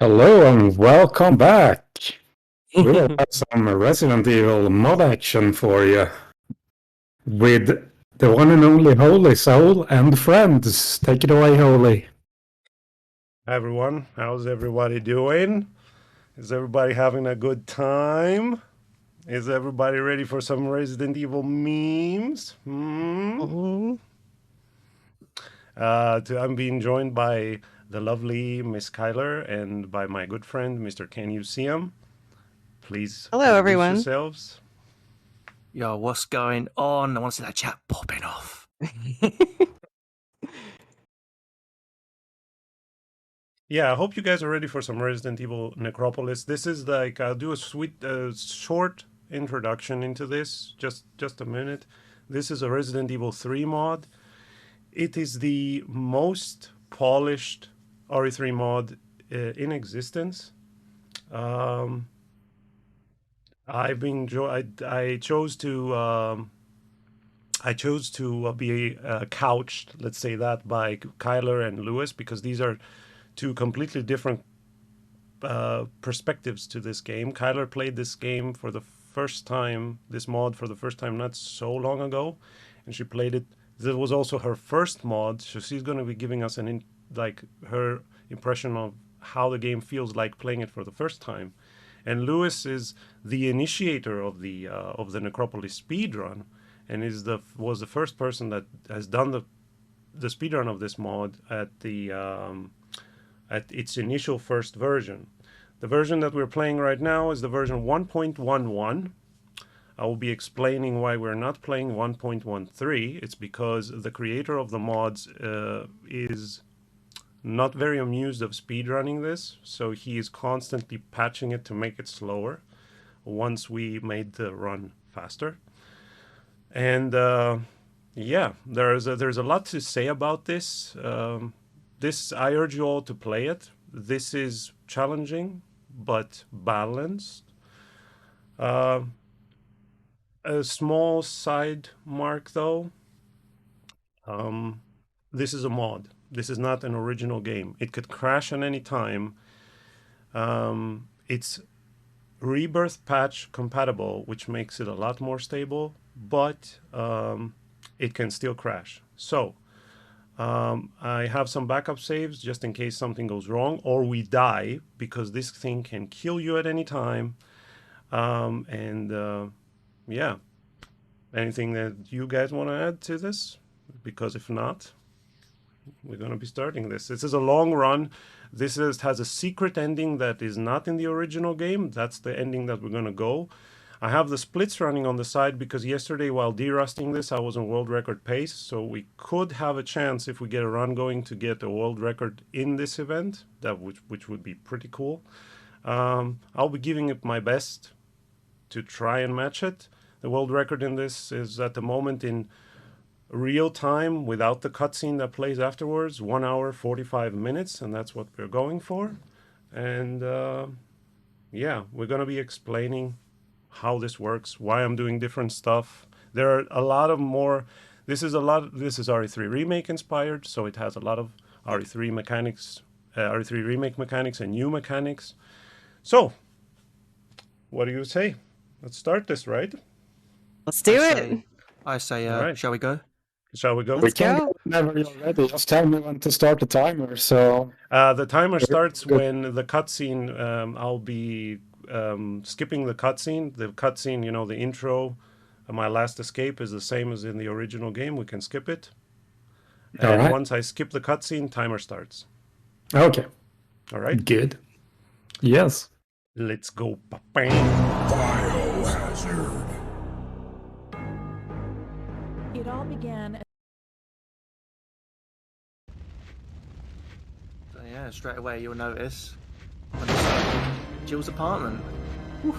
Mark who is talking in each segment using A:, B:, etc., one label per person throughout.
A: Hello and welcome back. We will have some Resident Evil mod action for you with the one and only Holysoul and friends. Take it away, Holy.
B: Hi everyone, how's everybody doing? Is everybody having a good time? Is everybody ready for some Resident Evil memes? I'm being joined by the lovely Miss Kyler and by my good friend Mr. Can You See Him? Please
C: Hello, everyone.
B: Yourselves.
D: Yo, what's going on? I want to see that chat popping off.
B: Yeah, I hope you guys are ready for some Resident Evil Necropolis. This is like, I'll do a short introduction into this, just a minute. This is a Resident Evil 3 mod. It is the most polished RE3 mod in existence. I chose to be couched, let's say that, by Kyler and Lewis, because these are two completely different perspectives to this game. Kyler played this game for the first time, this mod for the first time not so long ago, and she played it. This was also her first mod, so she's going to be giving us her impression of how the game feels like playing it for the first time. And Lewis is the initiator of the Necropolis speedrun, and was the first person that has done the speedrun of this mod at its initial first version. The version that we're playing right now is the version 1.11. I will be explaining why we're not playing 1.13. It's because the creator of the mods is not very amused of speedrunning this, so he is constantly patching it to make it slower once we made the run faster. And yeah, there's a lot to say about this. I urge you all to play it. This is challenging, but balanced. A small side mark, though. This is a mod. This is not an original game. It could crash at any time. It's Rebirth patch compatible, which makes it a lot more stable, but it can still crash. So I have some backup saves just in case something goes wrong or we die, because this thing can kill you at any time. Yeah, anything that you guys want to add to this? Because if not, we're going to be starting this. This is a long run. This has a secret ending that is not in the original game. That's the ending that we're going to go. I have the splits running on the side because yesterday while derusting this, I was on world record pace. So we could have a chance, if we get a run going, to get a world record in this event, which would be pretty cool. I'll be giving it my best to try and match it. The world record in this is at the moment in real time without the cutscene that plays afterwards, 1 hour 45 minutes, and that's what we're going for. And yeah, we're going to be explaining how this works, why I'm doing different stuff. There are a lot of more. This is RE3 Remake inspired, so it has a lot of RE3 mechanics, RE3 Remake mechanics and new mechanics. So, what do you say? Let's start this, right?
C: Let's do it.
D: I say,
B: right.
D: Shall we go?
B: Shall we go?
C: Let's go.
A: Whenever you're ready, just tell me when to start the timer. So
B: the timer starts when the cutscene. I'll be skipping the cutscene. The cutscene, you know, the intro. My last escape is the same as in the original game. We can skip it. And once I skip the cutscene, timer starts.
A: Okay.
B: All right.
A: Good. Yes.
B: Let's go. Biohazard.
E: It all began.
D: So yeah, straight away you'll notice Jill's apartment. Whew.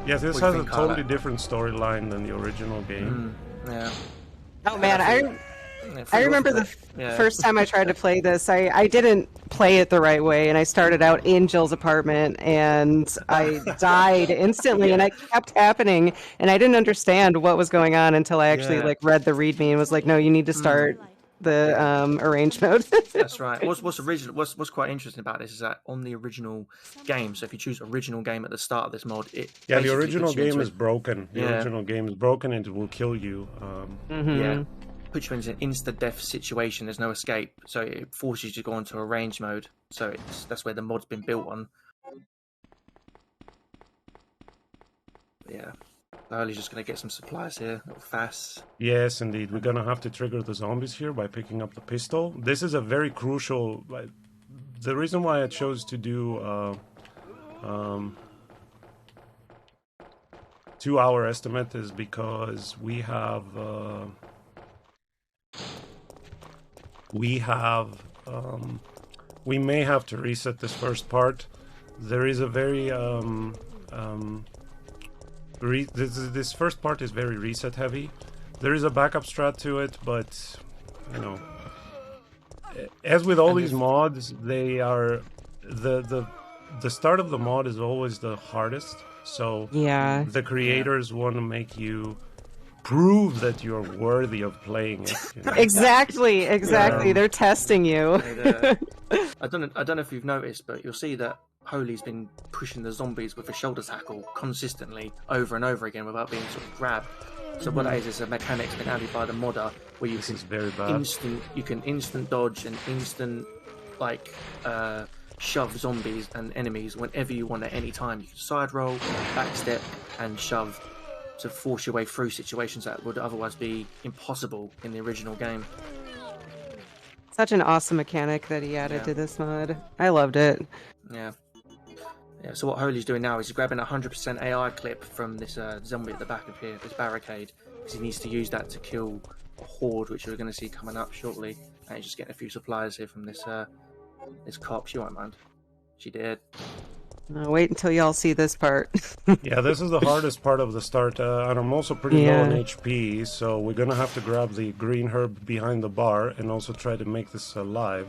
B: Yes, this has a totally different storyline than the original game.
D: Yeah.
C: Oh man, I remember the
D: Yeah.
C: first time I tried to play this, I didn't play it the right way, and I started out in Jill's apartment, and I died instantly, and it kept happening, and I didn't understand what was going on until I actually
D: Yeah.
C: read the README and was like, no, you need to start the arrange mode.
D: That's right. What's quite interesting about this is that on the original game, so if you choose original game at the start of this mod, it
B: Yeah, the
D: basically
B: original
D: puts you into
B: game is broken. The original game is broken and it will kill you.
D: Yeah, puts you into an insta-death situation. There's no escape, so it forces you to go into arrange mode. So that's where the mod's been built on. Yeah, Hurley's just gonna get some supplies here, little fast.
B: Yes, indeed. We're gonna have to trigger the zombies here by picking up the pistol. This is a very crucial. The reason why I chose to do 2-hour estimate is because we may have to reset this first part. There is a very this first part is very reset heavy. There is a backup strat to it, but you know, as with all these mods, they are the start of the mod is always the hardest. So the creators want to make you prove that you're worthy of playing it. You know?
C: Exactly. They're testing you.
D: I don't know if you've noticed, but you'll see that Holy's been pushing the zombies with a shoulder tackle consistently over and over again without being sort of grabbed. So what that is a mechanic been added by the modder where you can
B: very bad.
D: instant dodge and instant shove zombies and enemies whenever you want at any time. You can side roll, backstep, and shove to force your way through situations that would otherwise be impossible in the original game.
C: Such an awesome mechanic that he added to this mod. I loved it.
D: Yeah. So what Holy's doing now is he's grabbing a 100% AI clip from this zombie at the back of here, this barricade, because he needs to use that to kill a horde, which we're going to see coming up shortly. And he's just getting a few supplies here from this cop. She won't mind. She did.
C: Wait until y'all see this part.
B: Yeah, this is the hardest part of the start, and I'm also pretty low on HP, so we're gonna have to grab the green herb behind the bar and also try to make this alive.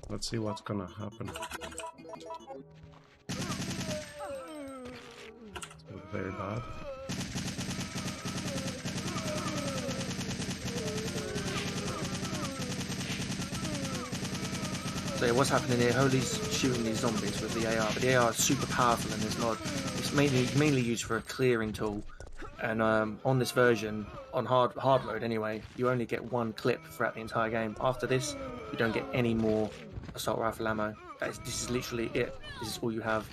B: Let's see what's gonna happen. It's very bad.
D: So yeah, what's happening here? Holy's shooting these zombies with the AR, but the AR is super powerful in this mod. It's mainly used for a clearing tool, and on this version, on hard mode anyway, you only get one clip throughout the entire game. After this, you don't get any more assault rifle ammo. This is literally it. This is all you have.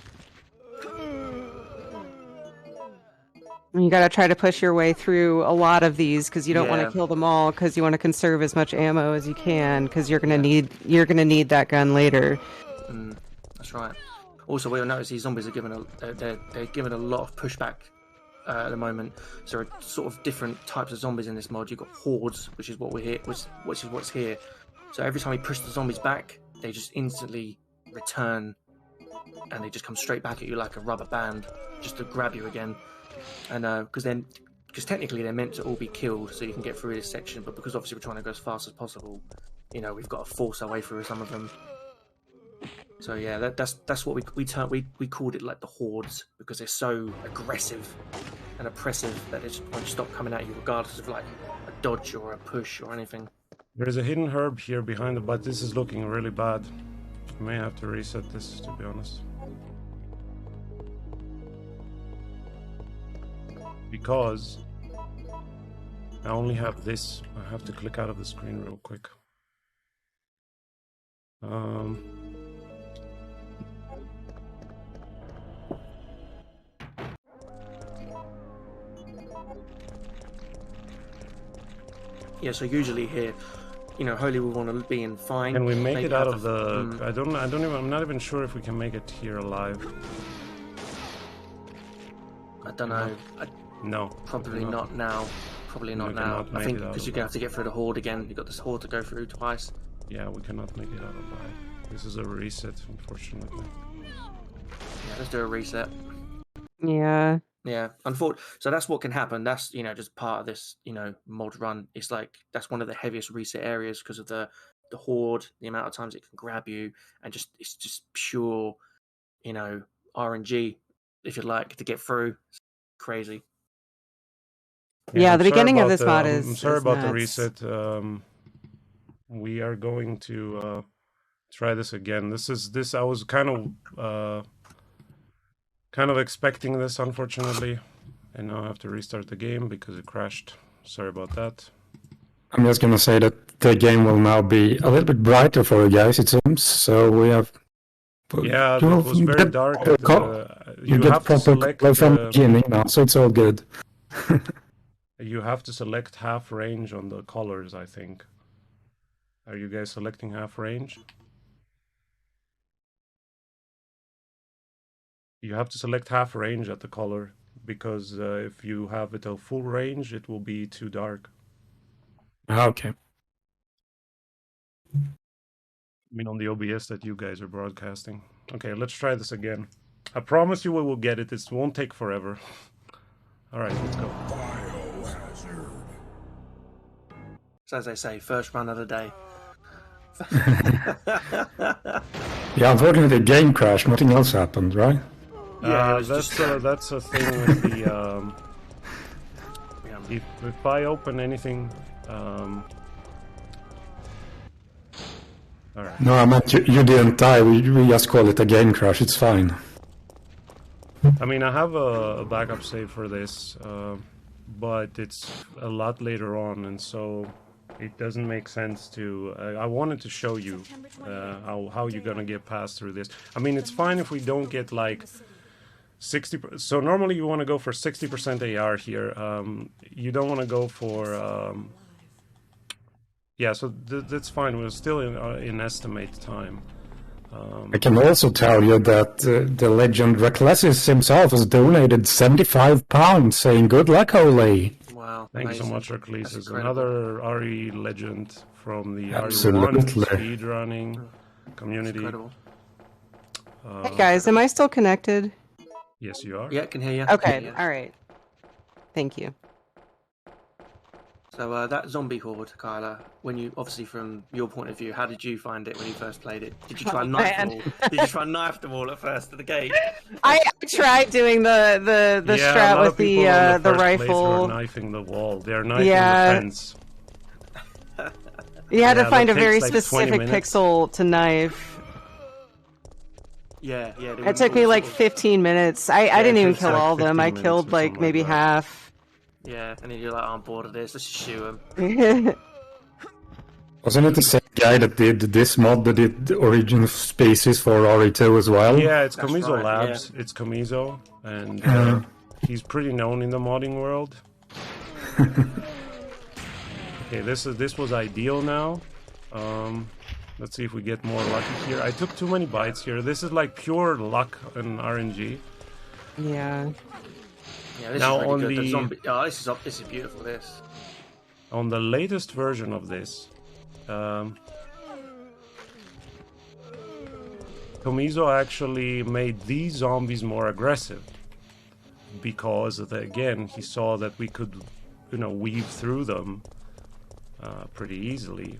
C: You got to try to push your way through a lot of these because you don't want to kill them all because you want to conserve as much ammo as you can because you're gonna need that gun later.
D: That's right. Also, we'll notice these zombies are given they're given a lot of pushback at the moment. So there are sort of different types of zombies in this mod. You've got hordes, which is what we're here, which is what's here. So every time we push the zombies back, they just instantly return, and they just come straight back at you like a rubber band, just to grab you again. And because technically they're meant to all be killed, so you can get through this section. But because obviously we're trying to go as fast as possible, you know, we've got to force our way through some of them. So yeah, that's what we called it, like the hordes, because they're so aggressive and oppressive that they just won't stop coming at you, regardless of like a dodge or a push or anything.
B: There is a hidden herb here behind it, but this is looking really bad. I may have to reset this, to be honest. Because I only have this. I have to click out of the screen real quick.
D: Yeah, so usually here, you know, Holy will want to be in fine.
B: Can we make it out of the? I'm not even sure if we can make it here alive.
D: I don't know.
B: No.
D: Probably not now. Probably not now. I think because you're going to have to get through the horde again. You've got this horde to go through twice.
B: Yeah, we cannot make it out alive. This is a reset, unfortunately.
D: Yeah, let's do a reset.
C: Yeah.
D: Yeah, so that's what can happen. That's just part of this mod run. It's like that's one of the heaviest reset areas because of the horde, the amount of times it can grab you, and it's just pure RNG, if you like, to get through. It's crazy.
C: Yeah,
B: I'm
C: the
B: sorry
C: beginning of
B: about
C: this mod
B: I'm sorry
C: is
B: about the
C: nuts.
B: reset. We are going to try this again. This I was kind of expecting this, unfortunately, and now I have to restart the game because it crashed. Sorry about that.
A: I'm just gonna say that the game will now be a little bit brighter for you guys, it seems. So we have.
B: Yeah, it was very dark.
A: You get proper color from the beginning now, so it's all good.
B: You have to select half range on the colors, I think. Are you guys selecting half range? You have to select half range at the color, because if you have it at full range, it will be too dark.
A: Okay.
B: I mean, on the OBS that you guys are broadcasting. Okay, let's try this again. I promise you we will get it. It won't take forever. All right, let's go.
D: So as they say, first run of the day.
A: Yeah, unfortunately the game crashed. Nothing else happened, right?
D: Yeah,
B: that's a thing with the if I open anything. All right.
A: No, I meant you didn't die. We just call it a game crash. It's fine.
B: I mean, I have a backup save for this, but it's a lot later on, and so it doesn't make sense to. I wanted to show you how you're gonna get past through this. I mean, it's fine if we don't get like 60. So normally you want to go for 60% AR here. You don't want to go for. Yeah, so that's fine. We're still in estimate time.
A: I can also tell you that the legend Recklessis himself has donated £75, saying good luck, Holy.
D: Wow.
B: Thank
D: amazing.
B: you so much, Recklessis. Another RE legend from the
A: Absolutely.
B: RE1 speedrunning community.
D: Incredible.
C: Hey guys, am I still connected?
B: Yes, you are.
D: Yeah, I can hear you.
C: Okay,
D: Yeah.
C: all right. Thank you.
D: So that zombie horde, Kyla, when you, obviously from your point of view, how did you find it when you first played it? Did you try and knife them all? Did you try and knife them all at first at the gate?
C: I tried doing the strat with the rifle.
B: Are knifing the wall. They're knifing the fence.
C: You had to find a
B: that
C: very
B: takes, like, 20
C: specific
B: minutes.
C: pixel to knife.
D: Yeah.
C: It took me like 15 minutes. I didn't even
B: takes,
C: kill
B: like,
C: all of them.
B: 15
C: I
B: minutes
C: killed
B: or
C: like
B: something
C: maybe
B: like that.
C: half.
D: Yeah, and then you're like, oh, I'm bored of this. Let's just shoot them.
A: Wasn't it the same guy that did this mod that did the origin of species for RE2 as well?
B: Yeah, it's
D: That's
B: Comiso
D: right,
B: Labs.
D: yeah.
B: It's Comiso, and he's pretty known in the modding world. Okay, this was ideal now. Let's see if we get more lucky here. I took too many bites here. This is like pure luck and RNG.
C: Yeah.
D: Yeah, this
B: Now
D: is really
B: on
D: good.
B: the-
D: zombie. Oh, this is beautiful. This.
B: On the latest version of this, Comiso actually made these zombies more aggressive because, again, he saw that we could, weave through them pretty easily.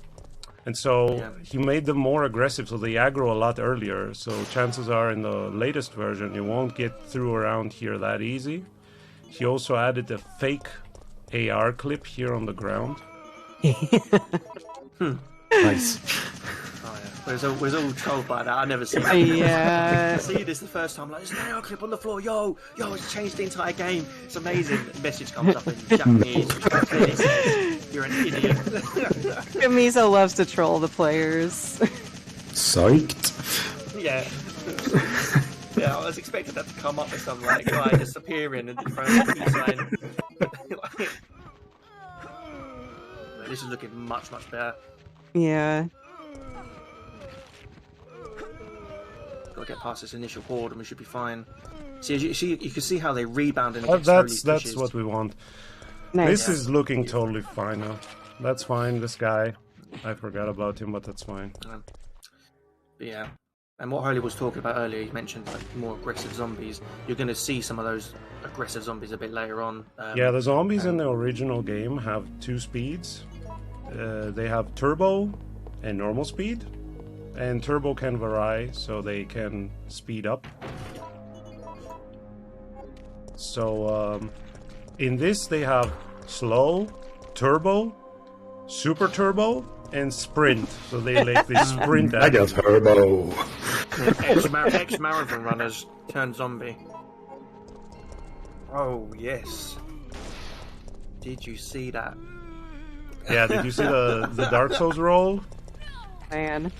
B: And so he made them more aggressive, so they aggro a lot earlier. So chances are in the latest version, you won't get through around here that easy. He also added a fake AR clip here on the ground.
A: Nice.
D: Oh yeah. We're all trolled by that. I never seen that.
C: Yeah.
D: I see this the first time. Like, there's an arrow clip on the floor. Yo, it's changed the entire game. It's amazing. The message comes up in Japanese, which clearly says, you're an idiot.
C: Miso loves to troll the players.
A: Psyched.
D: Yeah. Yeah, I was expecting that to come up with some like guy disappearing and throwing a peace sign. This is looking much better.
C: Yeah.
D: Got to get past this initial horde and we should be fine. See, you can see how they rebound and
B: That's what we want.
C: Nice.
B: This is looking totally fine now. That's fine. This guy, I forgot about him, but that's fine.
D: But yeah, And what Holy was talking about earlier, he mentioned like more aggressive zombies. You're going to see some of those aggressive zombies a bit later on.
B: Yeah, the zombies in the original game have 2 speeds. They have turbo and normal speed. And turbo can vary, so they can speed up. So in this they have slow, turbo, super turbo, and sprint. So they like they sprint
A: I
B: at
A: got turbo.
D: Ex-marathon runners turn zombie. Oh, yes. Did you see that?
B: Yeah, did you see the Dark Souls roll?
C: Man.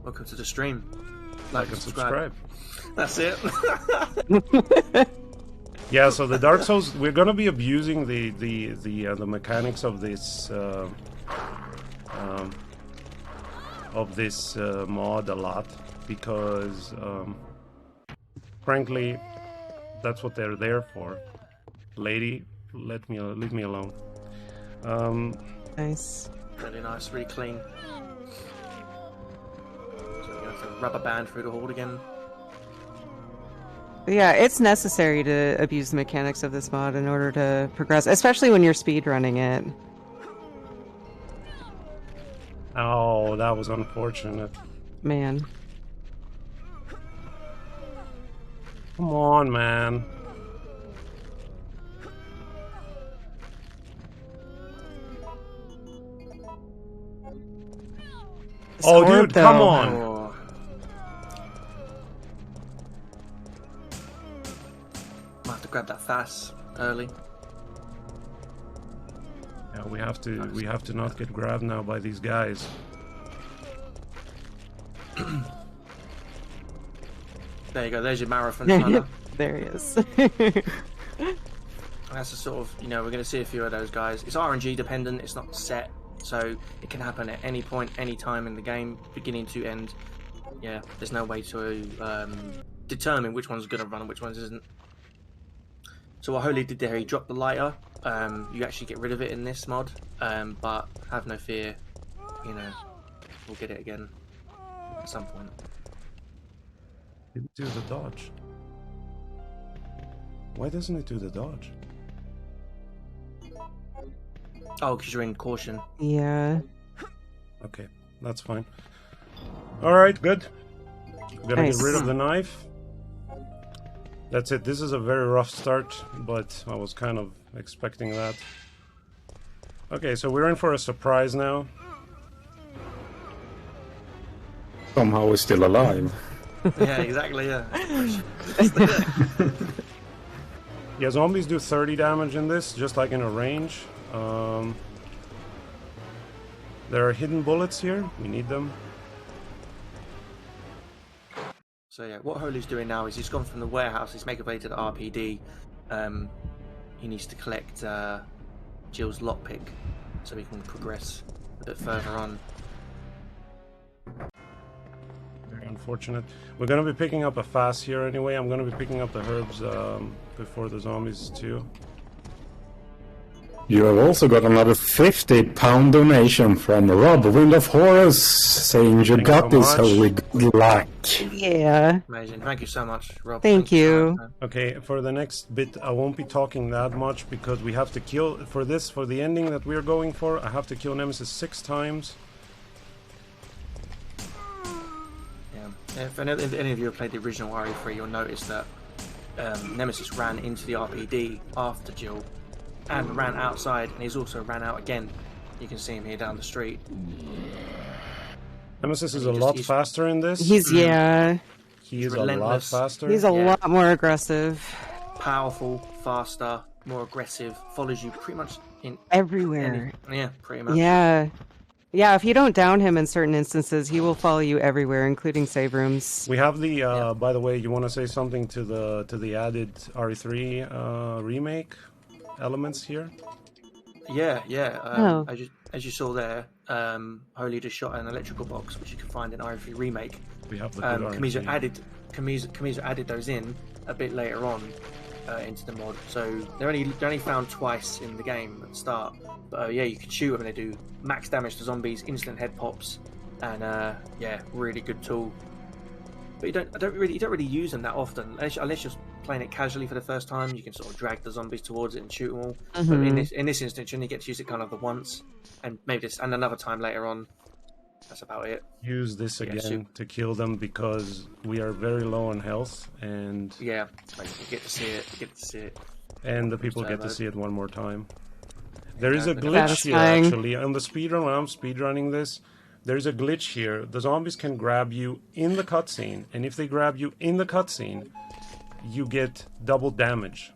D: Welcome to the stream.
B: Like and subscribe.
D: That's it.
B: Yeah, so the Dark Souls, we're gonna be abusing the mechanics of this mod a lot because frankly that's what they're there for. Lady, leave me alone.
C: Nice.
D: Really nice, really clean. So we're going to rubber band through the horde again.
C: Yeah, it's necessary to abuse the mechanics of this mod in order to progress, especially when you're speedrunning it.
B: Oh, that was unfortunate.
C: Man.
B: Come on, man.
C: It's
B: Oh,
C: hard,
B: dude, come
C: though.
B: on.
D: Oh. Might have to grab that fast early.
B: Yeah, we have to not get grabbed now by these guys.
D: There you go, there's your marathon runner.
C: There he is.
D: That's the sort of, we're going to see a few of those guys. It's RNG dependent, it's not set, so it can happen at any point, any time in the game, beginning to end. Yeah, there's no way to determine which one's going to run and which ones isn't. So what Holy did there, he dropped the lighter. You actually get rid of it in this mod, but have no fear, we'll get it again at some point.
B: Didn't do the dodge. Why doesn't it do the dodge?
D: Oh, because you're in caution.
C: Yeah.
B: Okay, that's fine. Alright, good. Gonna
C: Nice.
B: get rid of the knife. That's it. This is a very rough start, but I was kind of expecting that. Okay, so we're in for a surprise now.
A: Somehow we're still alive.
D: Yeah, exactly, yeah.
B: Yeah, zombies do 30 damage in this, just like in a range. There are hidden bullets here. We need them.
D: So yeah, what Holy's doing now is he's gone from the warehouse, he's making way to the RPD. He needs to collect Jill's lockpick so he can progress a bit further on.
B: Very unfortunate. We're gonna be picking up a fast here anyway. I'm gonna be picking up the herbs before the zombies too.
A: You have also got another £50 donation from Rob, Wind of Horus, saying you
B: Thank
A: got
B: you
A: this,
B: so much.
A: Holy, good luck.
C: Yeah.
D: Amazing. Thank you so much, Rob.
C: Thank you.
D: so much,
B: Okay, for the next bit, I won't be talking that much because we have to kill for the ending that we're going for. I have to kill Nemesis 6 times.
D: yeah. If any of you have played the original RE3, you'll notice that Nemesis ran into the RPD after Jill and ran outside, and he's also ran out again. You can see him here down the street.
B: Nemesis is
D: He
B: a
D: just-
B: lot
D: he's-
B: faster in this.
C: He is a lot
D: relentless.
B: faster.
C: He's a
D: Yeah.
C: lot more aggressive.
D: Powerful, faster, more aggressive, follows you pretty much in
C: Everywhere.
D: yeah, pretty much.
C: Yeah. Yeah, if you don't down him in certain instances, he will follow you everywhere, including save rooms.
B: We have the. By the way, you want to say something to the added RE3 remake elements here?
D: Yeah.
C: Oh.
D: As you saw there, Holy just shot an electrical box, which you can find in RE3 remake.
B: We have the good
D: Kamizo
B: RE3.
D: Kamizo added those in a bit later on into the mod, so they're only found twice in the game at the start. But yeah, you can shoot them and they do max damage to zombies, instant head pops, and yeah, really good tool. but you don't really use them that often unless you're playing it casually for the first time. You can sort of drag the zombies towards it and shoot them all. But in this instance, you only get to use it kind of the once, and maybe this and another time later on. That's about it.
B: Use this again to kill them because we are very low on health, and
D: you get to see it.
B: And the people get to see it one more time. There is a glitch here, actually. On the speedrun, when I'm speedrunning this, there's a glitch here. The zombies can grab you in the cutscene, and if they grab you in the cutscene, you get double damage.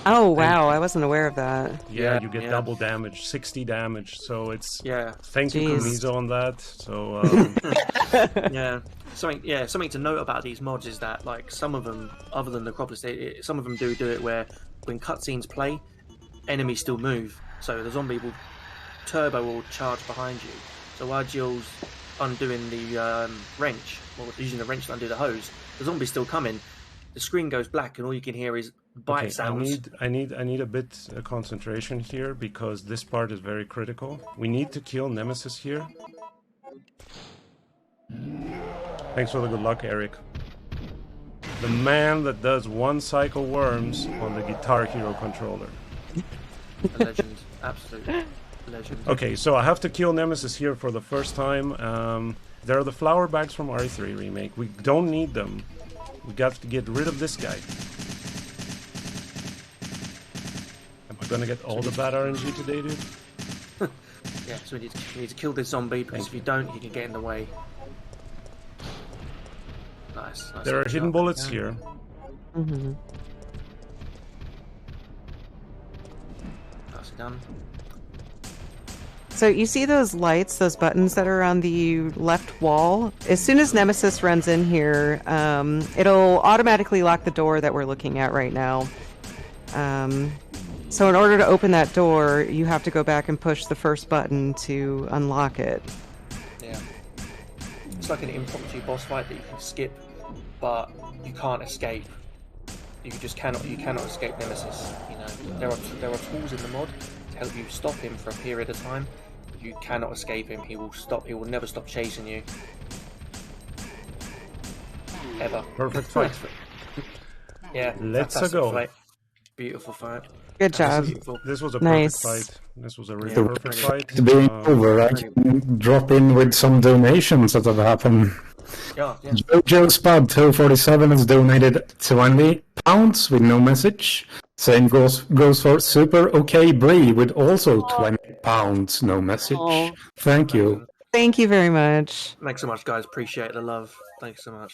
C: Oh, wow. I wasn't aware of that.
B: Yeah, you get double damage, 60 damage. So it's... Thank you,
C: Jeez.
B: Kamizo, on that. So,
D: something to note about these mods is that, like, some of them, other than Necropolis, some of them do it where when cutscenes play, enemies still move. So the zombie turbo will charge behind you. So while Jill's undoing the wrench, or using the wrench to undo the hose, the zombie's still coming. The screen goes black, and all you can hear is bite sounds.
B: I need a bit of concentration here because this part is very critical. We need to kill Nemesis here. Thanks for the good luck, Eric. The man that does one cycle worms on the Guitar Hero controller.
D: A legend, absolute legend.
B: Okay, so I have to kill Nemesis here for the first time. There are the flower bags from RE3 Remake. We don't need them. We got to get rid of this guy. Am I gonna get all the bad RNG today, dude?
D: So we need to kill this zombie, because if you don't, he can get in the way. Nice.
B: There are hidden bullets here.
D: That's done.
C: So you see those lights, those buttons that are on the left wall? As soon as Nemesis runs in here, it'll automatically lock the door that we're looking at right now. So in order to open that door, you have to go back and push the first button to unlock it.
D: Yeah. It's like an impromptu boss fight that you can skip, but you can't escape. You cannot escape Nemesis. You know, there are tools in the mod to help you stop him for a period of time. You cannot escape him. He will never stop chasing you. Ever.
B: Perfect fight.
D: Yeah.
B: Let's go.
D: Fight. Beautiful fight.
C: Good job.
B: This was a
C: Nice.
B: perfect fight. This was a really perfect fight.
A: Being over, I can drop in with some donations that have happened.
D: Yeah.
A: Jojo Spud 247 has donated £20 with no message. Same goes for Super OK Bree with also £20, no message.
C: Aww.
A: Thank you.
C: Thank you very much.
D: Thanks so much, guys. Appreciate the love. Thanks so much.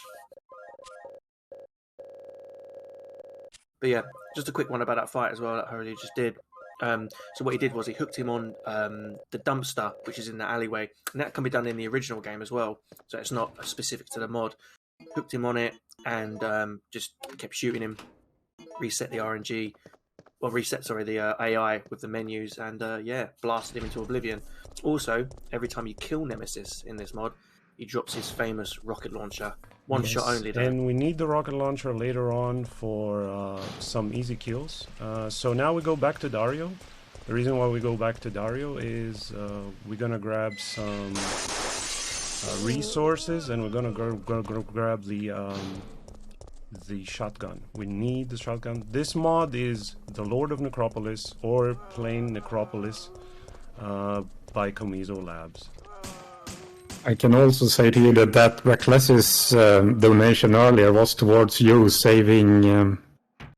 D: But yeah, just a quick one about that fight as well that Holy just did. So what he did was he hooked him on the dumpster, which is in the alleyway, and that can be done in the original game as well. So it's not specific to the mod. Hooked him on it and just kept shooting him. Reset the RNG, the AI with the menus, and blasted him into oblivion. Also, every time you kill Nemesis in this mod, he drops his famous rocket launcher. One shot only, though.
B: And we need the rocket launcher later on for some easy kills. So now we go back to Dario. The reason why we go back to Dario is we're gonna grab some resources, and we're gonna go grab the shotgun. We need the shotgun. This mod is the Lord of Necropolis or plain Necropolis by Kamizo Labs.
A: I can also say to you that Reckless's donation earlier was towards you saving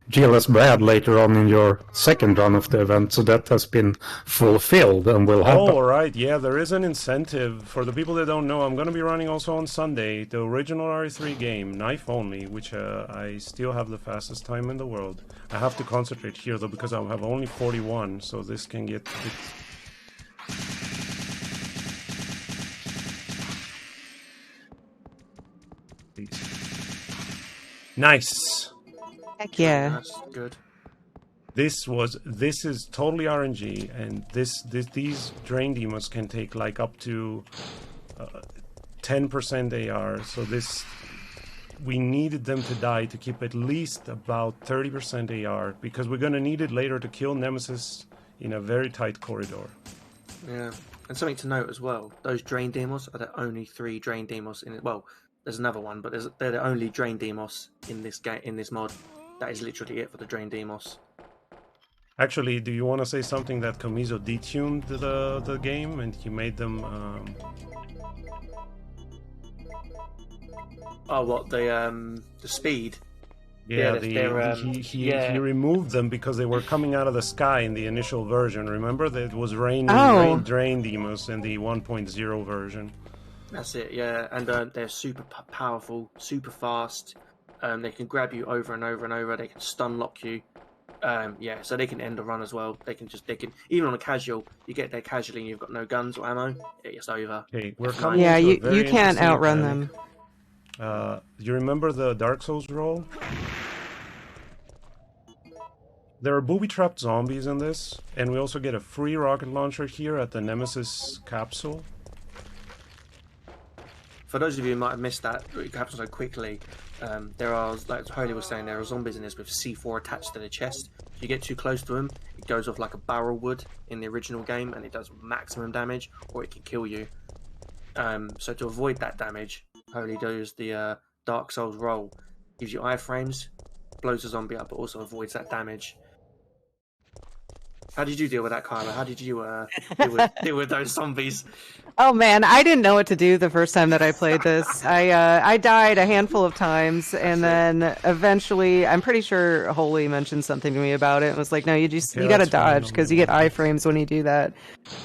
A: GLS Brad later on in your second run of the event, so that has been fulfilled and will happen.
B: Oh, right, yeah, there is an incentive. For the people that don't know, I'm going to be running also on Sunday the original RE3 game, knife only, which I still have the fastest time in the world. I have to concentrate here, though, because I have only 41, so this can get a bit... Nice.
C: Heck yeah.
D: That's good.
B: This is totally RNG, and these drain demons can take like up to 10% AR. So we needed them to die to keep at least about 30% AR, because we're gonna need it later to kill Nemesis in a very tight corridor.
D: Yeah, and something to note as well: those drain demos are the only 3 drain demos in it. Well, There's another one, but they're the only Drain Demos in this game, in this mod. That is literally it for the Drain Demos.
B: Actually, do you want to say something that Comiso detuned the game and he made them?
D: Oh, what the speed?
B: Yeah,
D: they're,
B: he removed them because they were coming out of the sky in the initial version. Remember that it was rain drain demos in the 1.0 version.
D: That's it, yeah. And they're super powerful, super fast. They can grab you over and over and over. They can stun lock you. Yeah, so they can end a run as well. They can even on a casual, you get there casually and you've got no guns or ammo, it's over.
B: Okay, we're coming.
C: Yeah,
B: into a
C: you
B: very
C: can't
B: interesting
C: outrun
B: mechanic.
C: them.
B: You remember the Dark Souls roll? There are booby-trapped zombies in this, and we also get a free rocket launcher here at the Nemesis capsule.
D: For those of you who might have missed that, it happens so quickly. There are, like Holy was saying, there are zombies in this with C4 attached to their chest. If you get too close to them, it goes off like a barrel would in the original game, and it does maximum damage, or it can kill you. So to avoid that damage, Holy does the Dark Souls roll. Gives you iframes, blows the zombie up, but also avoids that damage. How did you deal with that, Kyla? How did you deal with those zombies?
C: Oh man, I didn't know what to do the first time that I played this. I died a handful of times, and then eventually, I'm pretty sure Holy mentioned something to me about it. And was like, "No, you gotta dodge because you get iframes when you do that."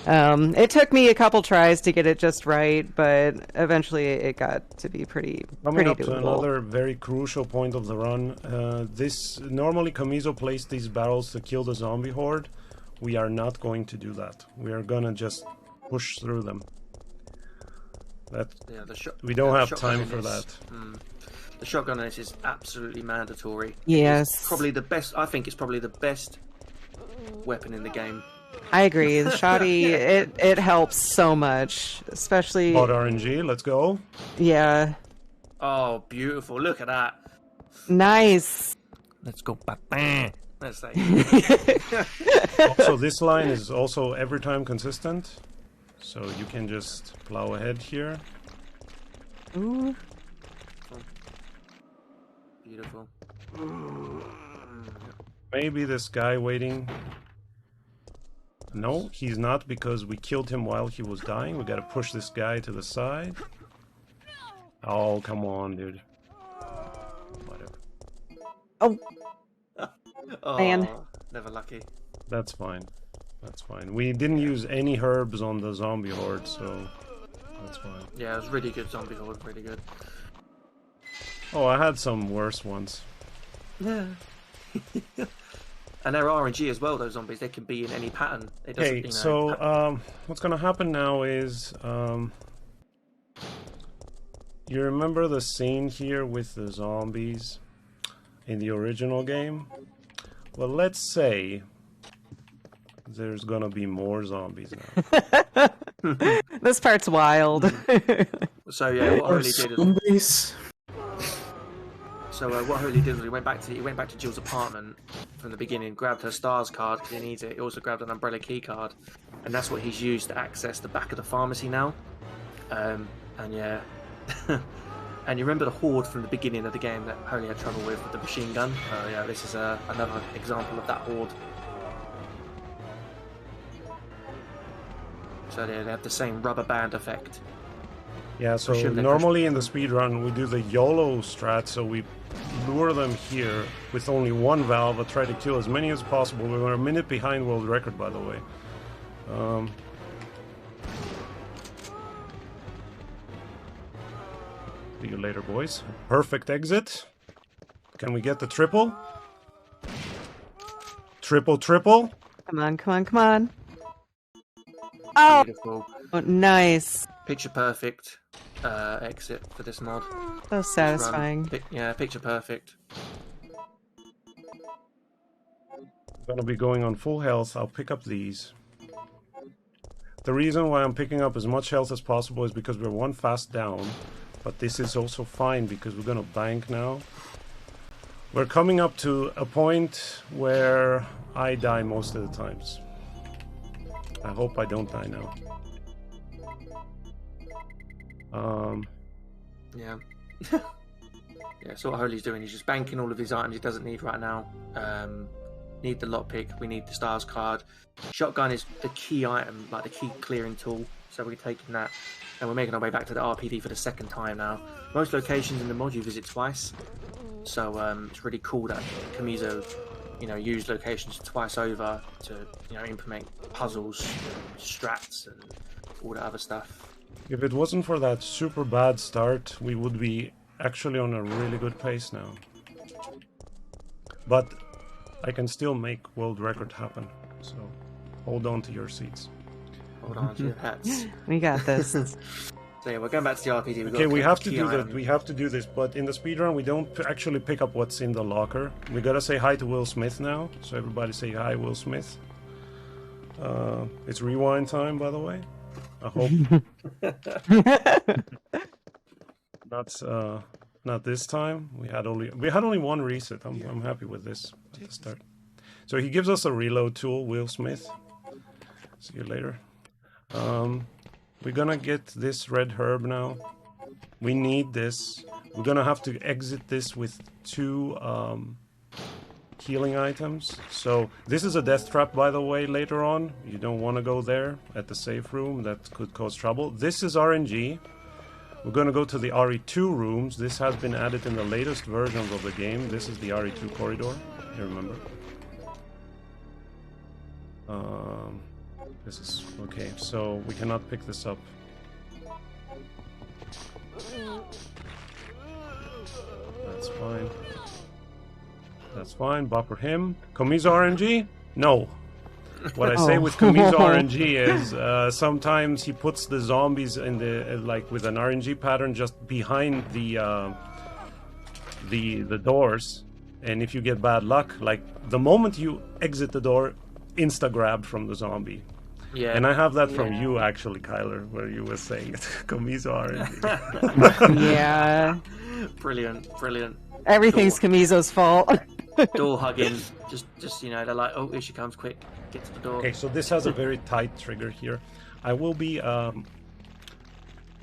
C: It took me a couple tries to get it just right, but eventually it got to be pretty
B: Coming up
C: doable.
B: to another very crucial point of the run. This normally Comiso placed these barrels to kill the zombie horde. We are not going to do that. We are gonna just push through them. We don't have time for that.
D: The shotgun on this is absolutely mandatory.
C: Yes.
D: It's probably the best. I think it's probably the best weapon in the game.
C: I agree. The shoddy, it helps so much, especially.
B: Hot RNG, let's go.
C: Yeah.
D: Oh, beautiful! Look at that.
C: Nice.
D: Let's go. Let's say.
B: So this line is also every time consistent. So you can just plow ahead here.
C: Ooh.
D: Beautiful.
B: Maybe this guy waiting. No, he's not, because we killed him while he was dying. We gotta push this guy to the side. Oh, come on, dude. Whatever.
C: Oh. Man.
D: Never lucky.
B: That's fine. That's fine. We didn't use any herbs on the zombie horde, so that's fine.
D: Yeah, it was really good zombie horde, really good.
B: Oh, I had some worse ones.
D: Yeah. And they're RNG as well, those zombies. They can be in any pattern.
B: Okay, so what's gonna happen now is you remember the scene here with the zombies in the original game? Well, let's say there's gonna be more zombies now.
C: This part's wild.
D: So yeah, what Holy did.
A: Zombies.
D: So what Holy did was he went back to Jill's apartment from the beginning, grabbed her stars card because he needs it. He also grabbed an umbrella key card, and that's what he's used to access the back of the pharmacy now. And yeah, and you remember the horde from the beginning of the game that Holy had trouble with the machine gun? Oh yeah, this is another example of that horde. So they have the same rubber band effect.
B: Yeah, so normally in the speedrun we do the YOLO strat, so we lure them here with only one valve and try to kill as many as possible. We're a minute behind world record, by the way. See you later, boys. Perfect exit. Can we get the triple? Triple.
C: Come on, come on, come on. Oh,
D: Beautiful.
C: oh nice.
D: Picture perfect exit for this mod.
C: So satisfying.
D: Yeah, picture perfect.
B: I'm gonna be going on full health. I'll pick up these. The reason why I'm picking up as much health as possible is because we're one fast down. But this is also fine because we're gonna bank now. We're coming up to a point where I die most of the times. I hope I don't die now.
D: Yeah. Yeah, so what Holy's doing, he's just banking all of his items he doesn't need right now. Need the lockpick, we need the stars card. Shotgun is the key item, like the key clearing tool, so we're taking that. And we're making our way back to the RPD for the second time now. Most locations in the mod you visit twice, so it's really cool that Kamizo, used locations twice over to, implement puzzles, and strats, and all that other stuff.
B: If it wasn't for that super bad start, we would be actually on a really good pace now. But I can still make world record happen, so hold on to your seats.
D: Hold on to your hats.
C: We got this.
D: So yeah, we're going back to the RPD.
B: Okay, we have to do that. We have to do this, but in the speedrun, we don't actually pick up what's in the locker. We gotta say hi to Will Smith now, so everybody say hi, Will Smith. It's rewind time, by the way. I hope. Not this time. We had only one reset. I'm happy with this at the start. So he gives us a reload tool, Will Smith. See you later. We're gonna get this red herb now. We need this. We're gonna have to exit this with 2 healing items. So this is a death trap, by the way, later on. You don't want to go there at the safe room. That could cause trouble. This is RNG. We're going to go to the RE2 rooms. This has been added in the latest versions of the game. This is the RE2 corridor. You remember? This is... Okay, so we cannot pick this up. That's fine. That's fine. Bopper him. Kamizo RNG? No. What I say with Kamizo RNG is sometimes he puts the zombies in the with an RNG pattern just behind the doors, and if you get bad luck, like the moment you exit the door, insta grabbed from the zombie.
D: Yeah.
B: And I have that from you actually, Kyler, where you were saying it. Kamizo RNG.
C: Yeah.
D: Brilliant.
C: Everything's Kamizo's fault.
D: Door hugging, just they're like, oh, here she comes, quick, get to the door.
B: Okay, so this has a very tight trigger here. I will be I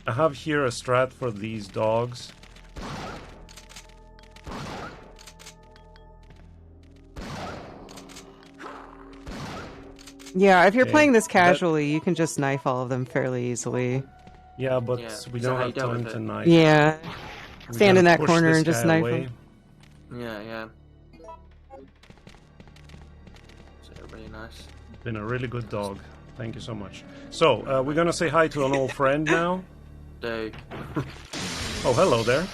B: have here a strat for these dogs.
C: Yeah, if you're playing this casually, you can just knife all of them fairly easily.
B: Yeah, but we don't have time to knife.
C: Yeah. Stand in that corner and just knife them.
D: Yeah. Really nice.
B: Been a really good dog. Thank you so much. So, we're gonna say hi to an old friend now.
D: Hey.
B: Oh, hello there.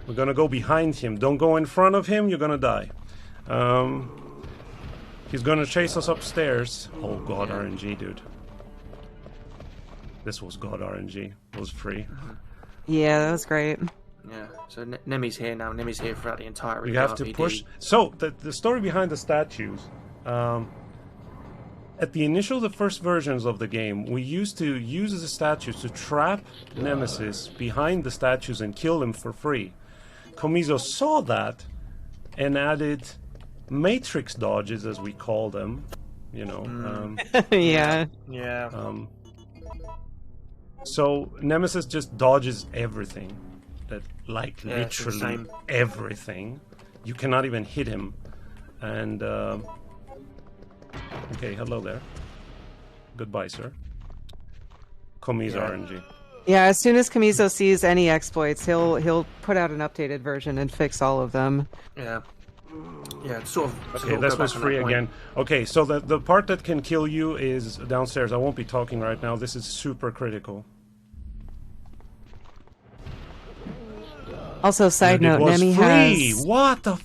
B: We're gonna go behind him. Don't go in front of him, you're gonna die. He's gonna chase us upstairs. Oh god, RNG, dude. This was god RNG. It was free.
C: Yeah, that was great.
D: Yeah, so Nemi's here now. Nemi's here throughout the entire
B: We have to push. So, the story behind the statues. At the first versions of the game, we used to use the statues to trap Nemesis behind the statues and kill them for free. Kamizo saw that and added matrix dodges, as we call them.
C: Yeah.
B: So Nemesis just dodges everything. Literally everything. You cannot even hit him. And okay, hello there. Goodbye, sir. Kamizo RNG.
C: Yeah, as soon as Kamizo sees any exploits, he'll put out an updated version and fix all of them.
D: Yeah, it's sort of.
B: Okay, this was free again. Okay, so the part that can kill you is downstairs. I won't be talking right now. This is super critical.
C: Also, side note, Nemi has...
B: What the...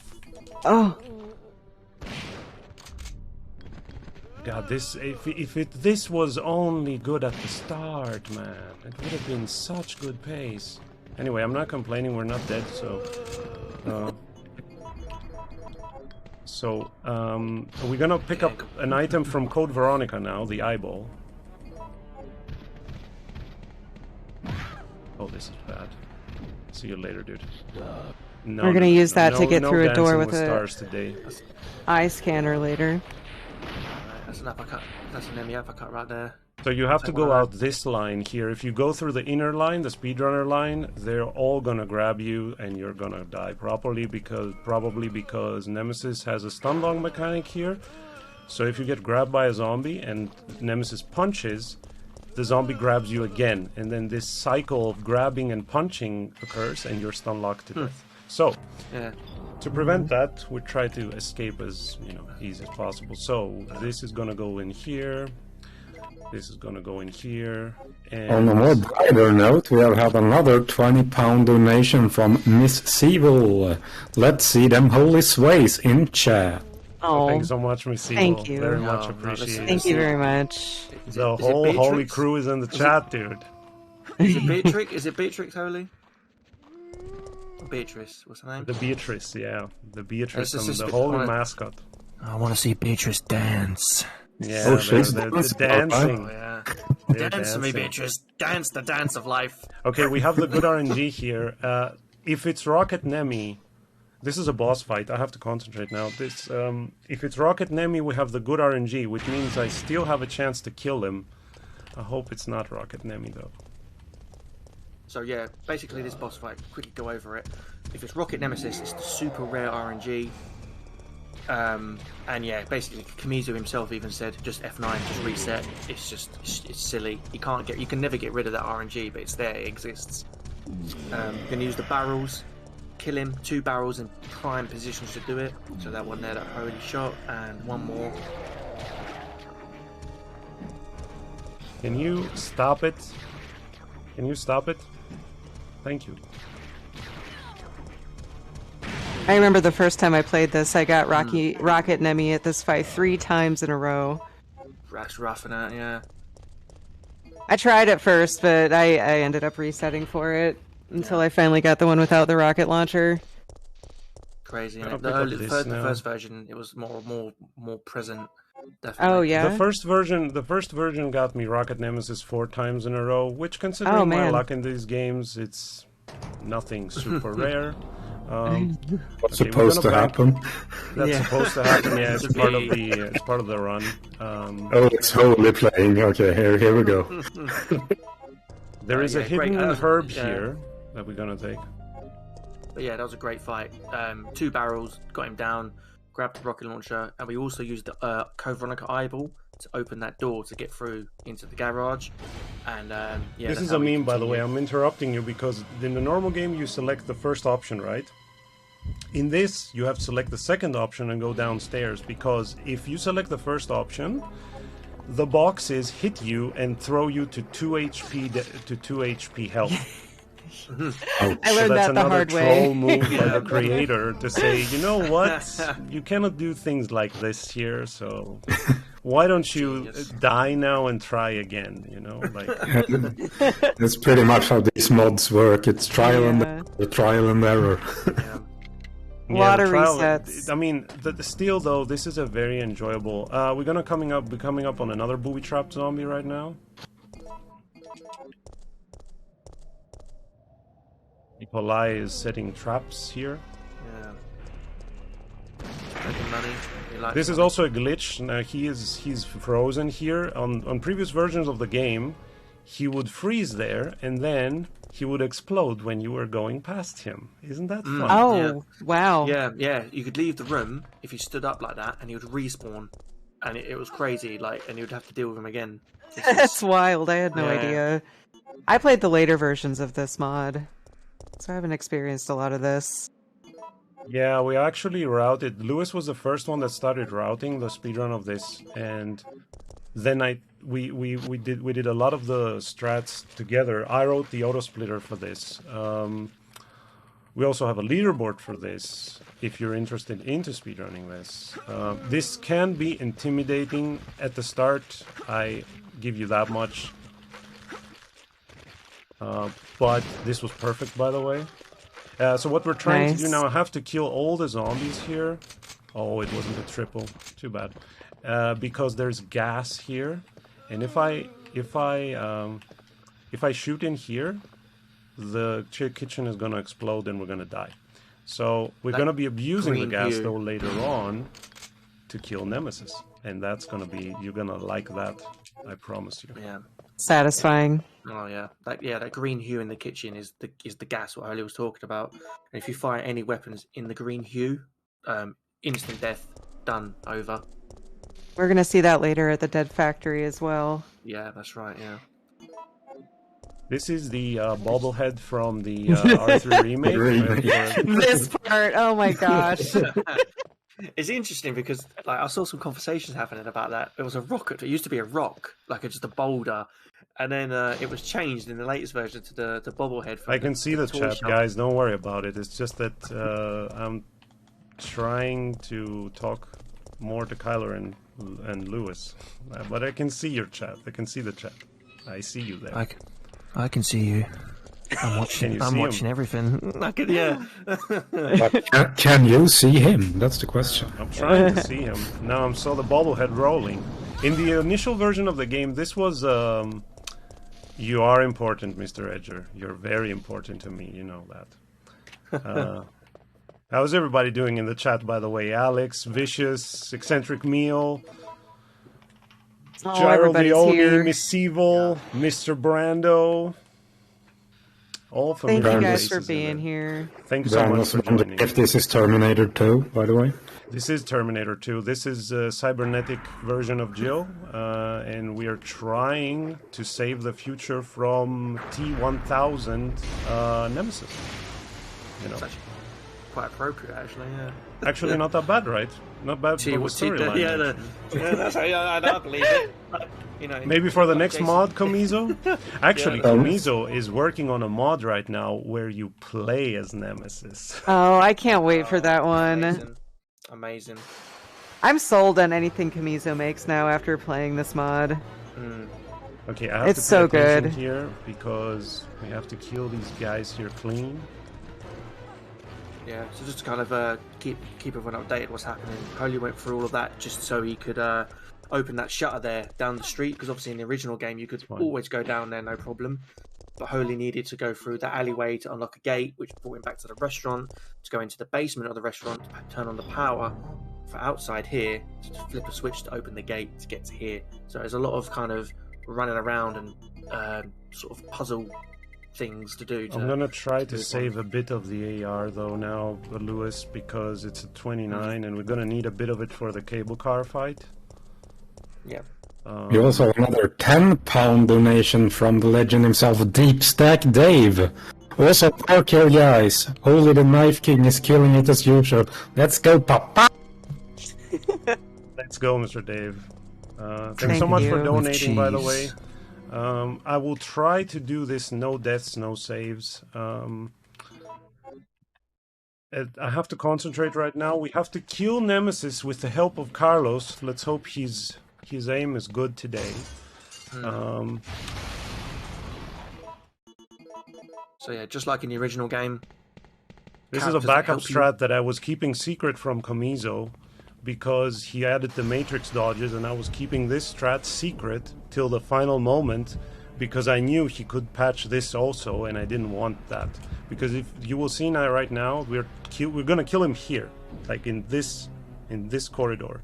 C: Oh.
B: God, this was only good at the start, man. It would have been such good pace. Anyway, I'm not complaining. We're not dead, so... we're gonna pick up an item from Code Veronica now, the eyeball. Oh, this is bad. See you later, dude. No,
C: we're gonna use that to get through a door with
B: stars today.
C: Eye scanner later.
D: That's an uppercut. That's an enemy uppercut right there.
B: So you have to
D: Like
B: go
D: one of
B: out this line here. If you go through the inner line, the speedrunner line, they're all gonna grab you and you're gonna die probably because Nemesis has a stun lock mechanic here. So if you get grabbed by a zombie and Nemesis punches, the zombie grabs you again, and then this cycle of grabbing and punching occurs and you're stun locked to death. So
D: Yeah.
B: to prevent that, we try to escape as easy as possible. So this is gonna go in here. This is gonna go in here. And
A: On a more brighter note, we have had another 20-pound donation from Miss Seville. Let's see them holy sways in chat.
C: Oh,
B: thank you so much, Miss Siegel.
C: Thank you.
B: Very
D: No,
B: much
D: no,
B: appreciated.
C: thank you very much.
B: The
D: Is it
B: whole holy
D: Beatrix?
B: crew is in the chat, dude.
D: Is it Beatrix? Is it Beatrix Holy? Or Beatrice, what's her name?
B: The Beatrice, yeah. The Beatrice
D: It's
B: and
D: just
B: the holy
D: wanna-
B: mascot.
D: I want to see Beatrice dance.
B: Yeah,
A: Oh, she's
B: they're
A: dancing,
B: dancing.
D: Oh yeah,
B: They're
D: dance to me,
B: dancing.
D: Beatrice. Dance the dance of life.
B: Okay, we have the good RNG here. If it's Rocket Nemi, this is a boss fight. I have to concentrate now. If it's Rocket Nemi, we have the good RNG, which means I still have a chance to kill him. I hope it's not Rocket Nemi though.
D: So yeah, basically this boss fight, quickly go over it. If it's Rocket Nemesis, it's the super rare RNG. And yeah, basically Kamizu himself even said just F9, just reset. It's silly. You can never get rid of that RNG, but it's there, it exists. Gonna use the barrels, kill him, 2 barrels in prime positions to do it. So that one there, that holy shot, and one more.
B: Can you stop it? Can you stop it? Thank you.
C: I remember the first time I played this, I got Rocket Nemi at this fight 3 times in a row.
D: That's roughing it, yeah.
C: I tried at first, but I ended up resetting for it until I finally got the one without the rocket launcher.
D: Crazy.
B: I'll
D: And
B: pick up this
D: the
B: now.
D: first version, it was more present. Definitely.
C: Oh yeah.
B: The first version got me Rocket Nemesis 4 times in a row, which considering
C: Oh,
B: my
C: man.
B: luck in these games, it's nothing super rare.
A: What's
B: Okay, we're
A: supposed to
B: gonna bank-
A: happen?
B: That's
D: Yeah.
B: supposed to happen. Yeah, it's
D: To
B: part of
D: be-
B: the run.
A: Oh, it's Holy playing. Okay, here we go.
B: There is a
D: yeah, great.
B: hidden herb
D: Yeah.
B: here that we're gonna take.
D: But yeah, that was a great fight. 2 barrels, got him down, grabbed the rocket launcher, and we also used the Code Veronica eyeball to open that door to get through into the garage. And yeah,
B: This
D: that's
B: is
D: how
B: a
D: we
B: meme, by the way.
D: continued.
B: I'm interrupting you because in the normal game you select the first option, right? In this, you have to select the second option and go downstairs, because if you select the first option, the boxes hit you and throw you to 2 HP health.
C: I learned
B: that's
C: that the
B: another
C: hard
B: troll
C: way.
B: move by the creator to say, you know what, you cannot do things like this here, so why don't you
D: Genius.
B: die now and try again? Like
A: That's pretty much how these mods work. It's trial
C: Yeah.
A: and error.
D: Yeah.
C: Lot
B: the
C: of
B: trial-
C: resets.
B: I mean, still though, this is a very enjoyable. We're gonna be coming up on another booby trap zombie right now. Nikolai is setting traps here.
D: Yeah. Making money. He likes
B: This is
D: money.
B: also a glitch. Now he's frozen here. On previous versions of the game, he would freeze there and then he would explode when you were going past him. Isn't that fun?
C: Oh wow.
D: Yeah. You could leave the room if you stood up like that, and he would respawn, and it was crazy. and you would have to deal with him again. It's just-
C: That's wild. I had no
D: Yeah.
C: idea. I played the later versions of this mod, so I haven't experienced a lot of this.
B: Yeah, we actually routed. Lewis was the first one that started routing the speedrun of this, and then we did a lot of the strats together. I wrote the auto splitter for this. We also have a leaderboard for this. If you're interested into speedrunning this, this can be intimidating at the start. I give you that much. But this was perfect, by the way. So what we're trying to do
C: Nice.
B: now, I have to kill all the zombies here. Oh, it wasn't a triple. Too bad. Because there's gas here, and if I shoot in here, the kitchen is gonna explode and we're gonna die. So we're gonna be abusing the
D: green
B: gas
D: view.
B: though later on to kill Nemesis, and that's gonna be, you're gonna like that. I promise you.
D: Yeah.
C: Satisfying.
D: Oh yeah, that green hue in the kitchen is the gas what Holy was talking about. And if you fire any weapons in the green hue, instant death, done, over.
C: We're gonna see that later at the Dead Factory as well.
D: Yeah, that's right. Yeah.
B: This is the bobblehead from the R3 remake.
C: This part, oh my gosh.
D: It's interesting because like I saw some conversations happening about that. It was a rock. It used to be a rock, like just a boulder, and then it was changed in the latest version to the bobblehead.
B: I can see the chat,
D: shop.
B: guys. Don't worry about it. It's just that I'm trying to talk more to Kyler and Lewis, but I can see your chat. I can see the chat. I see you there.
D: I can see you. I'm watching. I'm watching everything. I can, yeah.
A: But can you see him? That's the question.
B: I'm trying to see him. Now I saw the bobblehead rolling. In the initial version of the game, this was you are important, Mr. Edger. You're very important to me. You know that. How's everybody doing in the chat, by the way? Alex, Vicious, Eccentric Meal, Geraldione, Miss Evil, Mr. Brando. All familiar
C: Thank you guys
B: faces
C: for being here.
B: Thank you so much for joining.
A: If this is Terminator 2, by the way.
B: This is Terminator 2. This is a cybernetic version of Jill, and we are trying to save the future from T-1000 Nemesis. You know,
D: That's quite appropriate, actually. Yeah.
B: actually not that bad, right? Not bad for the storyline.
D: That's how I don't believe it. But, you know,
B: maybe for the next
D: Jason.
B: mod, Comiso. Actually, Comiso is working on a mod right now where you play as Nemesis.
C: Oh, I can't wait for that one.
D: Amazing.
C: I'm sold on anything Kamizo makes now after playing this mod.
B: Okay, I have
C: It's
B: to pay
C: so
B: attention
C: good.
B: here because we have to kill these guys here clean.
D: Yeah, so just to kind of keep everyone updated what's happening. Holy went through all of that just so he could open that shutter there down the street, because obviously in the original game you could always go down there, no problem. But Holy needed to go through that alleyway to unlock a gate, which brought him back to the restaurant, to go into the basement of the restaurant, to turn on the power for outside here, to flip a switch to open the gate to get to here. So there's a lot of kind of running around and sort of puzzle things to do.
B: I'm gonna try to save a bit of the AR though now, Lewis, because it's a 29 and we're gonna need a bit of it for the cable car fight.
D: Yeah.
A: You also have another £10 donation from the legend himself, Deep Stack Dave. Also, park here, guys. Holy the Knife King is killing it as usual. Let's go, Papa!
B: Let's go, Mr. Dave. Thanks so much for donating, by the way. I will try to do this no deaths, no saves. I have to concentrate right now. We have to kill Nemesis with the help of Carlos. Let's hope his aim is good today.
D: So yeah, just like in the original game.
B: This is a backup strat that I was keeping secret from Comiso because he added the Matrix dodges, and I was keeping this strat secret till the final moment because I knew he could patch this also, and I didn't want that. Because if you will see now, right now, we're gonna kill him here, like in this corridor.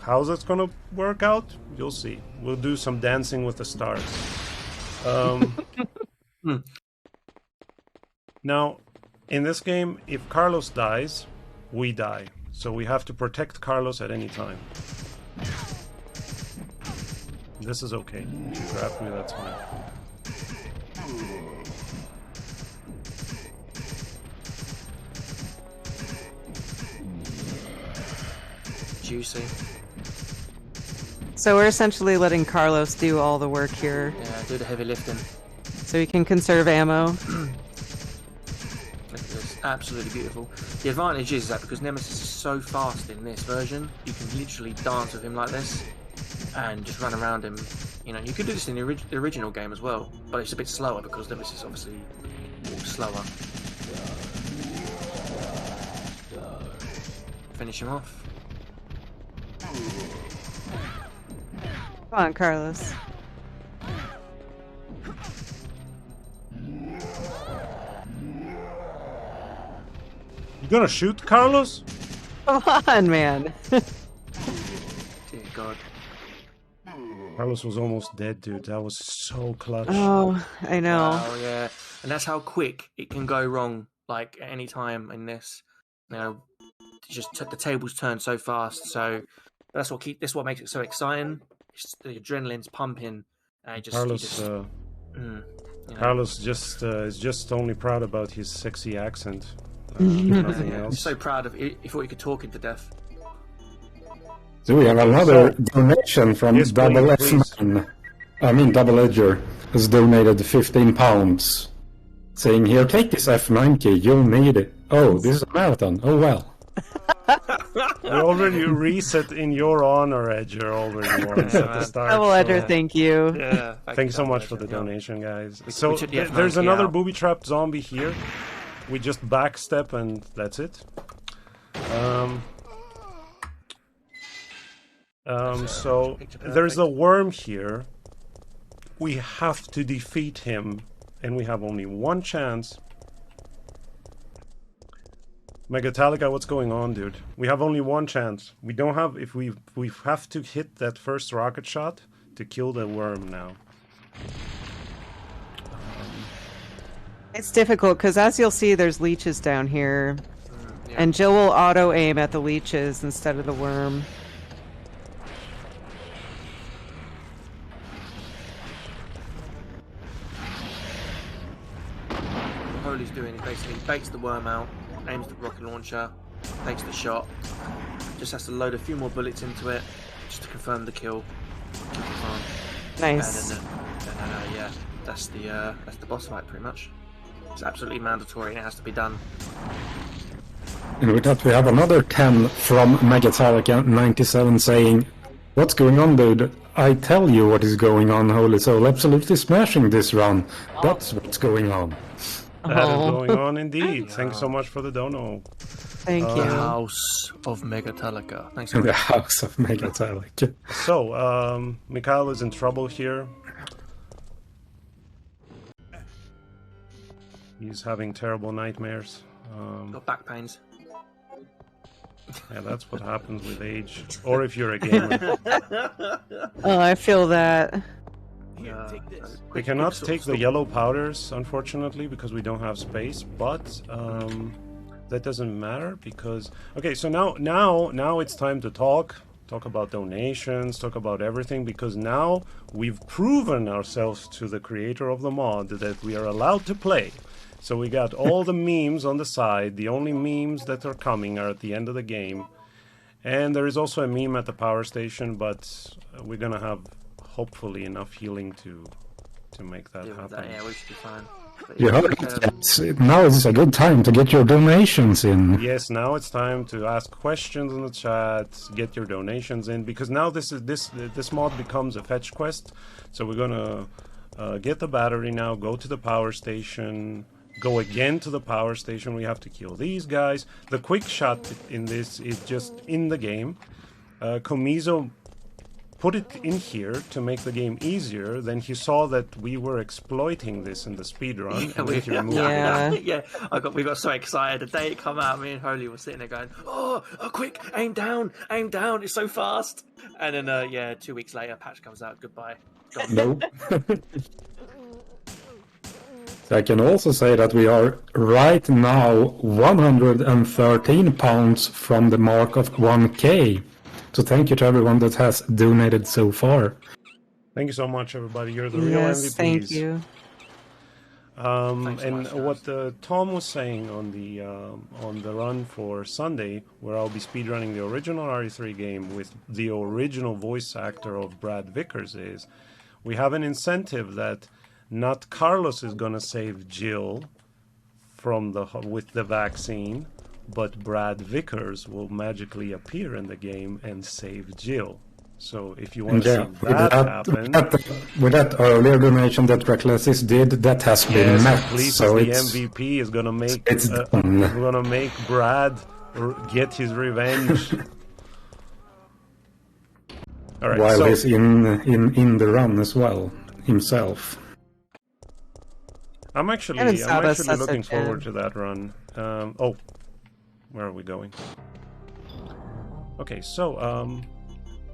B: How's that's gonna work out? You'll see. We'll do some dancing with the stars. Now, in this game, if Carlos dies, we die. So we have to protect Carlos at any time. This is okay. If you grab me, that's fine.
D: Juicy.
C: So we're essentially letting Carlos do all the work here,
D: Yeah, do the heavy lifting.
C: so he can conserve ammo.
D: Look at this. Absolutely beautiful. The advantage is that because Nemesis is so fast in this version, you can literally dance with him like this and just run around him. You know, you could do this in the original game as well, but it's a bit slower because Nemesis obviously walks slower. Finish him off.
C: Come on, Carlos.
B: You gonna shoot Carlos?
C: Come on, man.
D: Dear God.
B: Carlos was almost dead, dude. That was so clutch.
C: Oh, I know.
D: Wow, yeah, and that's how quick it can go wrong. Like at any time in this, you know, the tables turn so fast. So that's what makes it so exciting. It's the adrenaline's pumping, and
B: Carlos is just only proud about his sexy accent. Nothing
D: I'm
B: else.
D: so proud of it. He thought he could talk him to death.
A: So we have another donation from
B: Yes,
A: Double
B: please.
A: F9. I mean, Double Edger has donated £15, saying, "Here, take this F9 key. You'll need it." Oh, this is a marathon. Oh well.
B: We already reset in your honor, Edger, already once at the start.
C: Double Edger, thank you.
D: Yeah.
B: Thank you so much for the donation, guys.
D: We
B: So
D: took the F9
B: there's
D: key
B: another
D: out.
B: booby-trapped zombie here. We just backstep and that's it. So there's a worm here. We have to defeat him, and we have only one chance. Megatalica, what's going on, dude? We have only one chance. We don't have if we have to hit that first rocket shot to kill the worm now.
C: It's difficult because, as you'll see, there's leeches down here,
D: Yeah.
C: and Jill will auto aim at the leeches instead of the worm.
D: Holy's doing is basically baits the worm out, aims the rocket launcher, takes the shot, just has to load a few more bullets into it just to confirm the kill.
C: Nice.
D: And then, yeah, that's the boss fight pretty much. It's absolutely mandatory and it has to be done.
A: And with that, we have another 10 from Megatalica 97 saying, "What's going on, dude? I tell you what is going on, Holysoul. Absolutely smashing this run. That's what's going on."
B: That is going on indeed. Thanks so much for the dono.
C: Thank you.
D: House of Megatalica. Thanks
A: In
D: for
A: the house of Megatalica.
B: So, Mikhail is in trouble here. He's having terrible nightmares.
D: got back pains.
B: Yeah, that's what happens with age. Or if you're a gamer.
C: Oh, I feel that.
B: We cannot take the yellow powders, unfortunately, because we don't have space, but that doesn't matter because... Okay, so now it's time to talk about donations, talk about everything, because now we've proven ourselves to the creator of the mod that we are allowed to play. So we got all the memes on the side. The only memes that are coming are at the end of the game. And there is also a meme at the power station, but we're gonna have hopefully enough healing to make that happen.
D: Yeah, we should be fine. But
A: You
D: yeah,
A: heard it. Now is a good time to get your donations in.
B: Yes, now it's time to ask questions in the chat, get your donations in, because now this mod becomes a fetch quest. So we're gonna get the battery now, go to the power station, go again to the power station. We have to kill these guys. The quick shot in this is just in the game. Komizo put it in here to make the game easier. Then he saw that we were exploiting this in the speedrun. And then he removed it.
D: yeah. We got so excited. The day it came out, me and Holy were sitting there going, oh, quick, aim down, it's so fast. And then, 2 weeks later, patch comes out, goodbye. Gone.
A: Nope. I can also say that we are right now 113 pounds from the mark of 1K. So thank you to everyone that has donated so far.
B: Thank you so much, everybody. You're the real
C: Yes,
B: MVPs.
C: thank you.
B: And
D: much,
B: what Tom was saying on the run for Sunday, where I'll be speedrunning the original RE3 game with the original voice actor of Brad Vickers, is we have an incentive that not Carlos is gonna save Jill with the vaccine, but Brad Vickers will magically appear in the game and save Jill. So if you want to see that happen...
A: With that earlier donation that Recklessis did, that has been met.
B: At least
A: so
B: the MVP is gonna make Brad get his revenge. All right,
A: while
B: so,
A: he's in the run as well himself.
B: I'm actually looking forward to that run. Where are we going? Okay, so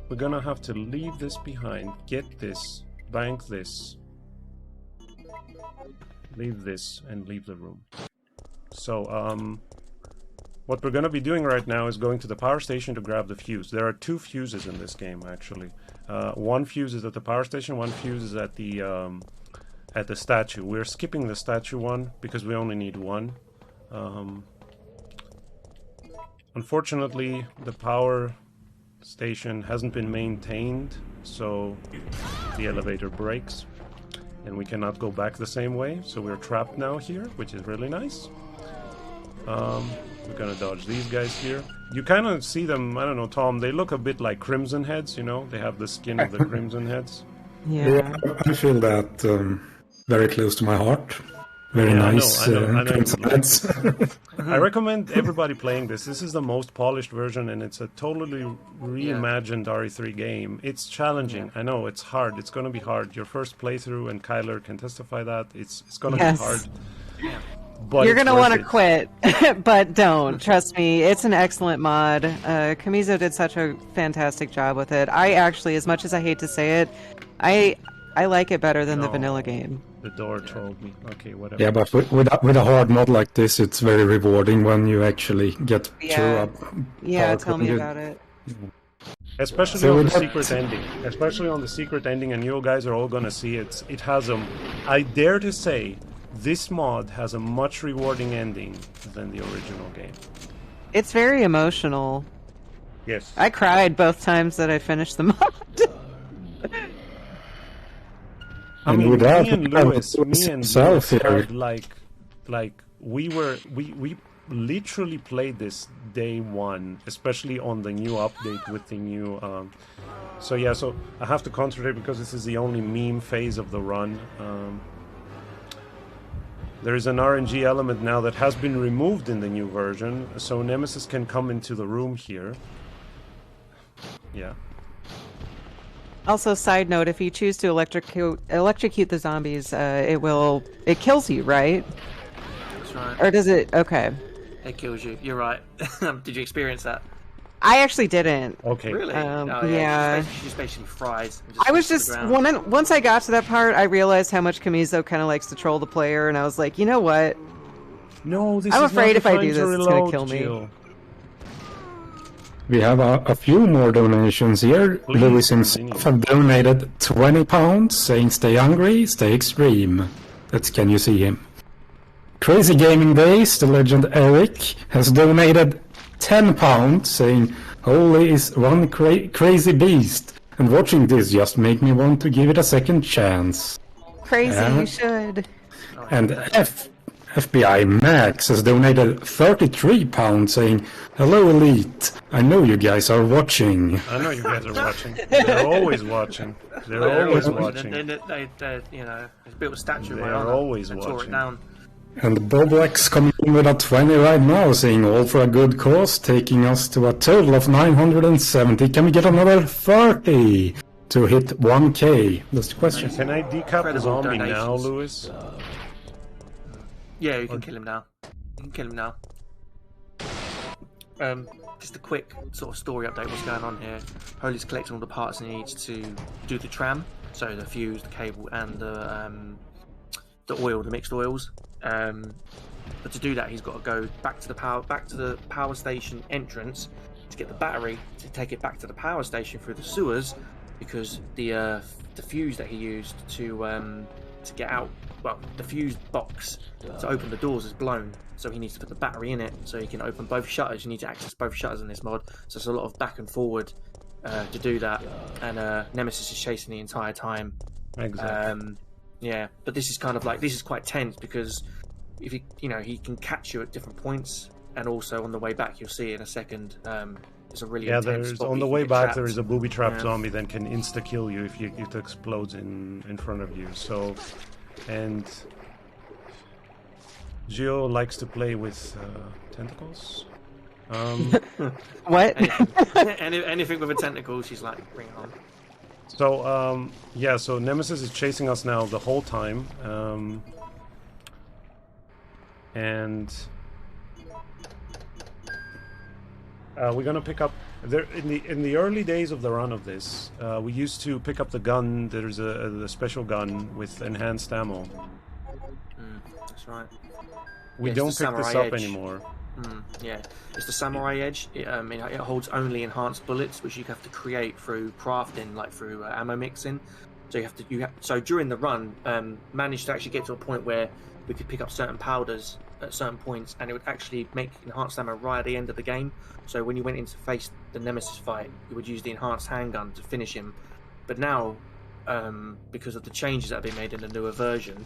B: we're gonna have to leave this behind. Get this, bank this, leave this, and leave the room. So, what we're gonna be doing right now is going to the power station to grab the fuse. There are 2 fuses in this game, actually. One fuse is at the power station, one fuse is at the statue. We're skipping the statue one because we only need one. Unfortunately, the power station hasn't been maintained, so the elevator breaks and we cannot go back the same way, so we're trapped now here, which is really nice. We're gonna dodge these guys here. You kind of see them, I don't know, Tom, they look a bit like Crimson Heads, you know? They have the skin of the Crimson Heads.
C: Yeah.
A: I feel that very close to my heart. Very nice.
B: I know
A: Crimson Heads.
B: I recommend everybody playing this. This is the most polished version, and it's a totally reimagined RE3 game. It's challenging. I know, it's hard. It's going to be hard. Your first playthrough, and Kyler can testify that, it's going to be hard. But
C: you're going to want to quit, but don't. Trust me, it's an excellent mod. Kamizo did such a fantastic job with it. I actually, as much as I hate to say it, I like it better than the vanilla game.
B: The door trolled me. Okay, whatever.
A: Yeah, but with a hard mod like this, it's very rewarding when you actually get through a
C: Yeah, tell me about it.
B: Especially on the secret ending. Especially on the secret ending, and you guys are all gonna see it. It has I dare to say, this mod has a much rewarding ending than the original game.
C: It's very emotional.
B: Yes.
C: I cried both times that I finished the mod.
B: I mean, me and Lewis had we literally played this day one, especially on the new update with the new. So I have to concentrate because this is the only meme phase of the run. There is an RNG element now that has been removed in the new version, so Nemesis can come into the room here. Yeah.
C: Also, side note: if you choose to electrocute the zombies, it kills you, right?
D: That's right.
C: Or does it? Okay.
D: It kills you. You're right. Did you experience that?
C: I actually didn't.
B: Okay.
D: Really?
C: Yeah.
D: She's basically fried.
C: I was just once I got to that part, I realized how much Kamizo kind of likes to troll the player, and I was like, you know what?
B: No,
C: I'm afraid if I do this, it's gonna kill me.
A: We have a few more donations here.
B: Please
A: Lewis himself have donated £20, saying stay hungry, stay extreme. Can you see him? Crazy Gaming Days, the legend Eric, has donated £10, saying Holy is one crazy beast, and watching this just make me want to give it a second chance.
C: Crazy, you should.
A: And FBI Max has donated £33, saying, "Hello, Elite. I know you guys are watching."
B: I know you guys are watching. They're always watching. They're always watching.
D: They built a statue of my
B: They're
D: honor.
B: always
D: Tore it
B: watching.
D: down.
A: And Bob X coming in with a 20 right now, saying all for a good cause, taking us to a total of 970. Can we get another 30 to hit 1K? That's the question.
B: Can I decap the zombie now,
D: donations.
B: Lewis?
D: Yeah, you can kill him now. You can kill him now. Just a quick sort of story update. What's going on here? Holy's collecting all the parts he needs to do the tram, so the fuse, the cable, and the oil, the mixed oils. But to do that, he's got to go back to the power station entrance to get the battery to take it back to the power station through the sewers, because the fuse that he used to get out, well, the fuse box to open the doors is blown, so he needs to put the battery in it so he can open both shutters. You need to access both shutters in this mod, so there's a lot of back and forward to do that, and Nemesis is chasing the entire time.
B: Exactly.
D: Yeah, but this is kind of like, this is quite tense because if he can catch you at different points, and also on the way back you'll see in a second. It's a really intense spot
B: on the
D: where you
B: way
D: can get
B: back
D: trapped.
B: there is a booby trap zombie that can insta kill you if it explodes in front of you. So, and Gio likes to play with tentacles.
C: What?
D: Anything with a tentacle, she's like, bring it on.
B: So so Nemesis is chasing us now the whole time, and we're gonna pick up there in the early days of the run of this. We used to pick up the gun. There's a special gun with enhanced ammo.
D: That's right.
B: We
D: Yeah,
B: don't
D: it's the
B: pick this
D: Samurai
B: up
D: Edge.
B: anymore.
D: Yeah, it's the Samurai Edge. It holds only enhanced bullets, which you have to create through crafting, like through ammo mixing. So so during the run, managed to actually get to a point where we could pick up certain powders at certain points, and it would actually make enhanced ammo right at the end of the game. So when you went in to face the Nemesis fight, you would use the enhanced handgun to finish him. But now, because of the changes that have been made in the newer version,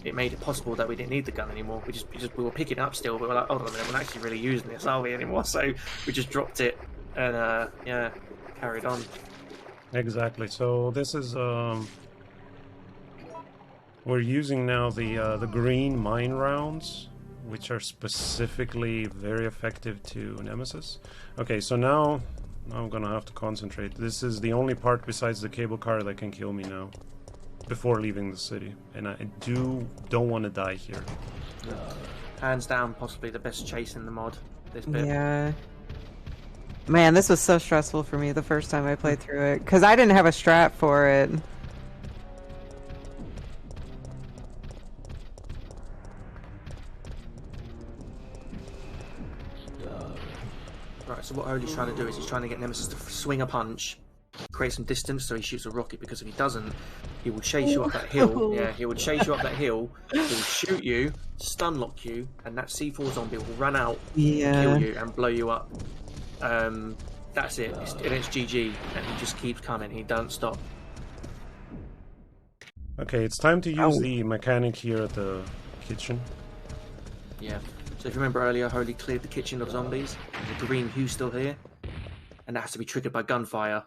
D: it made it possible that we didn't need the gun anymore. We were picking it up still, but we were like, hold on a minute, we're not actually really using this, are we, anymore? So we just dropped it and carried on.
B: Exactly. So this is we're using now the green mine rounds, which are specifically very effective to Nemesis. Okay, so now I'm gonna have to concentrate. This is the only part besides the cable car that can kill me now before leaving the city, and I don't want to die here.
D: Hands down, possibly the best chase in the mod. This bit.
C: Yeah. Man, this was so stressful for me the first time I played through it because I didn't have a strat for it.
D: Right, so what Holy's trying to do is he's trying to get Nemesis to swing a punch, create some distance so he shoots a rocket, because if he doesn't, he will chase you up that hill. Yeah, he will chase you up that hill, he will shoot you, stun lock you, and that C4 zombie will run out, kill you, and blow you up. That's it. It's GG, and he just keeps coming. He doesn't stop.
B: Okay, it's time to use the mechanic here at the kitchen.
D: Yeah. So if you remember earlier, Holy cleared the kitchen of zombies. The green hue's still here, and that has to be triggered by gunfire.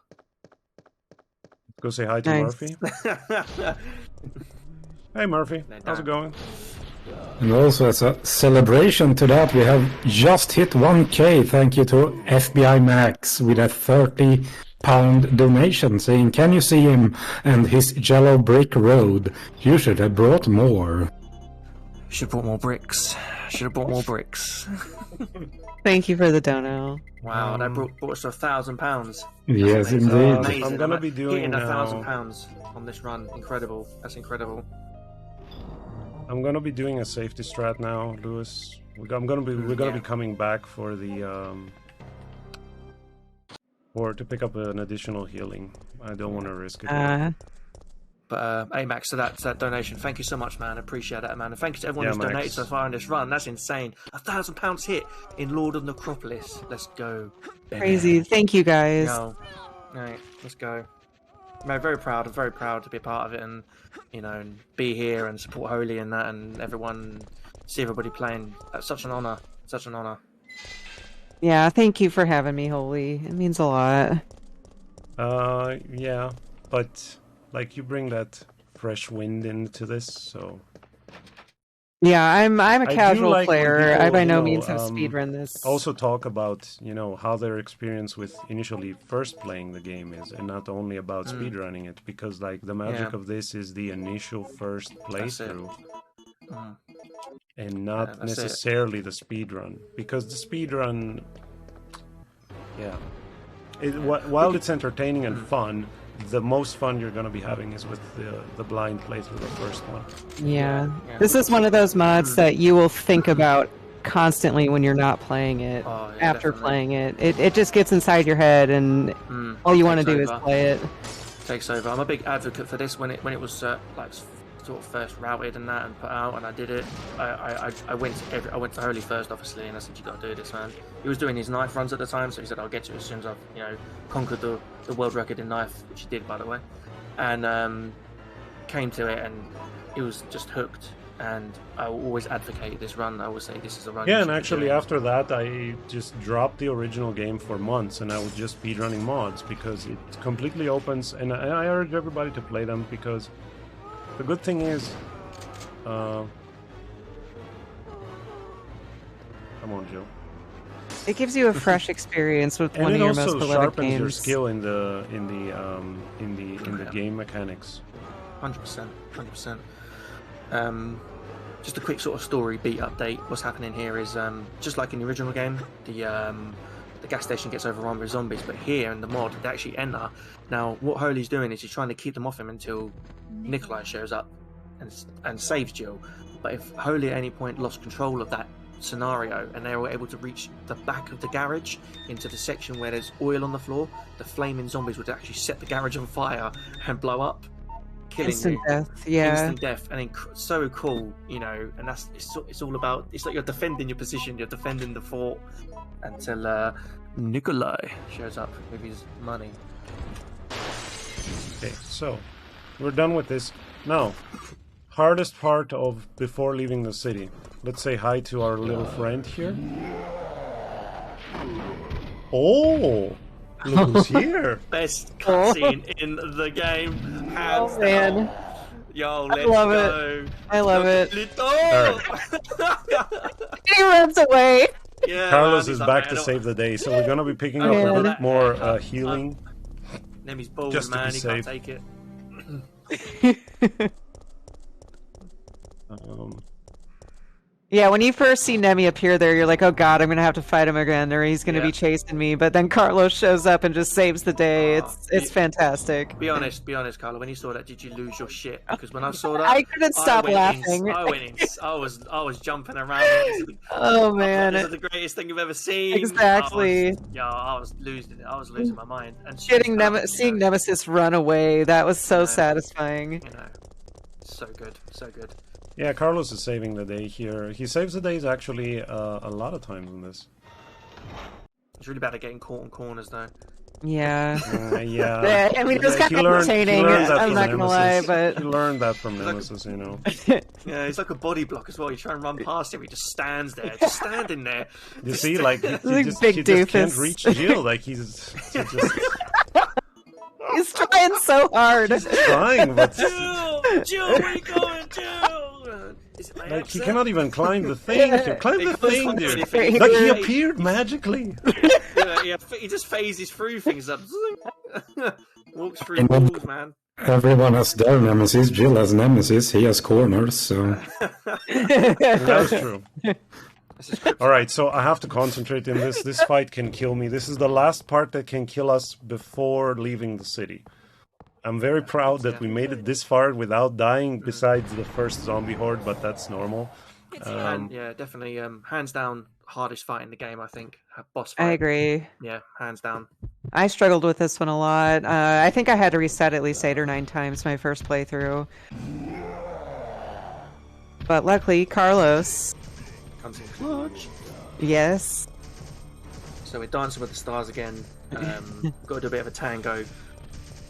B: Go say hi to Murphy. Hey Murphy, how's it going?
A: And also as a celebration to that, we have just hit 1K. Thank you to FBI Max with a £30 donation saying, "Can you see him and his yellow brick road? You should have brought more."
D: Should have brought more bricks. Should have brought more bricks.
C: Thank you for the dono.
D: Wow, that brought us to £1,000.
A: Yes,
D: amazing.
A: indeed.
D: Amazing.
B: I'm gonna be doing
D: hitting
B: now.
D: £1,000 on this run. Incredible. That's incredible.
B: I'm gonna be doing a safety strat now, Lewis. We're gonna be coming back for the to pick up an additional healing. I don't want to risk it.
D: But hey Max, so that's that donation. Thank you so much, man. I appreciate that, man. And thank you to everyone who's donated so far in this run. That's insane. £1,000 hit in Lord of Necropolis. Let's go.
C: Crazy. Thank you guys.
D: All right, let's go. I'm very proud. I'm very proud to be a part of it, and and be here and support Holy and that, and everyone, see everybody playing. That's such an honor. Such an honor.
C: Yeah, thank you for having me, Holy. It means a lot.
B: Yeah, but like you bring that fresh wind into this, so.
C: Yeah, I'm a casual player.
B: People,
C: I by no means have speedrun this.
B: Also talk about how their experience with initially first playing the game is, and not only about speedrunning it, because like the magic of this is the initial first playthrough, and not necessarily the speedrun, because the speedrun, while it's entertaining and fun, the most fun you're going to be having is with the blind playthrough, the first one.
C: Yeah. This is one of those mods that you will think about constantly when you're not playing it. After playing it. It just gets inside your head, and all you want to do is play it.
D: Takes over. I'm a big advocate for this. When it was like sort of first routed and that and put out, and I did it. I went to Holy first, obviously, and I said, "You got to do this, man." He was doing his knife runs at the time, so he said, "I'll get to it as soon as I've conquered the world record in knife," which he did, by the way, and came to it, and he was just hooked. And I will always advocate this run. I always say this is a run.
B: Yeah, and actually after that, I just dropped the original game for months, and I was just speedrunning mods, because it completely opens, and I urge everybody to play them, because the good thing is, come on, Joe.
C: It gives you a fresh experience with one of your most beloved games.
B: And it also sharpens your skill in the game mechanics.
D: 100%. just a quick sort of story beat update. What's happening here is just like in the original game, the gas station gets overrun with zombies, but here in the mod they actually enter. Now what Holy's doing is he's trying to keep them off him until Nikolai shows up and saves Jill. But if Holy at any point lost control of that scenario and they were able to reach the back of the garage into the section where there's oil on the floor, the flaming zombies would actually set the garage on fire and blow up, killing
C: Instant
D: you.
C: death, yeah.
D: Instant death, and so cool, you know. And it's all about, it's like you're defending your position, you're defending the fort until Nikolai shows up with his money.
B: Okay, so we're done with this. Now, hardest part of before leaving the city. Let's say hi to our little friend here. Oh, look who's here!
D: Best cutscene in the game, hands
C: Oh man,
D: down. Yo, let's
C: love
D: go.
C: I love it.
D: Oh!
C: He runs away.
D: Yeah,
B: Carlos
D: man,
B: is
D: he's
B: back
D: like,
B: to
D: man,
B: save the day, so we're gonna be picking
C: Oh,
B: up a
C: man.
B: bit more healing.
D: Nemi's bold,
B: Just to
D: man.
B: be
D: He
B: safe.
D: can't take it.
C: Yeah, when you first see Nemi appear there, you're like, oh god, I'm gonna have to fight him again, or he's gonna
D: Yeah.
C: be chasing me. But then Carlos shows up and just saves the day. It's fantastic.
D: Be honest, Carlo. When you saw that, did you lose your shit? Because when I saw that,
C: I couldn't stop
D: went
C: laughing.
D: I was jumping around. It was
C: Oh
D: this
C: man,
D: is the greatest thing you've ever seen.
C: Exactly.
D: I was losing it. I was losing my mind. And
C: seeing Nemesis run away, that was so
D: Yeah.
C: satisfying.
D: You know, so good, so good.
B: Yeah, Carlos is saving the day here. He saves the days actually a lot of times in this.
D: It's really bad at getting caught in corners, though.
C: Yeah.
B: Yeah.
C: I mean, it was kind
B: He
C: of
B: learned
C: entertaining.
B: that
C: I'm
B: from
C: not gonna lie,
B: Nemesis.
C: but
B: He learned that from Nemesis, you know.
D: Yeah, he's like a body block as well. You try and run past him, he just stands there, just standing there.
B: You see, like he
C: Like
B: just
C: big
B: can't
C: doofus.
B: reach Jill. Like he's just
C: he's trying so hard.
B: trying, but
D: Jill, where you going, Jill? Is it my
B: like he
D: accent?
B: cannot even climb the thing. Climb the thing, dude.
C: He
B: Like he
C: really-
B: appeared magically.
D: Yeah, he just phases through things up. Walks through walls, man.
A: Everyone has their nemesis. Jill has nemesis. He has corners. So
B: That's true.
D: This is
B: All right, so I have to concentrate in this. This fight can kill me. This is the last part that can kill us before leaving the city. I'm very proud that we made it this far without dying, besides the first zombie horde, but that's normal.
D: Yeah, definitely. Hands down, hardest fight in the game. I think boss fight.
C: I agree.
D: Yeah, hands down.
C: I struggled with this one a lot. I think I had to reset at least 8 or 9 times my first playthrough. But luckily, Carlos,
D: Comes in clutch.
C: yes.
D: So we're dancing with the stars again. Got to do a bit of a tango.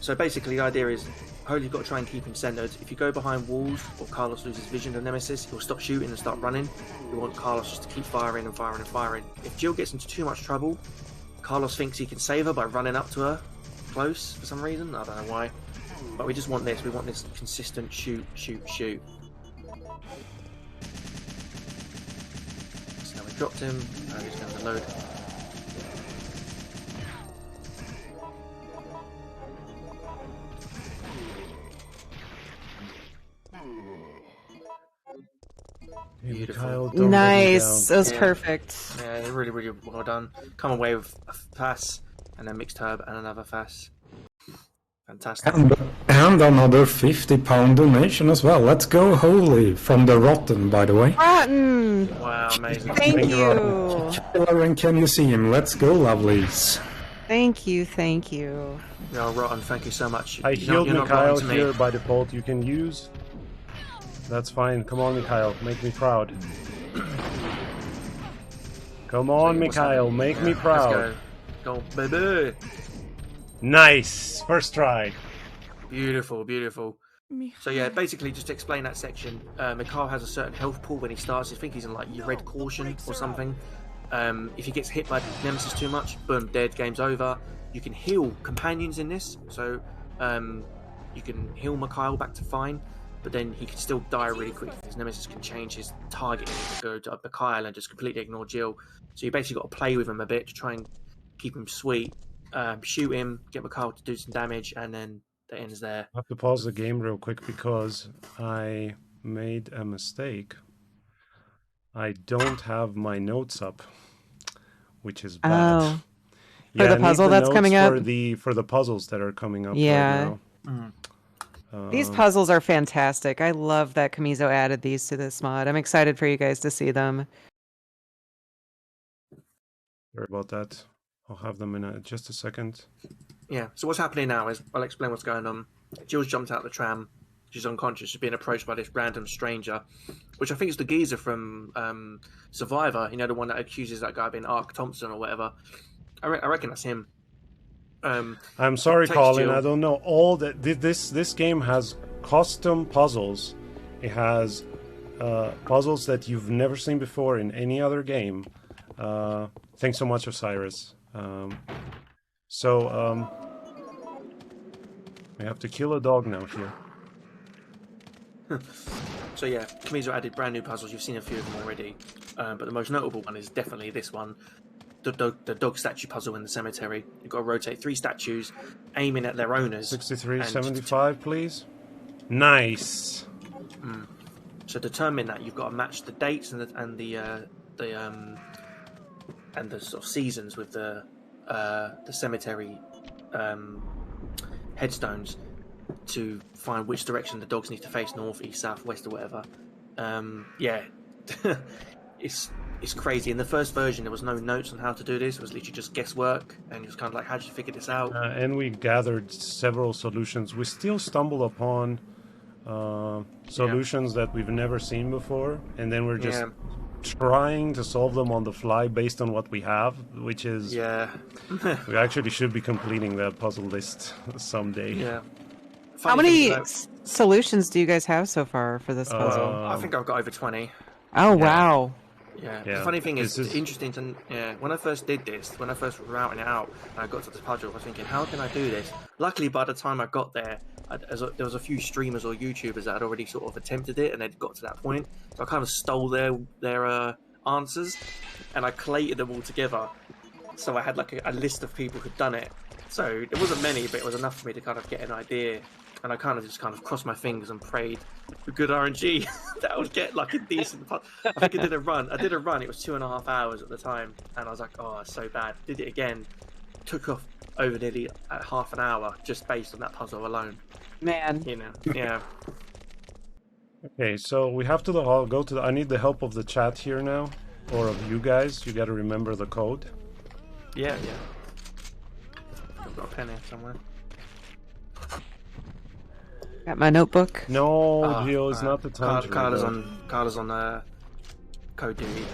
D: So basically, the idea is Holy's got to try and keep him centered. If you go behind walls or Carlos loses vision of Nemesis, he'll stop shooting and start running. We want Carlos just to keep firing and firing and firing. If Jill gets into too much trouble, Carlos thinks he can save her by running up to her close for some reason. I don't know why. But we just want this. We want this consistent shoot, shoot, shoot. So we dropped him. Now he's going to load. Beautiful.
B: Kyle, don't let me
C: Nice.
B: down.
C: That was
D: Yeah.
C: perfect.
D: Yeah, really, really well done. Come away with a pass and then mixed herb and another pass. Fantastic.
A: and another 50-pound donation as well. Let's go, Holy, from the Rotten, by the way.
C: Rotten.
D: Wow, amazing.
C: Thank
B: you,
C: you.
A: Lauren, can you see him? Let's go, lovelies.
C: Thank you. Thank you.
D: No, Rotten, thank you so much.
B: I healed
D: You're not
B: Mikhail
D: rotten to me.
B: here by default. You can use. That's fine. Come on, Mikhail. Make me proud. Come on,
D: What's
B: Mikhail.
D: happening?
B: Make me
D: Yeah,
B: proud.
D: Let's go. Go, baby.
B: Nice. First try.
D: Beautiful, beautiful. So yeah, basically just to explain that section, Mikhail has a certain health pool when he starts. I think he's in like your red caution or something. If he gets hit by Nemesis too much, boom, dead, game's over. You can heal companions in this, so you can heal Mikhail back to fine, but then he can still die really quick because Nemesis can change his target and go to Mikhail and just completely ignore Jill. So you basically got to play with him a bit to try and keep him sweet, shoot him, get Mikhail to do some damage, and then that ends there.
B: I have to pause the game real quick because I made a mistake. I don't have my notes up, which is bad.
C: Oh.
B: Yeah,
C: the
B: I need
C: puzzle
B: the
C: that's
B: notes
C: coming up?
B: for the puzzles that are coming up
C: Yeah.
B: right now.
C: These puzzles are fantastic. I love that Kamizo added these to this mod. I'm excited for you guys to see them.
B: Sorry about that. I'll have them in just a second.
D: Yeah. So what's happening now is I'll explain what's going on. Jill's jumped out of the tram. She's unconscious. She's being approached by this random stranger, which I think is the geezer from Survivor. You know, the one that accuses that guy of being Ark Thompson or whatever. I reckon that's him.
B: I'm sorry,
D: text
B: Colin.
D: Jill.
B: I don't know all that. This game has custom puzzles. It has puzzles that you've never seen before in any other game. Thanks so much, Osiris. We have to kill a dog now here.
D: So yeah, Kamizo added brand new puzzles. You've seen a few of them already, but the most notable one is definitely this one. The dog statue puzzle in the cemetery. You've got to rotate 3 statues, aiming at their owners.
B: 6375, please. Nice.
D: So determine that you've got to match the dates and the sort of seasons with the cemetery headstones to find which direction the dogs need to face, north, east, south, west, or whatever. Yeah, it's crazy. In the first version, there was no notes on how to do this. It was literally just guesswork, and it was kind of like, how did you figure this out?
B: And we gathered several solutions. We still stumble upon solutions that we've never seen before, and then we're just trying to solve them on the fly based on what we have, which is we actually should be completing that puzzle list someday.
D: Yeah.
C: How many solutions do you guys have so far for this puzzle?
D: I think I've got over 20.
C: Oh, wow.
D: Yeah. The funny thing is, it's interesting to when I first did this, when I first was routing it out, and I got to this puzzle, I was thinking, how can I do this? Luckily, by the time I got there, there was a few streamers or YouTubers that had already sort of attempted it, and they'd got to that point. So I kind of stole their answers, and I collated them all together. So I had like a list of people who'd done it. So it wasn't many, but it was enough for me to kind of get an idea. And I kind of crossed my fingers and prayed for good RNG that I would get like a decent. I think I did a run. It was 2.5 hours at the time, and I was like, "Oh, it's so bad." Did it again. Took off over nearly half an hour just based on that puzzle alone.
C: Man,
D: you know, yeah.
B: Okay, so we have to go to. I need the help of the chat here now, or of you guys. You got to remember the code.
D: Yeah. I've got a pen here somewhere.
C: Got my notebook.
B: No, Gio, it's not the time.
D: Carla's on code duty.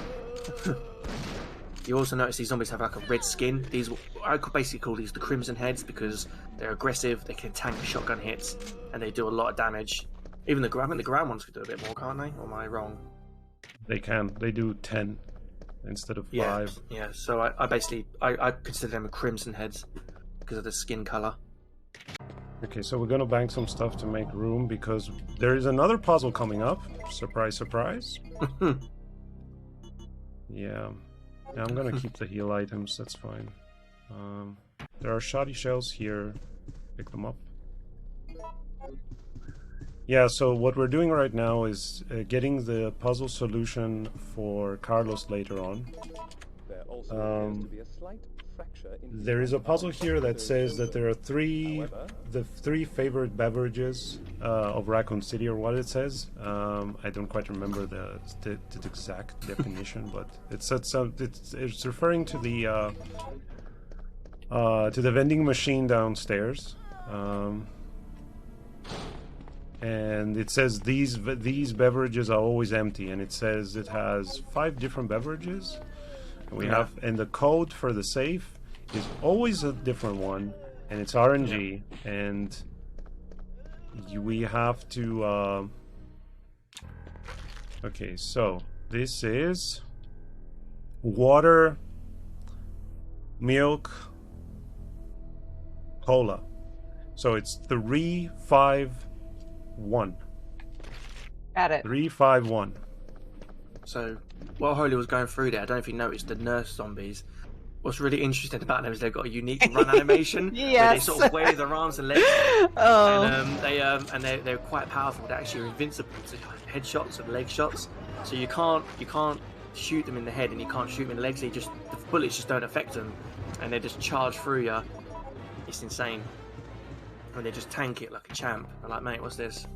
D: You also notice these zombies have like a red skin. I could basically call these the Crimson Heads because they're aggressive. They can tank shotgun hits, and they do a lot of damage. Even I think the ground ones could do a bit more, can't they? Or am I wrong?
B: They can. They do 10 instead of 5.
D: Yeah. So I consider them Crimson Heads because of the skin color.
B: Okay, so we're gonna bank some stuff to make room because there is another puzzle coming up. Surprise, surprise. Yeah, I'm gonna keep the heal items, that's fine. There are shoddy shells here. Pick them up. Yeah, so what we're doing right now is getting the puzzle solution for Carlos later on. There is a puzzle here that says that there are the three favorite beverages of Raccoon City, or what it says. I don't quite remember the exact definition, but it's referring to the vending machine downstairs, and it says these beverages are always empty, and it says it has 5 different beverages. And the code for the safe is always a different one, and it's RNG, and we have to. Okay, so this is water, milk, cola. So it's 351.
C: Got it.
B: 351.
D: So while Holy was going through there, I don't know if you noticed the nurse zombies. What's really interesting about them is they've got a unique run animation where they sort of wave their arms and legs, and they're quite powerful. They're actually invincible to headshots and leg shots. So you can't shoot them in the head and you can't shoot them in the legs. The bullets just don't affect them, and they just charge through you. It's insane. And they just tank it like a champ. I'm like, mate, what's this?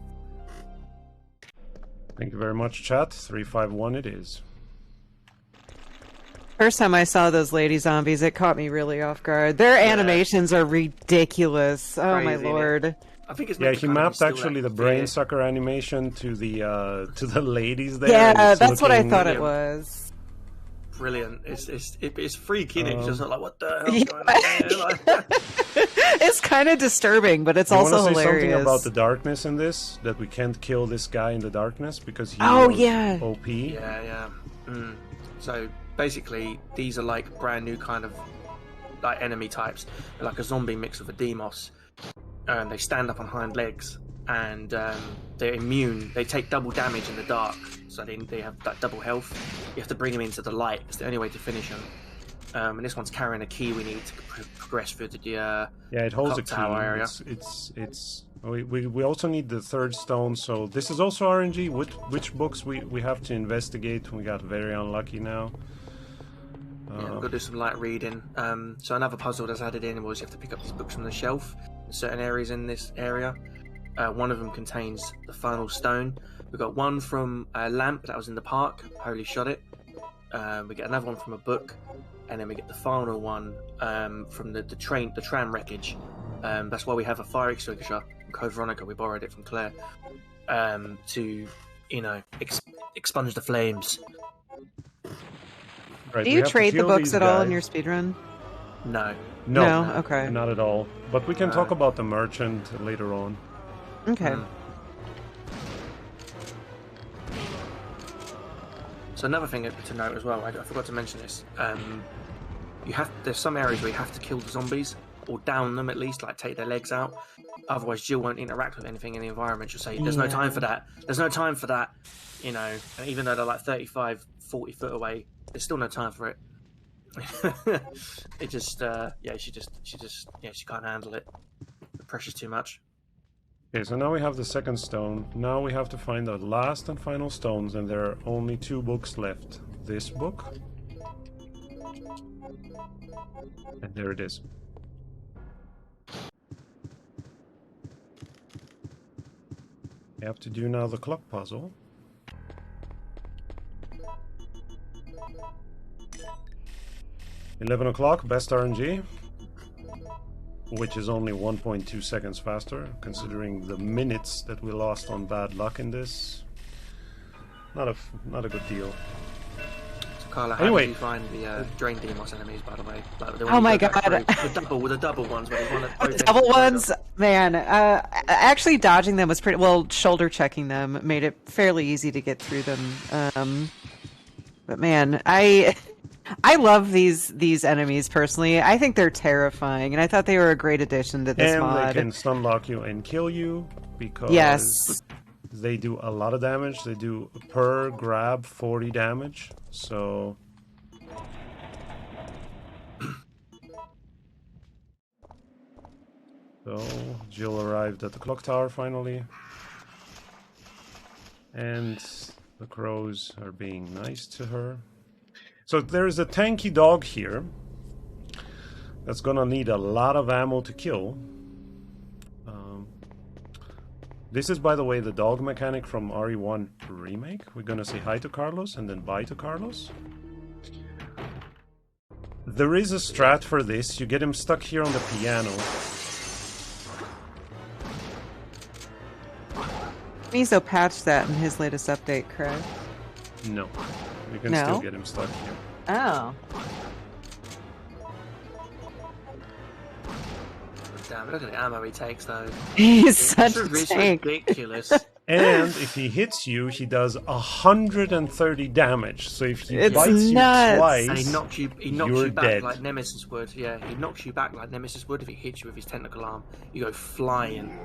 B: Thank you very much, chat. 351 it is.
C: First time I saw those lady zombies, it caught me really off guard. Their animations are ridiculous. Oh my
D: Crazy,
C: lord!
D: I think it's
B: He mapped actually the brain sucker animation to the ladies there.
C: Yeah, that's what I thought it was.
D: Brilliant. It's freaking. It's just not like, what the hell's going on there?
C: It's kind of disturbing, but it's also
B: hilarious.
C: hilarious.
B: Something about the darkness in this, that we can't kill this guy in the darkness because he OP.
D: Yeah. So basically, these are like brand new kind of like enemy types. They're like a zombie mix with a demos. They stand up on hind legs, and they're immune. They take double damage in the dark, so they have that double health. You have to bring them into the light. It's the only way to finish them. And this one's carrying a key we need to progress through the
B: it holds a key.
D: tower area.
B: We also need the third stone. So this is also RNG. Which books we have to investigate? We got very unlucky now.
D: We've got to do some light reading. So another puzzle that's added in was you have to pick up these books from the shelf in certain areas in this area. One of them contains the final stone. We got one from a lamp that was in the park. Holy shot it. We get another one from a book, and then we get the final one from the tram wreckage. That's why we have a fire extinguisher from Code Veronica. We borrowed it from Claire to, expunge the flames.
B: Right,
C: Do you trade the books at all in your speedrun?
D: No.
C: No? Okay.
B: Not at all. But we can talk about the merchant later on.
C: Okay.
D: So another thing to note as well, I forgot to mention this. There's some areas where you have to kill the zombies, or down them at least, like take their legs out. Otherwise, Jill won't interact with anything in the environment. She'll say, "There's no time for that. There's no time for that." And even though they're like 35, 40 foot away, there's still no time for it. It just, she can't handle it. The pressure's too much.
B: Okay, so now we have the second stone. Now we have to find the last and final stones, and there are only 2 books left. This book. And there it is. We have to do now the clock puzzle. $11 best RNG. Which is only 1.2 seconds faster, considering the minutes that we lost on bad luck in this. Not a good deal.
D: So Carla, how did you find the Drain Demos enemies, by the way? Like,
C: Oh my god!
D: The double ones.
C: The double ones, man. Actually, dodging them was pretty well. Shoulder checking them made it fairly easy to get through them. But man, I love these enemies personally. I think they're terrifying, and I thought they were a great addition to this mod.
B: And they can stun lock you and kill you because they do a lot of damage. They do per grab 40 damage. So Jill arrived at the clock tower finally, and the crows are being nice to her. So there's a tanky dog here that's gonna need a lot of ammo to kill. This is, by the way, the dog mechanic from RE1 Remake. We're gonna say hi to Carlos and then bye to Carlos. There is a strat for this. You get him stuck here on the piano.
C: Mizo patched that in his latest update, correct?
B: No. You can still get him stuck here.
C: Oh.
D: Damn, look at the ammo he takes, though.
C: He's such a
D: It's
C: tank.
D: ridiculous.
B: And if he hits you, he does 130 damage. So if he
C: It's
B: bites
C: nuts.
B: you twice,
D: And he knocks you
B: you're
D: back
B: dead.
D: like Nemesis would. Yeah, he knocks you back like Nemesis would if he hits you with his tentacle arm. You go flying.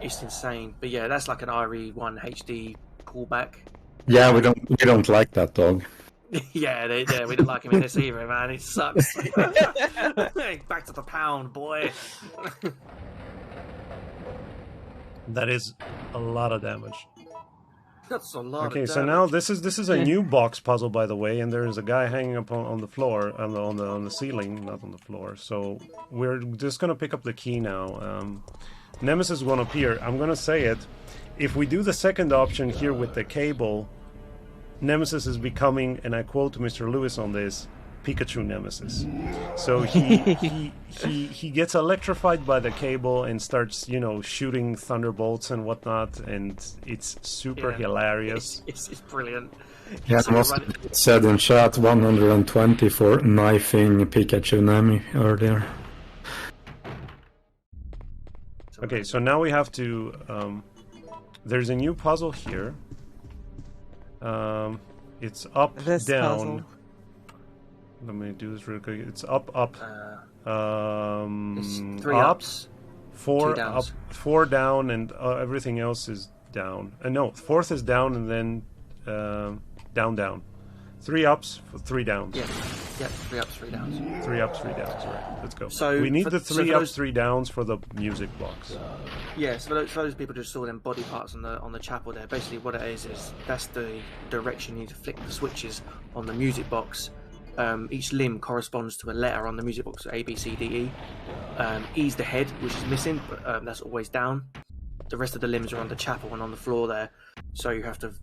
D: It's insane. But yeah, that's like an RE1 HD pullback.
A: Yeah, we don't like that dog.
D: yeah, we don't like him in this either, man. He sucks. Back to the pound, boy.
B: That is a lot of damage.
D: That's a lot.
B: Okay,
D: of
B: so
D: damage.
B: now this is a new box puzzle, by the way, and there is a guy hanging up on the floor, on the ceiling, not on the floor. So we're just gonna pick up the key now. Nemesis won't appear. I'm gonna say it. If we do the second option here with the cable, Nemesis is becoming, and I quote Mr. Lewis on this, Pikachu Nemesis. So he gets electrified by the cable and starts, shooting thunderbolts and whatnot, and it's super hilarious.
D: It's brilliant.
A: Yeah,
D: So
A: must
D: you're
A: have said in chat 120 for knifing Pikachu Nami earlier.
B: Okay, so now we have to. There's a new puzzle here. It's up,
C: This
B: down.
C: puzzle.
B: Let me do this real quick. It's up.
D: It's 3
B: up,
D: ups,
B: 4
D: 2 downs.
B: up, 4 down, and everything else is down. No, 4th is down, and then down. 3 ups, 3 downs.
D: Yeah, 3 ups, 3 downs.
B: 3 ups, 3 downs. Right, let's go.
D: So
B: we need
D: for-
B: the
D: so
B: 3
D: for
B: ups,
D: those-
B: 3 downs for the music box.
D: Yeah, so for those people just saw them body parts on the chapel there. Basically, what it is that's the direction you need to flick the switches on the music box. Each limb corresponds to a letter on the music box, A, B, C, D, E. E's the head, which is missing, but that's always down. The rest of the limbs are on the chapel and on the floor there, so you have to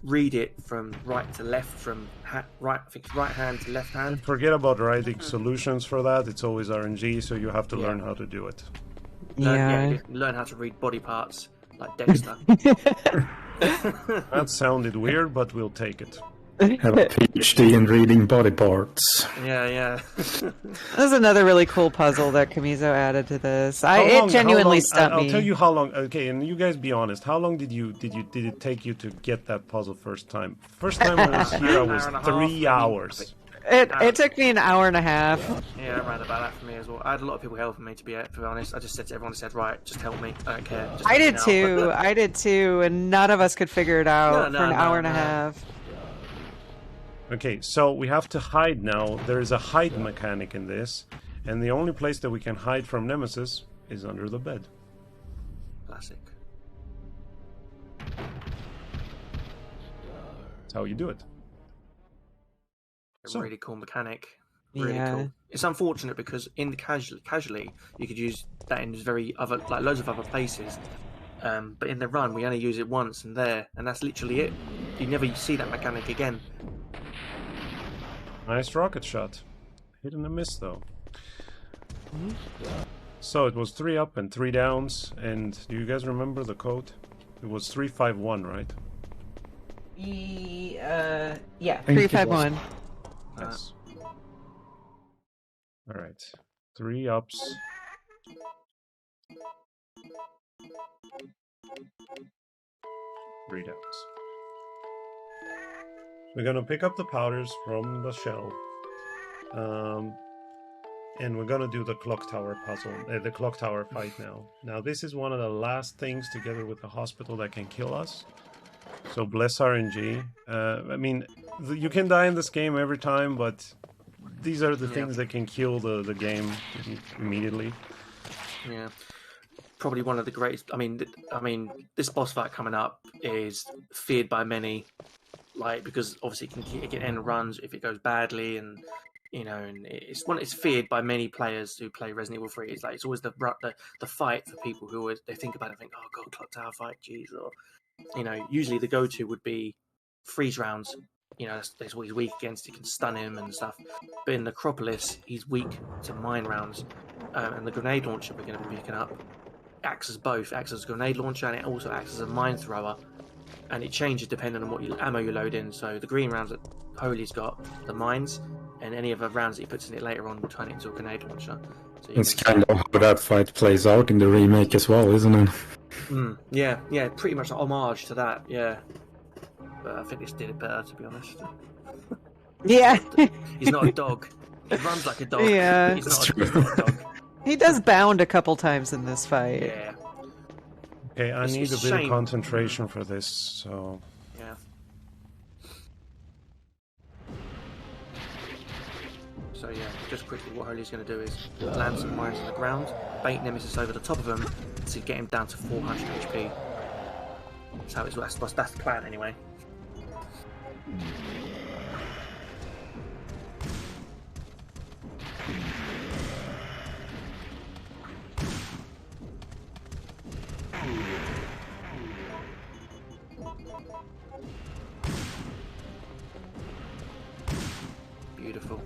D: read it from right to left, from right hand to left hand.
B: Forget about writing solutions for that. It's always RNG, so you have to learn how to do it.
D: Learn how to read body parts like Dexter.
B: That sounded weird, but we'll take it.
A: Have a PhD in reading body parts.
D: yeah.
C: This is another really cool puzzle that Kamizo added to this. It genuinely stumped me.
B: I'll tell you how long. Okay, and you guys be honest. How long did it take you to get that puzzle first time? First time I was here, I was 3 hours.
C: It took me an hour and a half.
D: Yeah, around about that for me as well. I had a lot of people helping me, to be honest. I just said to everyone, right, just help me. I don't care. Just
C: I
D: help me
C: did
D: now."
C: too. I did too, and none of us could figure it out
D: No,
C: for an hour and a
D: no.
C: half.
B: Okay, so we have to hide now. There is a hide mechanic in this, and the only place that we can hide from Nemesis is under the bed.
D: Classic.
B: That's how you do it. So-
D: Really cool mechanic. Really
C: Yeah.
D: cool. It's unfortunate because in the casually you could use that in loads of other places. But in the run we only use it once and that's literally it. You never see that mechanic again.
B: Nice rocket shot. Hit and a miss though. So it was 3 up and 3 downs, and do you guys remember the code? It was 351, right?
C: Yeah,
A: think it
C: 351.
B: Yes. Alright. 3 ups. 3 downs. We're gonna pick up the powders from the shell. And we're gonna do the clock tower puzzle, the clock tower fight now. Now this is one of the last things together with the hospital that can kill us. So bless RNG. I mean, you can die in this game every time, but these are the things that can kill the game immediately.
D: Yeah. Probably one of the greatest. I mean, this boss fight coming up is feared by many, because obviously it can end runs if it goes badly, and and it's feared by many players who play Resident Evil 3. It's always the fight for people who always, they think about it and think, oh god, clock tower fight, jeez, or usually the go-to would be freeze rounds. That's what he's weak against. You can stun him and stuff. But in Necropolis, he's weak to mine rounds, and the grenade launcher we're going to be picking up acts as both. Acts as a grenade launcher, and it also acts as a mine thrower. And it changes depending on what ammo you load in. So the green rounds that Holy's got, the mines, and any other rounds that he puts in it later on will turn it into a grenade launcher. So
A: It's kind of how that fight plays out in the remake as well, isn't it?
D: Yeah, pretty much an homage to that. Yeah, but I think this did it better, to be honest.
C: Yeah.
D: He's not a dog. He runs like a dog.
C: Yeah.
D: He's not a dog.
C: He does bound a couple times in this fight.
D: Yeah.
B: Okay, I
D: It's
B: need
D: a
B: a bit of
D: shame.
B: concentration for this, so...
D: Yeah. So yeah, just quickly, what Holy's going to do is land some mines on the ground, bait Nemesis over the top of him to get him down to 400 HP. So that's the plan anyway. Beautiful.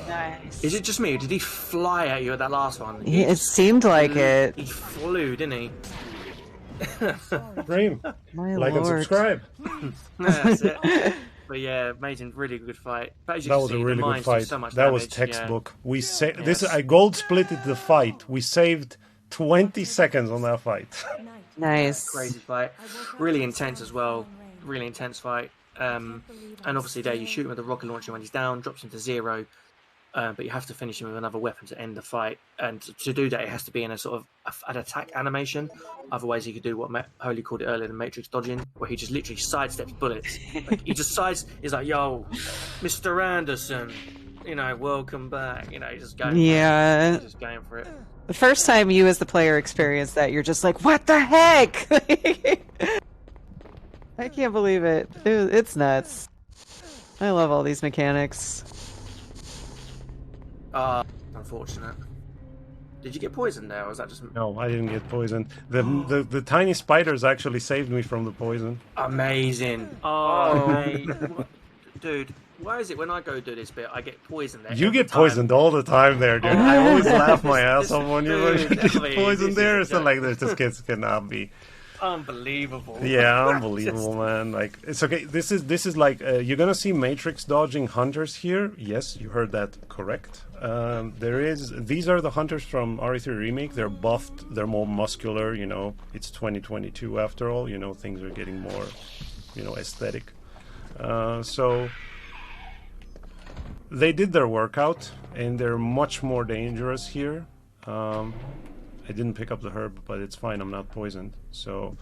C: Nice.
D: Is it just me, or did he fly at you at that last one?
C: It seemed like it.
D: He flew, didn't he?
B: Dream.
C: My
B: Like and
C: lord.
B: subscribe.
D: That's it. But yeah, amazing, really good fight. But as you
B: That
D: can
B: was
D: see,
B: a
D: the
B: really good
D: mines do
B: fight.
D: so much
B: That was
D: damage,
B: textbook. We
D: Yes.
B: this I gold splitted the fight. We saved 20 seconds on that fight.
C: Nice.
D: Crazy fight, really intense as well. Really intense fight. And obviously, there you shoot him with a rocket launcher when he's down, drops him to 0. But you have to finish him with another weapon to end the fight. And to do that, it has to be in a sort of an attack animation. Otherwise, he could do what Holy called it earlier, the Matrix dodging, where he just literally sidesteps bullets. Like, he just he's like, yo, Mr. Anderson, welcome back. He's just going
C: Yeah.
D: He's just going for it.
C: The first time you as the player experience that, you're just like, what the heck? I can't believe it. It's nuts. I love all these mechanics.
D: Unfortunate. Did you get poisoned there, or was that just...
B: No, I didn't get poisoned. The tiny spiders actually saved me from the poison.
D: Amazing. Oh, mate. Dude, why is it when I go do this bit, I get poisoned there?
B: You
D: every
B: get
D: time?
B: poisoned all the time there, dude. I always laugh my ass off when you
D: Dude,
B: get
D: definitely,
B: poisoned
D: this
B: there.
D: is
B: It's not like this kids cannot be.
D: Unbelievable.
B: Yeah, unbelievable, man. Like, it's okay. This is like you're gonna see Matrix dodging hunters here. Yes, you heard that correct. These are the hunters from RE3 Remake. They're buffed. They're more muscular. It's 2022 after all. Things are getting more, aesthetic. So they did their workout, and they're much more dangerous here. I didn't pick up the herb, but it's fine. I'm not poisoned. So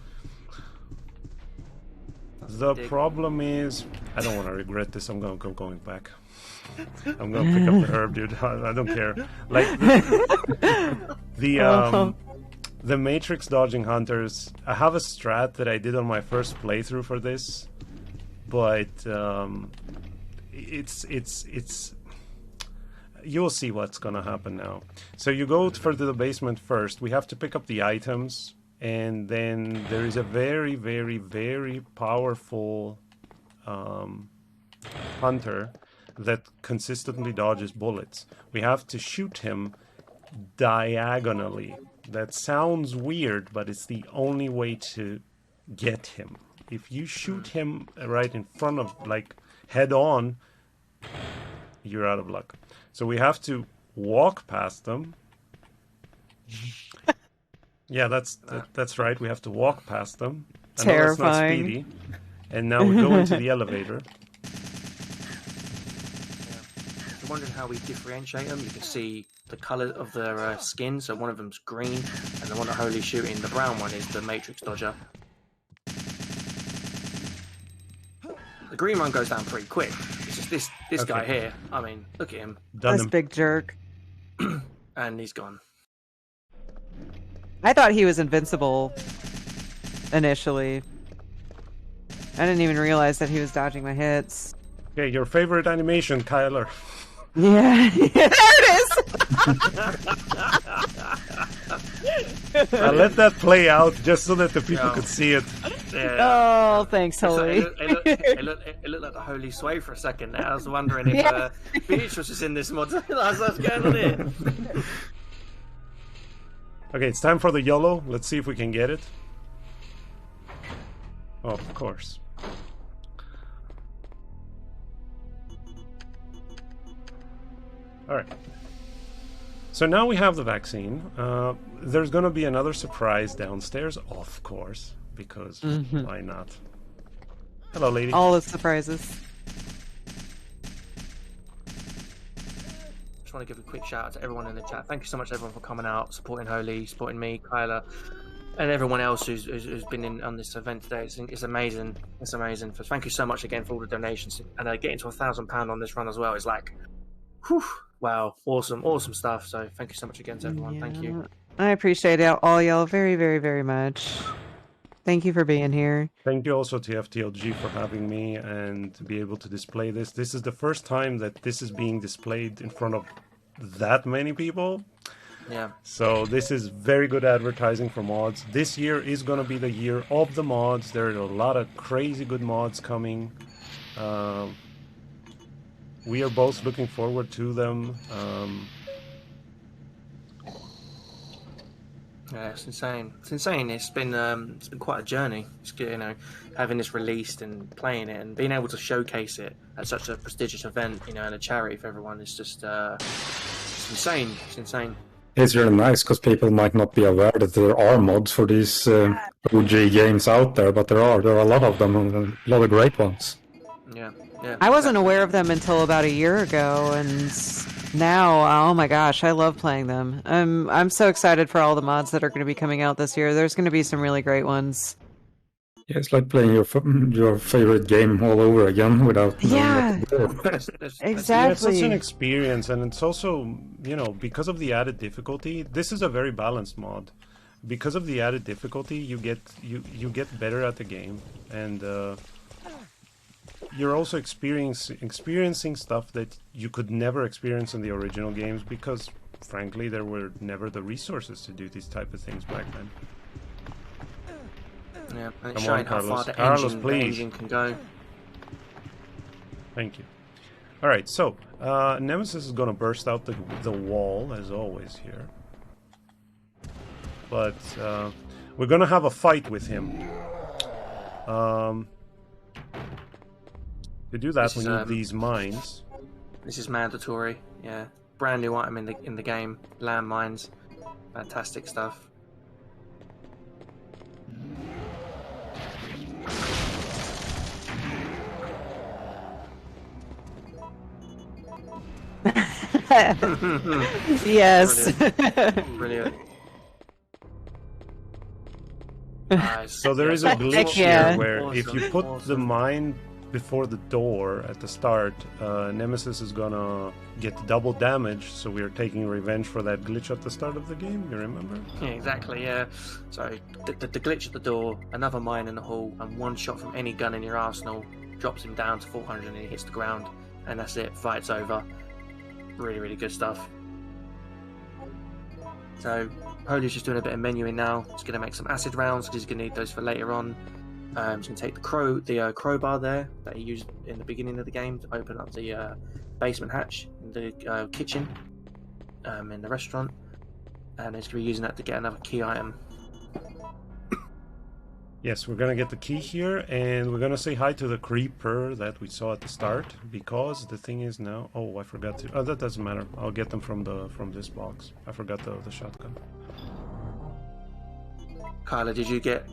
B: the problem is, I don't want to regret this. I'm going back. I'm going to pick up the herb, dude. I don't care. Like the Matrix dodging hunters. I have a strat that I did on my first playthrough for this, but it's. You'll see what's gonna happen now. So you go further to the basement first. We have to pick up the items, and then there is a very, very, very powerful hunter that consistently dodges bullets. We have to shoot him diagonally. That sounds weird, but it's the only way to get him. If you shoot him right in front of, like, head on, you're out of luck. So we have to walk past them. Yeah, that's right. We have to walk past them. I know that's not
C: Terrifying.
B: speedy. And now we go into the elevator.
D: I'm wondering how we differentiate them. You can see the colour of their skin. So one of them's green, and the one that Holy's shooting, the brown one, is the Matrix Dodger. The green one goes down pretty quick. It's just this guy
B: Okay.
D: here. I mean, look at him,
B: Done
C: This
B: him.
C: big jerk.
D: and he's gone.
C: I thought he was invincible initially. I didn't even realize that he was dodging my hits.
B: Okay, your favorite animation, Kyler.
C: Yeah, there it
B: I let that play out just so that the people
D: Yeah.
B: could see it.
C: is. Oh, thanks,
D: So
C: Holy.
D: it looked like the Holy Sway for a second there. I was wondering if
C: Yeah.
D: Beatrice was in this mod. What's going on here?
B: Okay, it's time for the YOLO. Let's see if we can get it. Oh, of course. Alright. So now we have the vaccine. There's going to be another surprise downstairs, of course, because why not? Hello, lady.
C: All the surprises.
D: Just want to give a quick shout out to everyone in the chat. Thank you so much, everyone, for coming out, supporting Holy, supporting me, Kyla, and everyone else who's been in on this event today. It's amazing. It's amazing. So thank you so much again for all the donations, and getting to £1,000 on this run as well is like, whew, wow, awesome stuff. So thank you so much again to everyone. Thank you.
C: I appreciate all y'all very, very, very much. Thank you for being here.
B: Thank you also to FTLG for having me and to be able to display this. This is the first time that this is being displayed in front of that many people.
D: Yeah.
B: So this is very good advertising for mods. This year is going to be the year of the mods. There are a lot of crazy good mods coming. We are both looking forward to them.
D: Yeah, it's insane. It's insane. It's been quite a journey. It's, having this released and playing it and being able to showcase it at such a prestigious event, and a charity for everyone. It's just it's insane. It's insane.
A: It's really nice because people might not be aware that there are mods for these OG games out there, but there are a lot of them, and a lot of great ones.
D: Yeah.
C: I wasn't aware of them until about a year ago, and now, oh my gosh, I love playing them. I'm so excited for all the mods that are going to be coming out this year. There's going to be some really great ones.
A: Yeah, it's like playing your favorite game all over again without knowing what to do.
C: Exactly.
B: Yeah, it's such an experience, and it's also, because of the added difficulty, this is a very balanced mod. Because of the added difficulty, you get better at the game, and you're also experiencing stuff that you could never experience in the original games because, frankly, there were never the resources to do these type of things back then.
D: Yeah, and it's
B: Come
D: showing
B: on,
D: how far
B: Carlos.
D: the
B: Please.
D: engine can go.
B: Thank you. All right, so Nemesis is going to burst out the wall, as always, here. But we're going to have a fight with him. To do that, we need these mines.
D: This is mandatory. Yeah, brand new item in the game. Landmines, fantastic stuff.
C: Yes.
D: Brilliant.
B: So there is a glitch
C: Yeah.
B: here where
D: Awesome,
B: if you put the
D: awesome.
B: mine before the door at the start, Nemesis is gonna get double damage, so we are taking revenge for that glitch at the start of the game, you remember?
D: Yeah, exactly, yeah. So, the glitch at the door, another mine in the hall, and one shot from any gun in your arsenal drops him down to 400 and he hits the ground. And that's it, fight's over. Really, really good stuff. So, Holy's just doing a bit of menuing now. He's going to make some acid rounds, because he's going to need those for later on. He's going to take the crowbar there that he used in the beginning of the game to open up the basement hatch in the kitchen in the restaurant, and he's going to be using that to get another key item.
B: Yes, we're gonna get the key here, and we're gonna say hi to the creeper that we saw at the start, because the thing is now... Oh, I forgot to... Oh, that doesn't matter. I'll get them from this box. I forgot the shotgun.
D: Kyla, did you get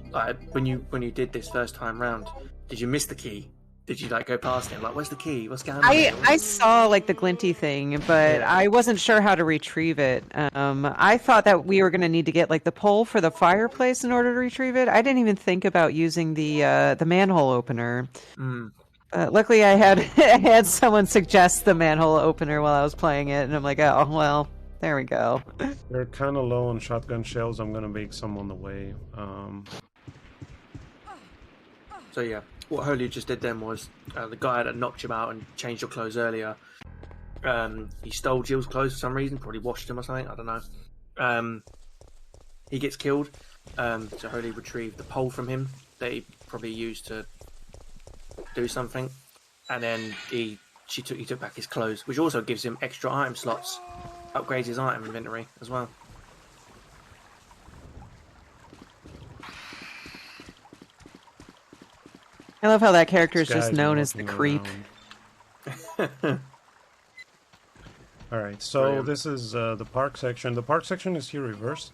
D: when you did this first time round? Did you miss the key? Did you go past him? Where's the key? What's going on?
C: I saw the glinty thing, but
D: Yeah.
C: I wasn't sure how to retrieve it. I thought that we were going to need to get the pole for the fireplace in order to retrieve it. I didn't even think about using the manhole opener. Luckily, I had someone suggest the manhole opener while I was playing it, and I'm like, oh well, there we go.
B: They're kind of low on shotgun shells. I'm gonna make some on the way.
D: So yeah, what Holy just did then was the guy that knocked him out and changed your clothes earlier. He stole Jill's clothes for some reason, probably washed them or something. I don't know. He gets killed. So Holy retrieved the pole from him that he probably used to do something, and then he took back his clothes, which also gives him extra item slots, upgrades his item inventory as well.
C: I love how that character is
B: This
C: just
B: guy's
C: known as the
B: walking
C: creep.
B: around. Alright, so
D: Brilliant.
B: this is the park section. The park section is here reversed.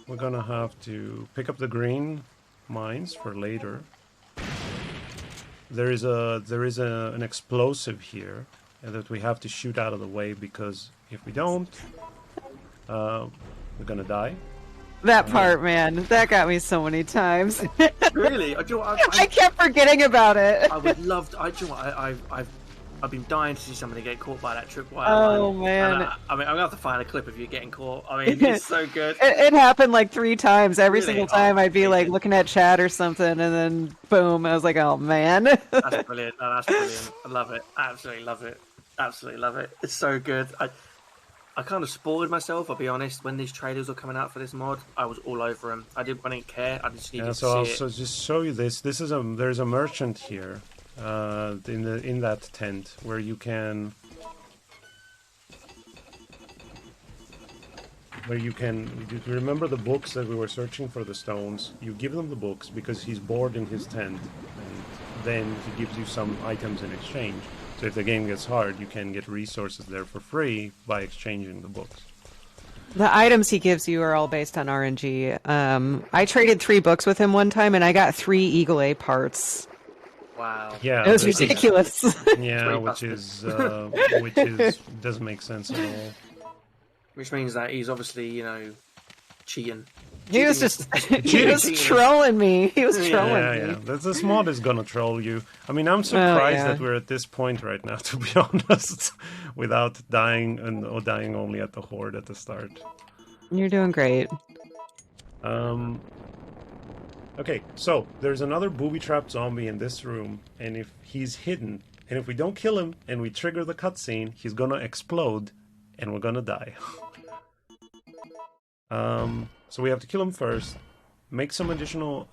B: We're gonna have to pick up the green mines for later. there is an explosive here that we have to shoot out of the way, because if we don't, we're gonna die.
C: That part, man, that got me so many times.
D: Really?
C: I kept forgetting about it.
D: I would love to. I've been dying to see somebody get caught by that tripwire.
C: Oh,
D: line.
C: man.
D: And I'm gonna have to find a clip of you getting caught. I mean, it's so good.
C: It happened like 3 times. Every
D: Really?
C: single time I'd be like
D: amazing.
C: looking at chat or something, and then boom, I was like, oh man.
D: That's brilliant. No, that's brilliant. I love it. Absolutely love it. Absolutely love it. It's so good. I kind of spoiled myself, I'll be honest. When these trailers were coming out for this mod, I was all over them. I didn't care. I just needed to see
B: I'll
D: it.
B: just show you this. There's a merchant here, in that tent where you can. You remember the books that we were searching for the stones? You give them the books because he's bored in his tent, and then he gives you some items in exchange. So if the game gets hard, you can get resources there for free by exchanging the books.
C: The items he gives you are all based on RNG. I traded 3 books with him one time, and I got 3 Eagle A parts.
D: Wow.
B: Yeah,
C: It was ridiculous.
B: Yeah, which doesn't make sense at all.
D: Which means that he's obviously, cheating.
C: He was just
B: Cheating.
C: trolling me. He was trolling
B: Yeah.
C: me.
B: This mod is gonna troll you. I mean, I'm surprised that we're at this point right now, to be honest, without dying or dying only at the horde at the start.
C: You're doing great.
B: Okay, so there's another booby-trapped zombie in this room, and if he's hidden, and if we don't kill him and we trigger the cutscene, he's gonna explode, and we're gonna die. So we have to kill him first, make some additional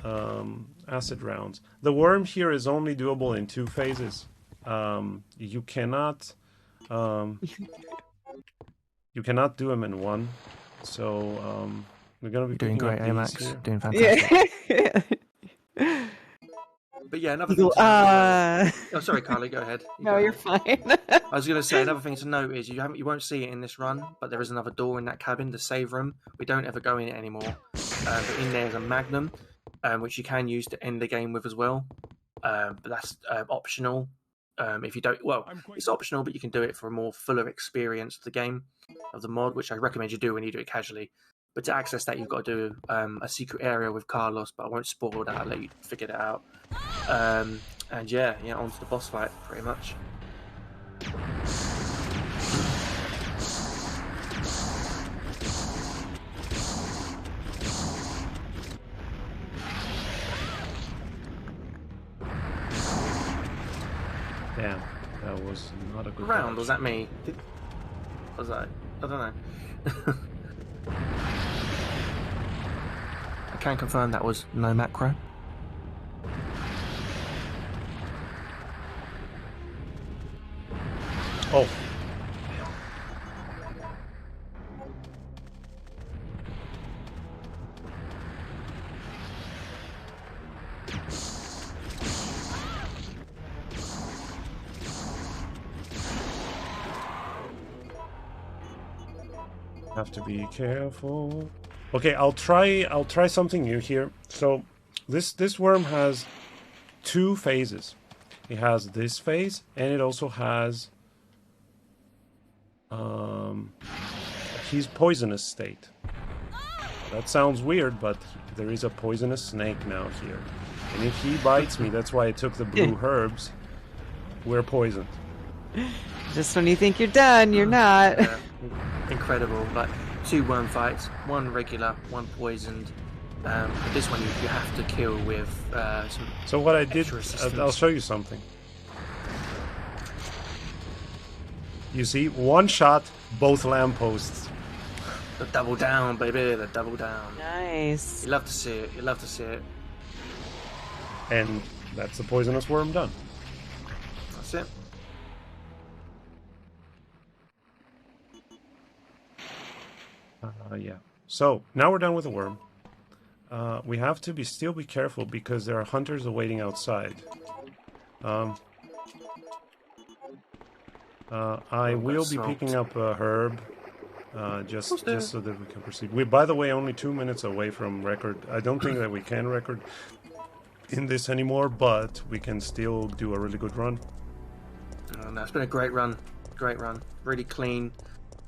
B: acid rounds. The worm here is only doable in 2 phases. You cannot do him in 1. So we're gonna be
D: Doing
B: picking
D: great,
B: up these
D: Max.
B: here.
D: Doing fantastic.
C: Yeah.
D: But yeah, another thing. Oh, sorry, Carly. Go ahead.
C: No, you're fine.
D: I was going to say another thing to note is you won't see it in this run, but there is another door in that cabin, the save room. We don't ever go in it anymore. But in there is a magnum, which you can use to end the game with as well. But that's optional. If you don't, well, it's optional, but you can do it for a more fuller experience of the game, of the mod, which I recommend you do when you do it casually. But to access that, you've got to do a secret area with Carlos, but I won't spoil that. I'll let you figure that out. And yeah, on to the boss fight, pretty much.
B: Damn, that was not a good
D: Round,
B: round.
D: was that me? Was that? I don't know. I can confirm that was no macro.
B: Oh. Have to be careful. Okay, I'll try something new here. So this worm has 2 phases. It has this phase, and it also has his poisonous state. That sounds weird, but there is a poisonous snake now here. And if he bites me, that's why I took the blue herbs, we're poisoned.
C: Just when you think you're done, you're not.
D: Yeah. Incredible. Like 2 worm fights, 1 regular, 1 poisoned. But this one you have to kill with some.
B: So what I did,
D: extra assistance.
B: I'll show you something. You see, 1 shot, both lampposts.
D: The double down, baby. The double down.
C: Nice.
D: You love to see it. You love to see it.
B: And that's the poisonous worm done.
D: That's it.
B: Yeah. So now we're done with the worm. We have to still be careful because there are hunters awaiting outside. I will be picking up a herb, just so that we can proceed. By the way, only 2 minutes away from record. I don't think that we can record in this anymore, but we can still do a really good run.
D: No, it's been a great run. Great run. Really clean.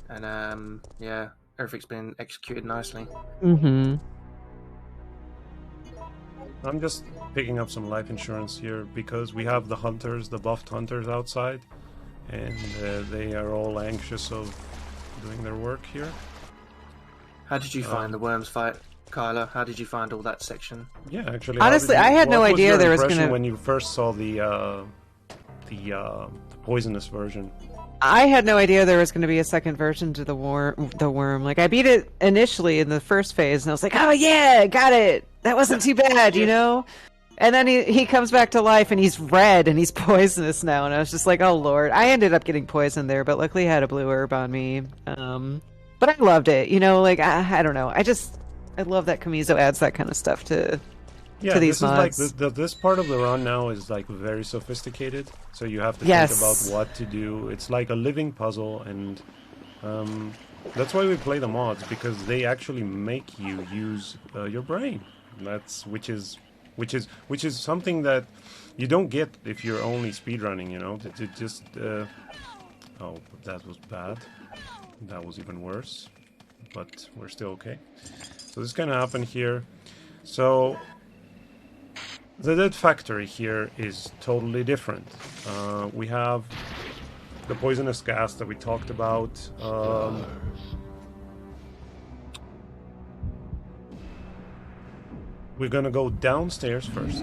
D: And yeah, everything's been executed nicely.
C: Mm-hmm.
B: I'm just picking up some life insurance here because we have the hunters, the buffed hunters outside, and they are all anxious of doing their work here.
D: How did you find the worms fight, Kyla? How did you find all that section?
B: Yeah, actually.
C: Honestly, I had no idea there was gonna.
B: When you first saw the poisonous version.
C: I had no idea there was going to be a second version to the worm. Like, I beat it initially in the first phase, and I was like, "Oh yeah, got it. That wasn't too bad, you know." And then he comes back to life, and he's red, and he's poisonous now. And I was just like, "Oh lord!" I ended up getting poisoned there, but luckily I had a blue herb on me. But I loved it. You know, like I don't know. I love that Kamizo adds that kind of stuff to these mods.
B: Is like this part of the run now is like very sophisticated, so you have to think about what to do. It's like a living puzzle, and that's why we play the mods, because they actually make you use your brain. Which is something that you don't get if you're only speedrunning. You know, to just oh, that was bad. That was even worse, but we're still okay. So this can happen here. So the dead factory here is totally different. We have the poisonous gas that we talked about. We're gonna go downstairs first.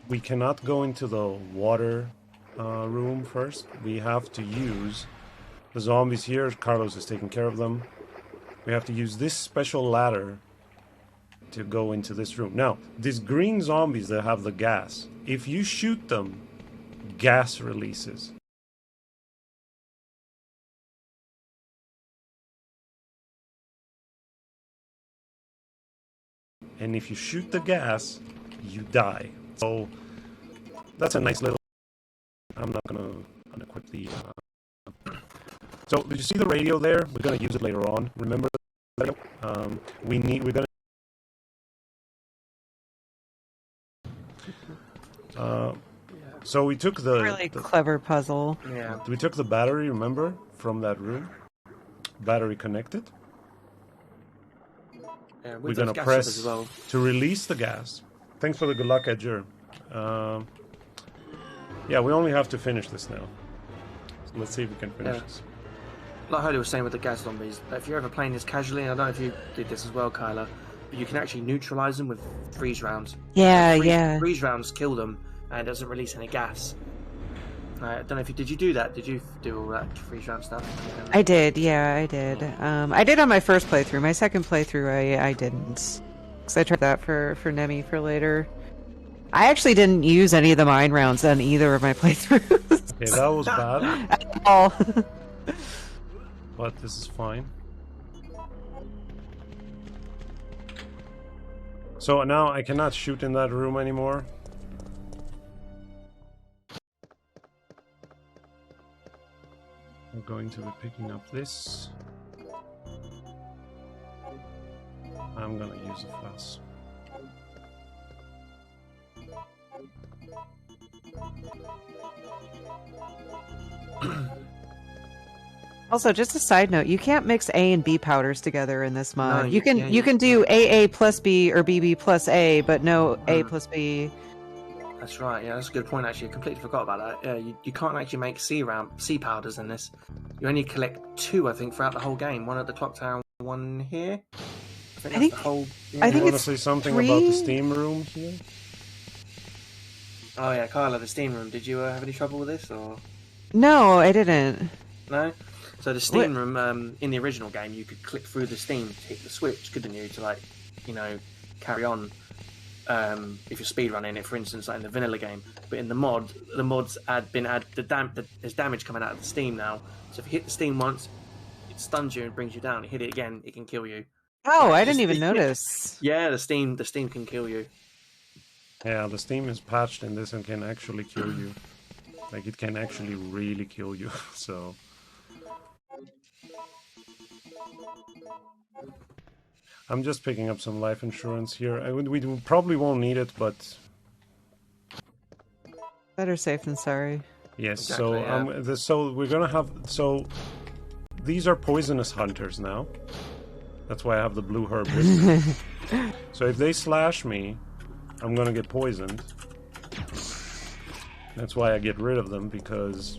B: We cannot go into the water room first. We have to use the zombies here. Carlos is taking care of them. We have to use this special ladder to go into this room. Now, these green zombies that have the gas, if you shoot them, gas releases. And if you shoot the gas, you die. So that's a nice little... I'm not gonna unequip the... So did you see the radio there? We're gonna use it later on. Remember the radio? We're gonna... So we took the...
C: Really clever puzzle.
D: Yeah.
B: We took the battery, remember, from that room. Battery connected.
D: Yeah,
B: We're gonna press as well to release the gas. Thanks for the good luck, Edger. Yeah, we only have to finish this now. So let's see if we can finish this.
D: Like Holy was saying with the gas zombies, if you're ever playing this casually, I don't know if you did this as well, Kyla, but you can actually neutralize them with freeze rounds.
C: Yeah,
D: Freeze rounds kill them, and it doesn't release any gas. I don't know if did you do that? Did you do all that freeze round stuff?
C: I did. Yeah, I did. I did on my first playthrough. My second playthrough, I didn't, because I tried that for Nemi for later. I actually didn't use any of the mine rounds on either of my playthroughs.
B: Okay, that was bad.
C: At all.
B: But this is fine. So now I cannot shoot in that room anymore. We're going to be picking up this. I'm gonna use a flash.
C: Also, just a side note, you can't mix A and B powders together in this mod.
D: No,
C: you can do AA plus B or BB plus A, but no A plus B.
D: That's right. Yeah, that's a good point. Actually, I completely forgot about that. Yeah, you can't actually make C powders in this. You only collect 2, I think, throughout the whole game. One at the clock tower, one here. I think the whole. Yeah.
C: I think
B: you want to
C: it's
B: say something
C: 3?
B: about the steam room here?
D: Oh yeah, Kyla, the steam room. Did you have any trouble with this, or
C: No, I didn't.
D: no? So the steam room, in the original game, you could click through the steam to hit the switch, couldn't you, to carry on. If you're speedrunning it, for instance, like in the vanilla game. But in the mods there's damage coming out of the steam now. So if you hit the steam once, it stuns you and brings you down. You hit it again, it can kill you.
C: Oh, I didn't even notice.
D: Yeah, the steam can kill you.
B: Yeah, the steam is patched in this and can actually kill you. Like, it can actually really kill you, so... I'm just picking up some life insurance here. We probably won't need it, but
C: Better safe than sorry.
B: yes.
D: Exactly, yeah.
B: So we're gonna have these are poisonous hunters now. That's why I have the blue herb with me. So if they slash me, I'm gonna get poisoned. That's why I get rid of them, because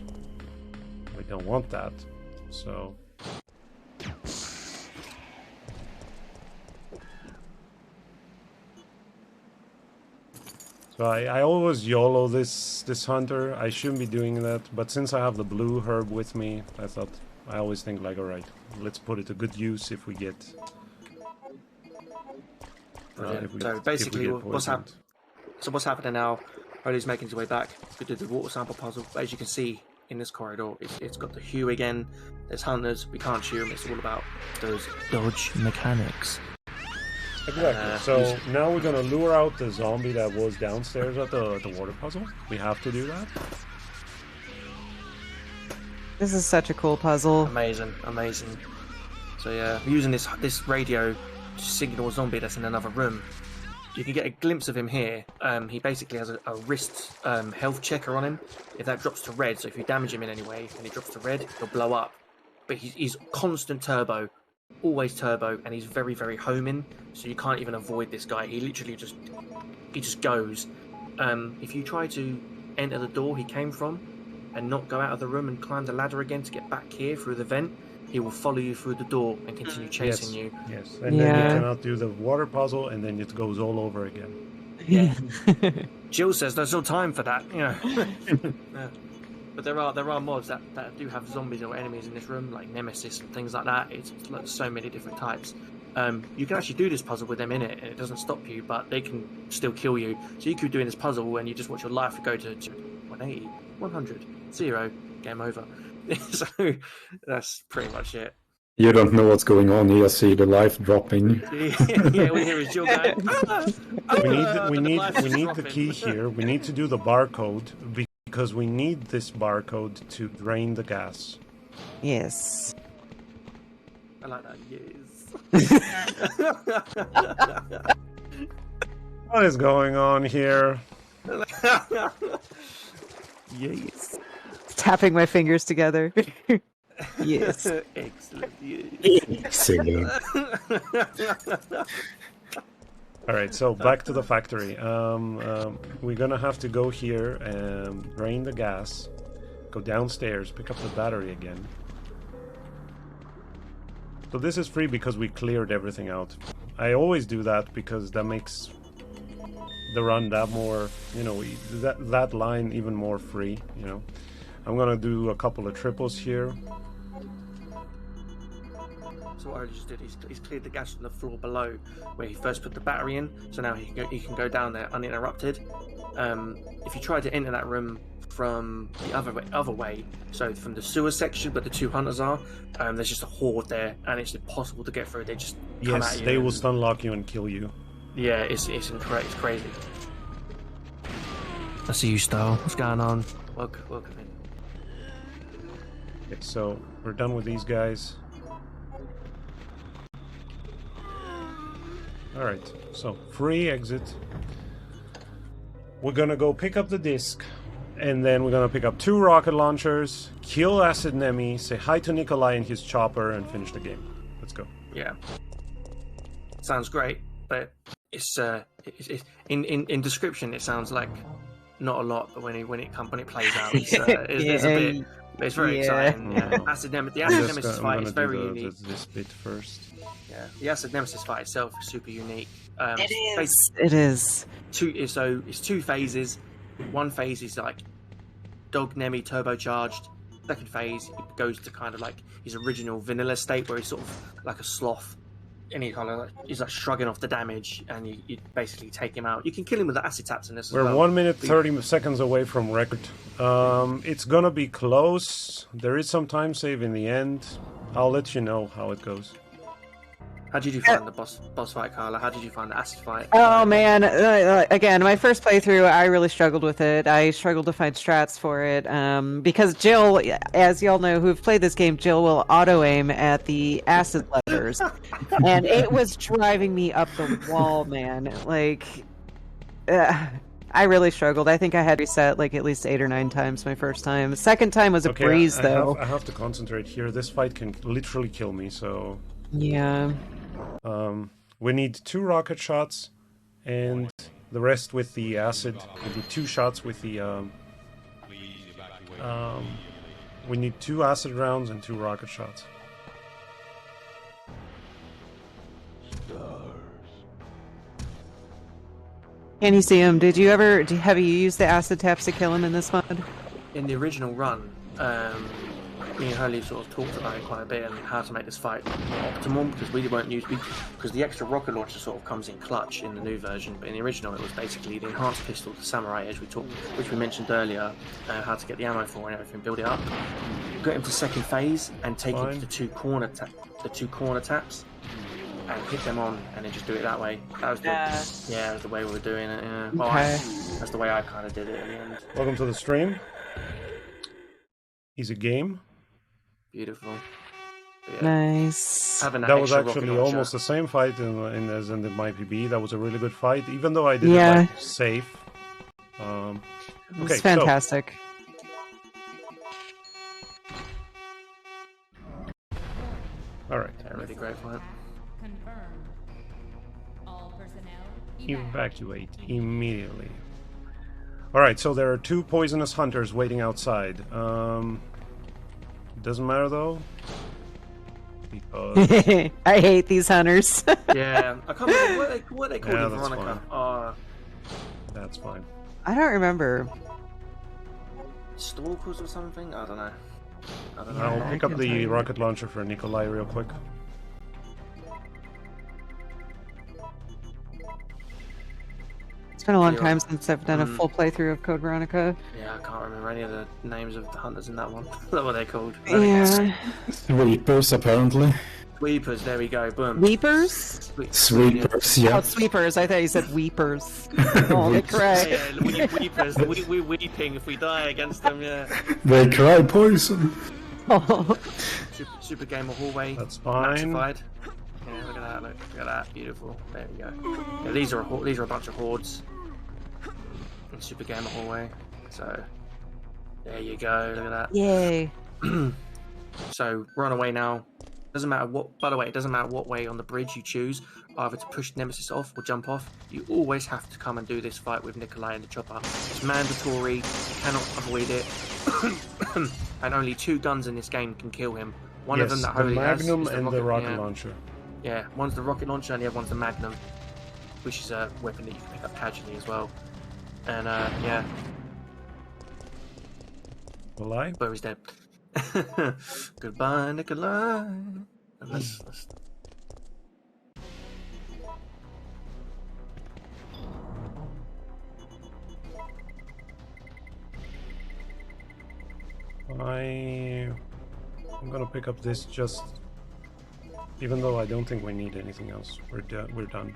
B: we don't want that. So I always YOLO this hunter. I shouldn't be doing that, but since I have the blue herb with me, I always think like, all right, let's put it to good use if we get.
D: So basically, what's happening now? Holy's making his way back. We did the water sample puzzle. As you can see in this corridor, it's got the hue again. There's hunters. We can't shoot them. It's all about those dodge mechanics.
B: Exactly. So now we're gonna lure out the zombie that was downstairs at the water puzzle. We have to do that.
C: This is such a cool puzzle.
D: Amazing. So yeah, we're using this radio to signal a zombie that's in another room. You can get a glimpse of him here. He basically has a wrist health checker on him. If that drops to red, so if you damage him in any way and he drops to red, he'll blow up. But he's constant turbo, always turbo, and he's very, very homing. So you can't even avoid this guy. He literally just goes. If you try to enter the door he came from and not go out of the room and climb the ladder again to get back here through the vent, he will follow you through the door and continue chasing you.
B: Yes, and then you cannot do the water puzzle, and then it goes all over again.
D: Yeah. Jill says there's no time for that. Yeah. But there are mods that do have zombies or enemies in this room, like Nemesis and things like that. It's like so many different types. You can actually do this puzzle with them in it, and it doesn't stop you, but they can still kill you. So you could be doing this puzzle and you just watch your life go to 180, 100, 0, game over. So that's pretty much it.
A: You don't know what's going on. You just see the life dropping.
D: Yeah, we hear his Jill going.
B: We need the key here. We need to do the barcode because we need this barcode to drain the gas.
C: Yes.
D: I like that. Yes.
B: What is going on here?
D: Yes.
C: Tapping my fingers together. Yes.
D: Excellent. Yes.
A: Excellent.
B: All right, so back to the factory. We're gonna have to go here and drain the gas, go downstairs, pick up the battery again. So this is free because we cleared everything out. I always do that because that makes the run that more, that line even more free, I'm gonna do a couple of triples here.
D: So what I just did, he's cleared the gas from the floor below where he first put the battery in. So now he can go down there uninterrupted. If you try to enter that room from the other way, so from the sewer section, but the two hunters are, there's just a horde there, and it's impossible to get through. They just come at you.
B: They will stun lock you and kill you.
D: Yeah, it's crazy. I see you, Star. What's going on? Welcome in.
B: Okay, so we're done with these guys. Alright, so free exit. We're gonna go pick up the disc, and then we're gonna pick up 2 rocket launchers, kill Acid Nemi, say hi to Nikolai and his chopper, and finish the game. Let's go.
D: Yeah. Sounds great, but it's in description it sounds like not a lot, but when it plays out, it's a bit. But it's very exciting. Yeah. The Acid Nemesis fight is very unique.
B: This bit first.
D: Yeah, the Acid Nemesis fight itself is super unique.
C: It is.
D: It's 2 phases. One phase is like Dog Nemi turbocharged. Second phase, it goes to kind of like his original vanilla state, where he's sort of like a sloth, and he kind of he's like shrugging off the damage, and you basically take him out. You can kill him with the acid taps in this.
B: We're 1 minute 30 seconds away from record. It's gonna be close. There is some time save in the end. I'll let you know how it goes.
D: How did you find the boss fight, Carla? How did you find the acid fight?
C: Oh man, again, my first playthrough, I really struggled with it. I struggled to find strats for it because Jill, as y'all know who've played this game, Jill will auto-aim at the acid levers. And it was driving me up the wall, man. Like, I really struggled. I think I had to reset like at least 8 or 9 times my first time. The second time was a breeze, though.
B: I have to concentrate here. This fight can literally kill me, so...
C: Yeah.
B: We need 2 rocket shots, and the rest with the acid. We need 2 shots with the... we need 2 acid rounds and 2 rocket shots.
C: Can you see him? Did you ever... Have you used the acid taps to kill him in this mod?
D: In the original run, me and Holy sort of talked about it quite a bit and how to make this fight optimal, because we weren't used because the extra rocket launcher sort of comes in clutch in the new version, but in the original it was basically the enhanced pistol, the Samurai Edge which we mentioned earlier, how to get the ammo for and everything, build it up, get him to second phase and take him to the two corner taps and hit them on and then just do it that way. That was that was the way we were doing it. Yeah. Well,
C: Okay.
D: that's the way I kind of did it in the end.
B: Welcome to the stream. Easy game.
D: Beautiful. But yeah.
C: Nice.
D: Having
B: That was
D: extra rocket
B: actually
D: launcher.
B: almost the same fight as in the MyPB. That was a really good fight, even though I did
C: Yeah.
B: it like, safe. Okay,
C: It's fantastic.
B: All right,
D: Yeah, really great fight.
E: Confirmed. All personnel
B: evacuate immediately. All right, so there are 2 poisonous hunters waiting outside. Doesn't matter though, because
C: I hate these hunters.
D: Yeah, I can't remember what they call
B: Yeah,
D: it,
B: that's
D: Veronica.
B: that's fine.
C: I don't remember.
D: Stalkers or something? I don't know.
B: I'll
C: I
B: pick up
C: can
B: the
C: tell you.
B: rocket launcher for Nikolai real quick.
C: It's been a long
D: Yeah.
C: time since I've done a full playthrough of Code Veronica.
D: Yeah, I can't remember any of the names of the hunters in that one. What were they called?
C: Yeah.
A: Sweepers, apparently.
D: Sweepers, there we go, boom.
C: Weepers?
A: Sweepers,
C: Oh,
A: yeah.
C: sweepers. I thought you said weepers. Oh, they
D: Yeah,
C: cry.
D: yeah, weepers, we're weeping if we die against them, yeah.
A: They cry poison.
C: Oh.
D: Super Gamer Hallway.
B: That's fine.
D: Maxified. Yeah, look at that, beautiful. There we go. Yeah, these are a bunch of hordes. In Super Gamer Hallway. So, there you go, look at that.
C: Yay.
D: So, run away now. Doesn't matter what, by the way, it doesn't matter what way on the bridge you choose, either to push Nemesis off or jump off. You always have to come and do this fight with Nikolai and the chopper. It's mandatory, you cannot avoid it. And only 2 guns in this game can kill him. One of them that
B: the
D: Holy has
B: Magnum
D: is
B: and the rocket
D: yeah.
B: launcher.
D: Yeah, one's the rocket launcher and the other one's the Magnum, which is a weapon that you can pick up casually as well. And yeah,
B: Nikolai?
D: Bo is dead. Goodbye, Nikolai. And let's...
B: I'm gonna pick up this just, even though I don't think we need anything else. We're done.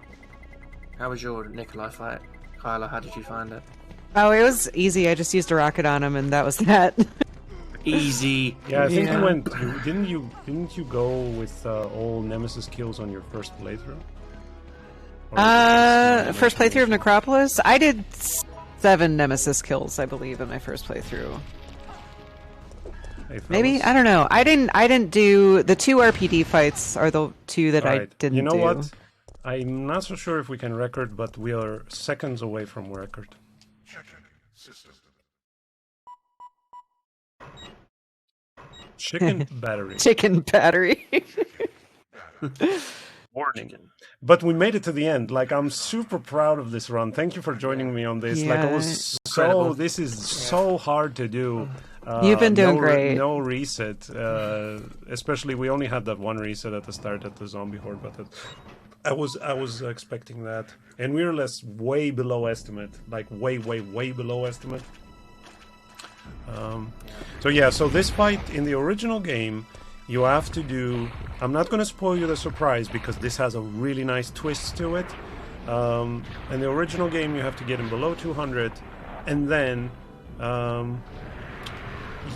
D: How was your Nikolai fight? Kyla, how did you find it?
C: Oh, it was easy. I just used a rocket on him, and that was that.
D: Easy.
B: Yeah, I think
C: Yeah.
B: you went. Didn't you go with all Nemesis kills on your first playthrough? Or was it
C: First playthrough of Necropolis? I did 7 Nemesis kills, I believe, in my first playthrough.
B: Hey,
C: Maybe?
B: fellas.
C: I don't know. I didn't do the 2 RPD fights are the 2 that I
B: Alright,
C: didn't do.
B: You know what? I'm not so sure if we can record, but we are seconds away from record. Chicken battery.
C: Chicken battery.
B: Warning. But we made it to the end. Like, I'm super proud of this run. Thank you for joining me on this. Like, it was
D: Incredible.
B: this is so hard to do.
C: You've been doing great.
B: No reset. Especially, we only had that one reset at the start at the zombie horde, but I was expecting that. And we were way below estimate. Like, way below estimate. So yeah, so this fight in the original game you have to do... I'm not going to spoil you the surprise because this has a really nice twist to it. In the original game, you have to get him below 200, and then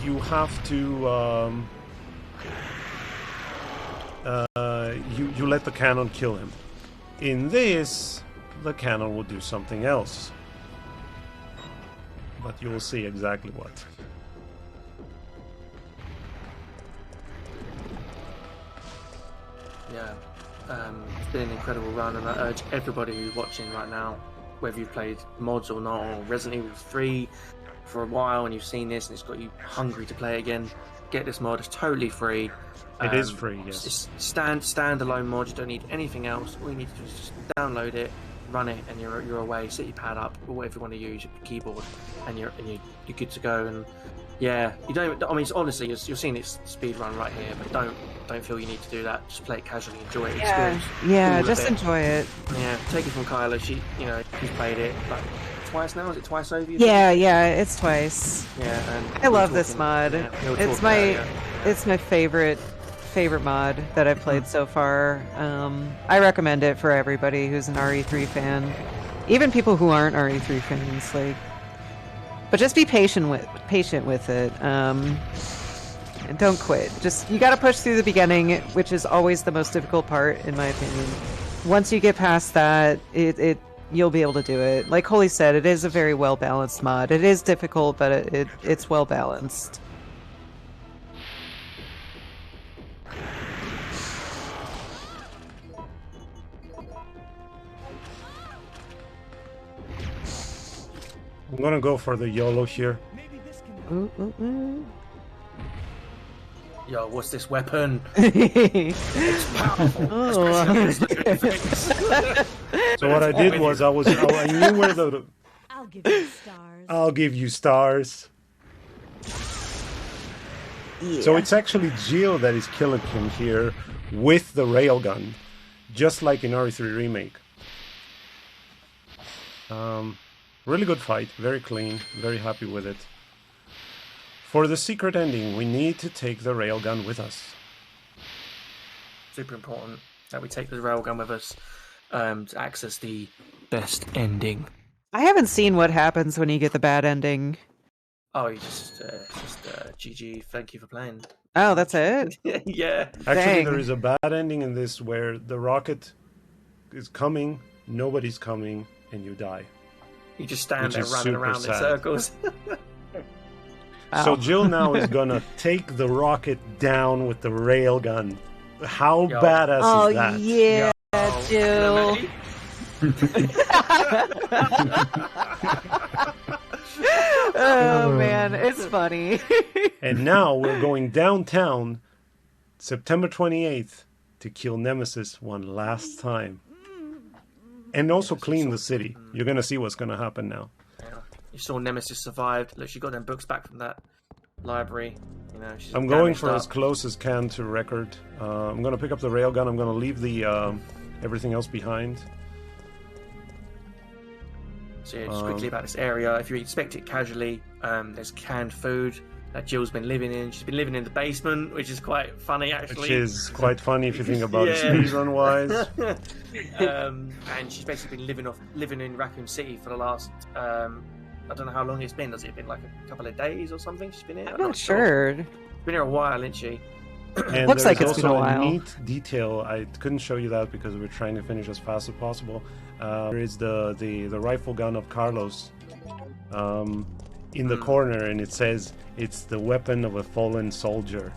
B: you have to... you let the cannon kill him. In this, the cannon will do something else. But you will see exactly what.
D: Yeah, it's been an incredible run, and I urge everybody who's watching right now, whether you've played mods or not, or Resident Evil 3 for a while and you've seen this and it's got you hungry to play again, get this mod. It's totally free.
B: It is free, yes.
D: It's standalone mod. You don't need anything else. All you need to do is just download it, run it, and you're away. Set your pad up or whatever you want to use, your keyboard, and you're good to go. And yeah, you don't. I mean, honestly, you're seeing it speed run right here, but don't feel you need to do that. Just play it casually, enjoy it.
C: Yeah, just enjoy it.
D: Yeah, take it from Kyla. She's played it like twice now. Is it twice over?
C: Yeah, it's twice.
D: Yeah, and
C: I love this mod.
D: Yeah,
C: It's my favorite mod that I've played so far. I recommend it for everybody who's an RE3 fan, even people who aren't RE3 fans. But just be patient with it. And don't quit. Just you got to push through the beginning, which is always the most difficult part, in my opinion. Once you get past that, you'll be able to do it. Like Holy said, it is a very well balanced mod. It is difficult, but it's well balanced.
B: I'm gonna go for the YOLO here.
D: Yo, what's this weapon?
C: It's
D: powerful.
B: So what I did was I knew where the...
E: I'll give you stars.
B: I'll give you stars.
C: Yeah.
B: So it's actually Jill that is killing him here with the railgun, just like in RE3 Remake. Really good fight, very clean, very happy with it. For the secret ending, we need to take the railgun with us.
D: Super important that we take the railgun with us to access the best ending.
C: I haven't seen what happens when you get the bad ending.
D: Oh, you just GG, thank you for playing.
C: Oh, that's it?
D: Yeah.
B: Actually,
C: Dang.
B: there is a bad ending in this where the rocket is coming, nobody's coming, and you die.
D: You just stand
B: Which
D: there
B: is
D: running
B: super
D: around in
B: sad.
D: circles.
B: So
C: Ow.
B: Jill now is gonna take the rocket down with the railgun. How
D: Yo.
B: badass is that?
C: Yeah,
D: Oh,
C: Jill. Oh man, it's funny.
B: And now we're going downtown, September 28th, to kill Nemesis one last time. And also clean the city. You're gonna see what's gonna happen now.
D: Yeah. You saw Nemesis survived. Look, she got them books back from that library. You know, she's
B: I'm going
D: damaged
B: for
D: up.
B: as close as can to record. I'm gonna pick up the railgun. I'm gonna leave the everything else behind.
D: So yeah, just quickly about this area. If you inspect it casually, there's canned food that Jill's been living in. She's been living in the basement, which is quite funny actually.
B: Which is quite funny if you think about it
D: Yeah.
B: speedrun wise.
D: And she's basically been living in Raccoon City for the last I don't know how long it's been. Has it been like a couple of days or something? She's been here.
C: I'm not sure.
D: She's been here a while, isn't she?
B: And
C: Looks like
B: there's
C: it's been
B: also
C: a while.
B: neat detail. I couldn't show you that because we're trying to finish as fast as possible. There is the rifle gun of Carlos in the corner, and it says it's the weapon of a fallen soldier.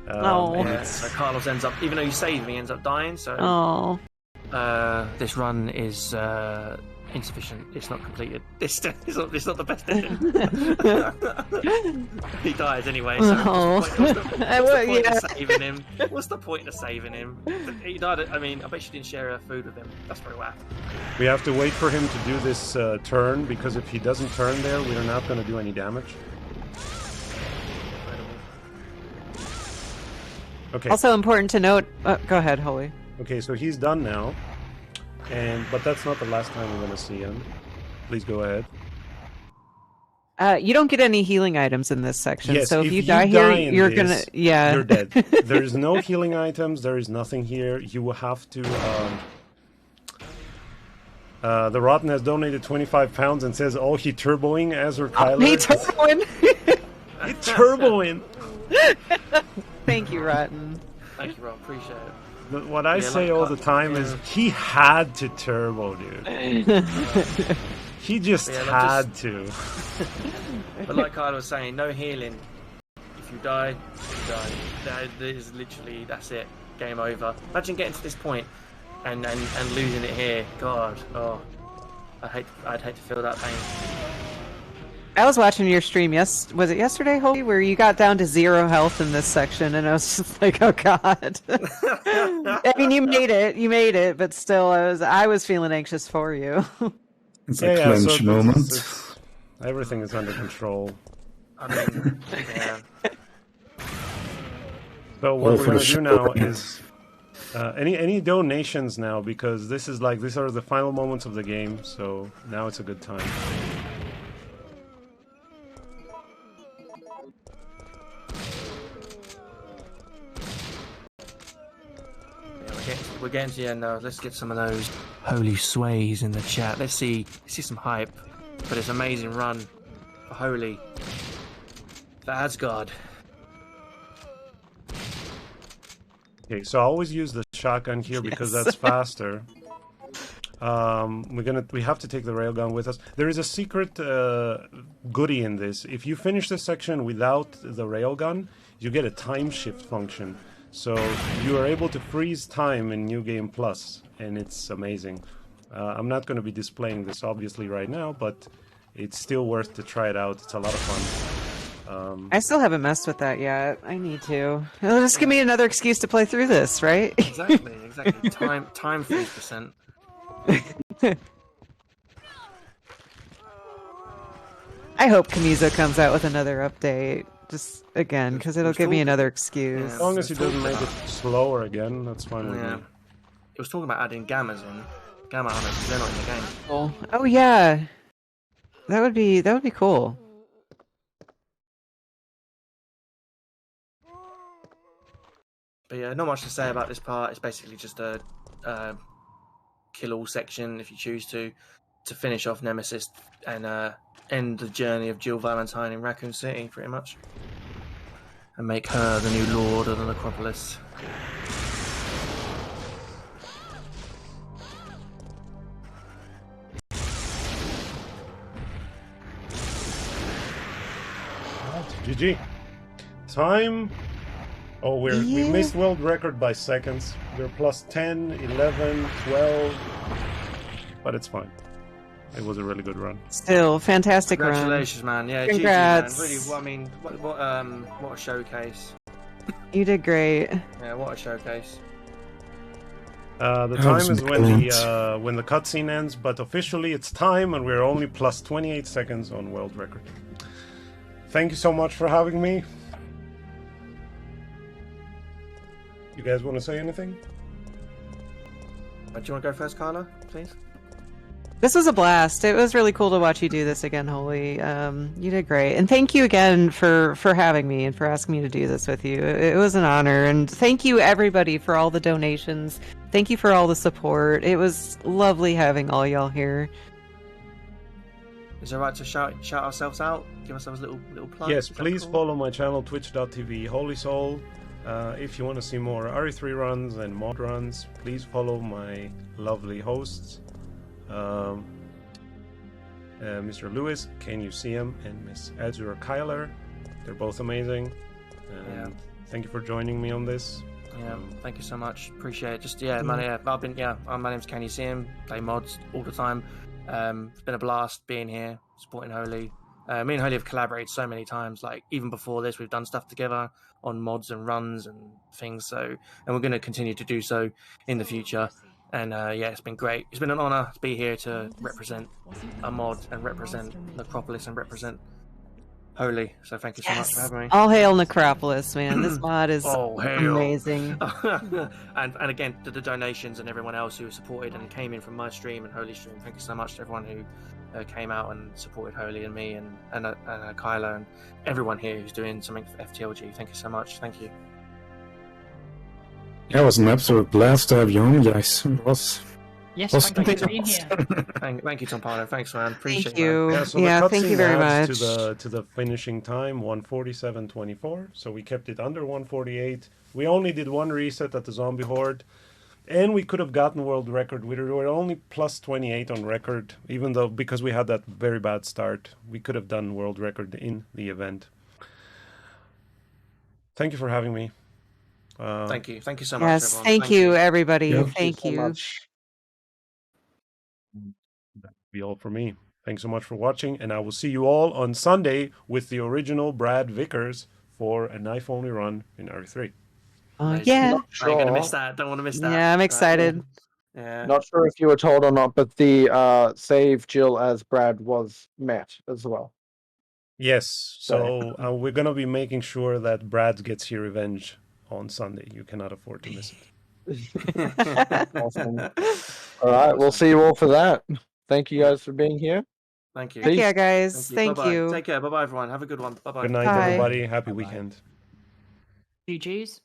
C: Oh.
B: And
D: Yeah,
B: it's,
D: so Carlos ends up, even though you save him, he ends up dying. So this run is insufficient. It's not completed. It's not the best ending. He dies anyway. So what's the point of saving him? What's the point of saving him? He died. I mean, I bet she didn't share her food with him. That's very whack.
B: we have to wait for him to do this turn, because if he doesn't turn there, we are not going to do any damage.
D: Incredible.
B: Okay.
C: Also important to note. Go ahead, Holy.
B: Okay, so he's done now, but that's not the last time we're going to see him. Please go ahead.
C: You don't get any healing items in this section,
B: Yes,
C: so if
B: if
C: you
B: you
C: die
B: die
C: here,
B: in
C: you're
B: this,
C: gonna
B: you're dead. There is no healing items. There is nothing here. You will have to. The Rotten has donated 25 pounds and says, "Oh, he turboing Azure Kyler."
C: Hey, Torwin.
B: He turboing.
C: Thank you, Rotten.
D: Thank you, Rob. Appreciate it.
B: But what I say
D: like
B: all the time is, he had to turbo, dude. He just had to.
D: But like Kyle was saying, no healing. If you die, you die. That is literally, that's it. Game over. Imagine getting to this point and losing it here. God, oh, I'd hate to feel that pain.
C: I was watching your stream. Was it yesterday, Holy, where you got down to 0 health in this section, and I was just like, "Oh God!" I mean, you made it, but still, I was feeling anxious for you.
A: It's a clinch moment.
B: Everything is under control.
D: I mean, yeah.
B: So what we're going to do now is any donations now, because these are the final moments of the game. So now it's a good time.
D: We're getting to the end now. Let's get some of those holy sways in the chat. Let's see some hype for this amazing run for Holy, for Asgard.
B: Okay, so I always use the shotgun here because that's faster. We have to take the railgun with us. There is a secret goodie in this. If you finish this section without the railgun, you get a time shift function. So you are able to freeze time in New Game Plus, and it's amazing. I'm not going to be displaying this obviously right now, but it's still worth to try it out. It's a lot of fun.
C: I still haven't messed with that yet. I need to. It'll just give me another excuse to play through this, right?
D: Exactly. Time 3%.
C: I hope Kamizo comes out with another update. Just again, because it'll give me another excuse.
B: As long as he doesn't make it slower again, that's fine with me.
D: It was talking about adding gammas in. Gamma hunters, because they're not in the game.
C: Oh yeah, that would be cool.
D: But yeah, not much to say about this part. It's basically just a kill all section if you choose to finish off Nemesis and end the journey of Jill Valentine in Raccoon City, pretty much, and make her the new lord of the Necropolis.
B: GG. Time. Oh, we missed world record by seconds. We're plus 10, 11, 12, but it's fine. It was a really good run.
C: Still, fantastic run.
D: Congratulations, man. Yeah,
C: Congrats.
D: GG, man. Really, I mean, what a showcase.
C: You did great.
D: Yeah, what a showcase.
B: The time is when the cutscene ends, but officially it's time, and we're only plus 28 seconds on world record. Thank you so much for having me. You guys want to say anything?
D: Do you want to go first, Carla, please?
C: This was a blast. It was really cool to watch you do this again, Holy. You did great. And thank you again for having me and for asking me to do this with you. It was an honor. And thank you, everybody, for all the donations. Thank you for all the support. It was lovely having all y'all here.
D: Is it right to shout ourselves out? Give ourselves a little plug?
B: Yes, please follow my channel, twitch.tv, Holysoul. If you want to see more RE3 runs and mod runs, please follow my lovely hosts. Mr. Lewis, Can You See Him, and Miss Azure Kyler. They're both amazing. Thank you for joining me on this.
D: Yeah, thank you so much. Appreciate it. Just my name's Can You See Him. Play mods all the time. It's been a blast being here, supporting Holy. Me and Holy have collaborated so many times. Like even before this, we've done stuff together on mods and runs and things. So, and we're going to continue to do so in the future. And it's been great. It's been an honor to be here to represent a mod and represent Necropolis and represent Holy. So thank you so much for having me.
C: All hail Necropolis, man. This mod is amazing.
D: and again, to the donations and everyone else who supported and came in from my stream and Holy stream. Thank you so much to everyone who came out and supported Holy and me and Kyla and everyone here who's doing something for FTLG. Thank you so much. Thank you.
A: Yeah, it was an absolute blast to have you on, guys. It was.
F: Yes,
A: was
F: thank you for being here.
D: Thank you, Tom Pardo. Thanks, man. Appreciate
C: Thank
D: it.
C: you.
D: Man.
B: Yeah, so
C: Yeah,
B: the
C: thank you
B: cutscene
C: very
B: adds
C: much.
B: to the finishing time, 1:47:24. So we kept it under 1:48. We only did one reset at the zombie horde, and we could have gotten world record. We were only plus 28 on record, even though because we had that very bad start, we could have done world record in the event. Thank you for having me.
D: Thank you so much.
C: Yes,
D: everyone.
C: thank you, everybody.
A: Yeah.
C: Thank
G: so
C: you.
G: much.
B: That'll be all for me. Thanks so much for watching, and I will see you all on Sunday with the original Brad Vickers for a knife-only run in R3.
C: Yeah.
G: Not
D: I ain't gonna
G: sure.
D: miss that. Don't want to miss that.
C: Yeah, I'm excited.
D: Yeah.
G: Not sure if you were told or not, but the save Jill as Brad was met as well.
B: Yes, so we're going to be making sure that Brad gets his revenge on Sunday. You cannot afford to miss it.
G: Awesome. All right, we'll see you all for that. Thank you guys for being here.
D: Thank you.
C: Thank you, guys.
D: Thank
C: Thank you.
D: Take care. Bye-bye, everyone. Have a good one. Bye-bye.
B: Good night,
C: Bye.
B: everybody. Happy
G: Bye-bye.
B: weekend.
F: GG's.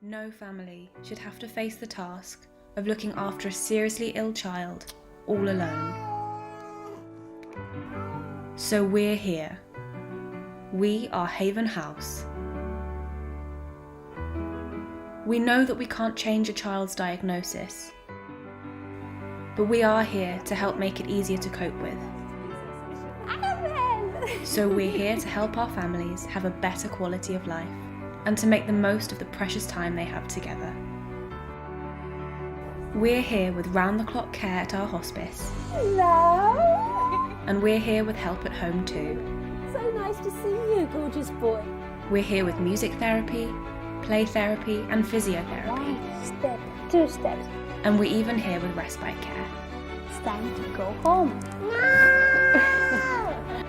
H: No family should have to face the task of looking after a seriously ill child all alone. So we're here. We are Haven House. We know that we can't change a child's diagnosis, but we are here to help make it easier to cope with. So we're here to help our families have a better quality of life and to make the most of the precious time they have together. We're here with round-the-clock care at our hospice.
I: Hello.
H: And we're here with help at home too.
I: So nice to see you, gorgeous boy.
H: We're here with music therapy, play therapy, and physiotherapy.
I: 1 step, 2 steps.
H: And we're even here with respite care.
I: It's time to go home.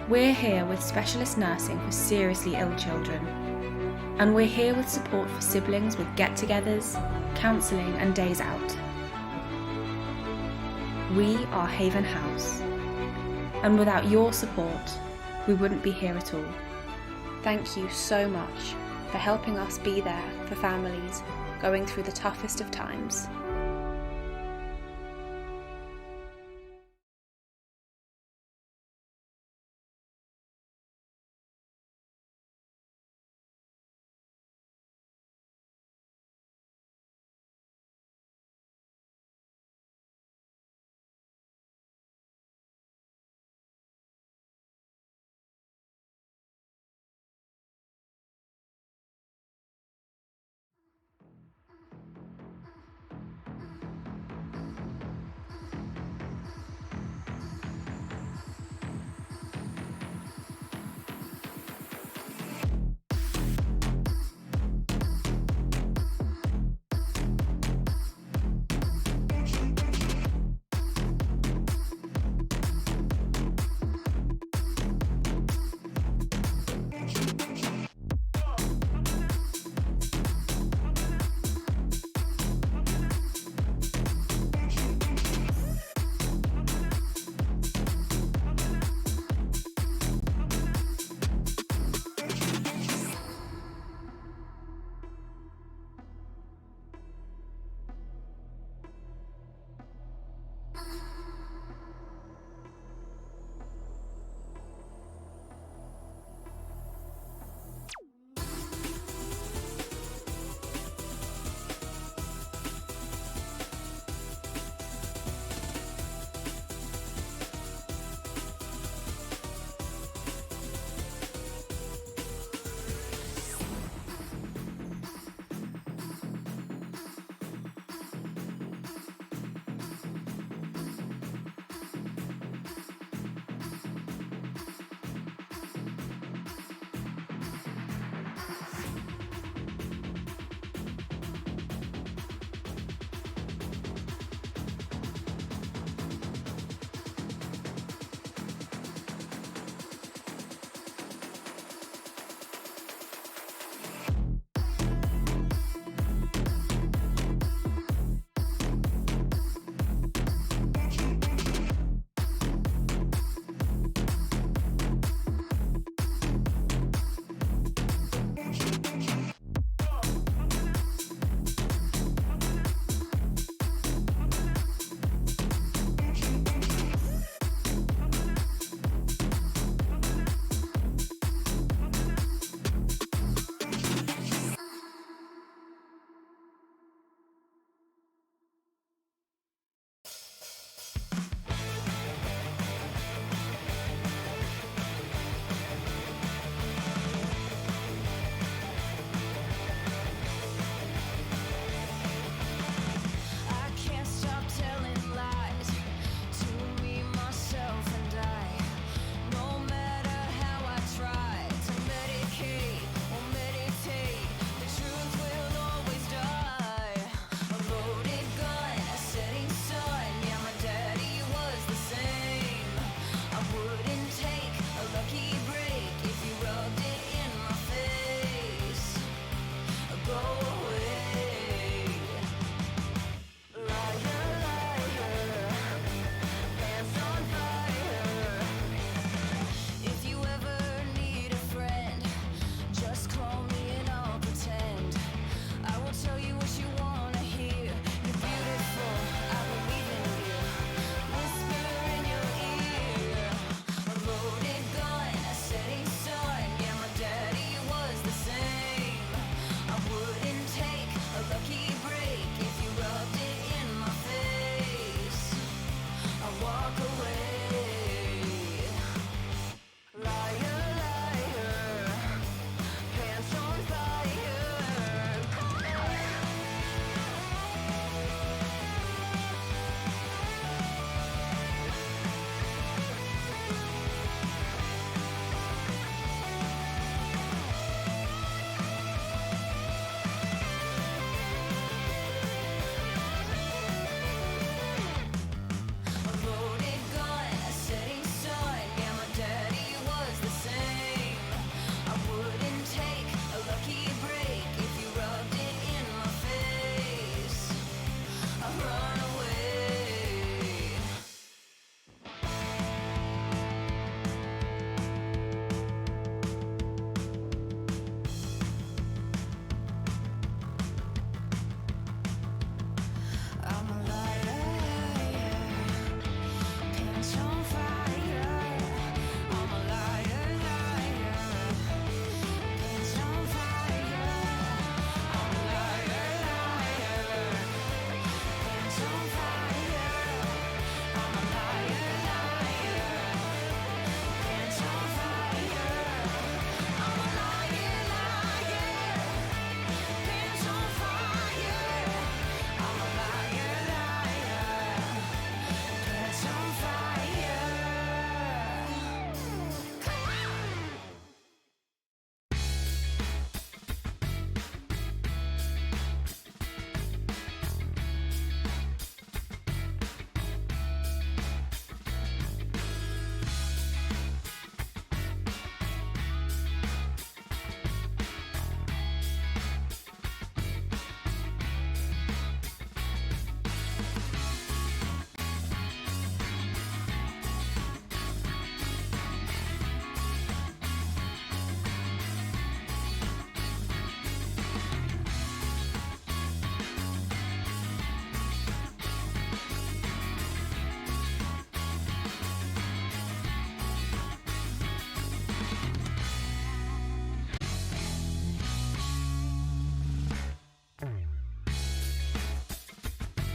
H: We're here with specialist nursing for seriously ill children. And we're here with support for siblings with get-togethers, counselling and days out. We are Haven House. And without your support, we wouldn't be here at all. Thank you so much for helping us be there for families going through the toughest of times.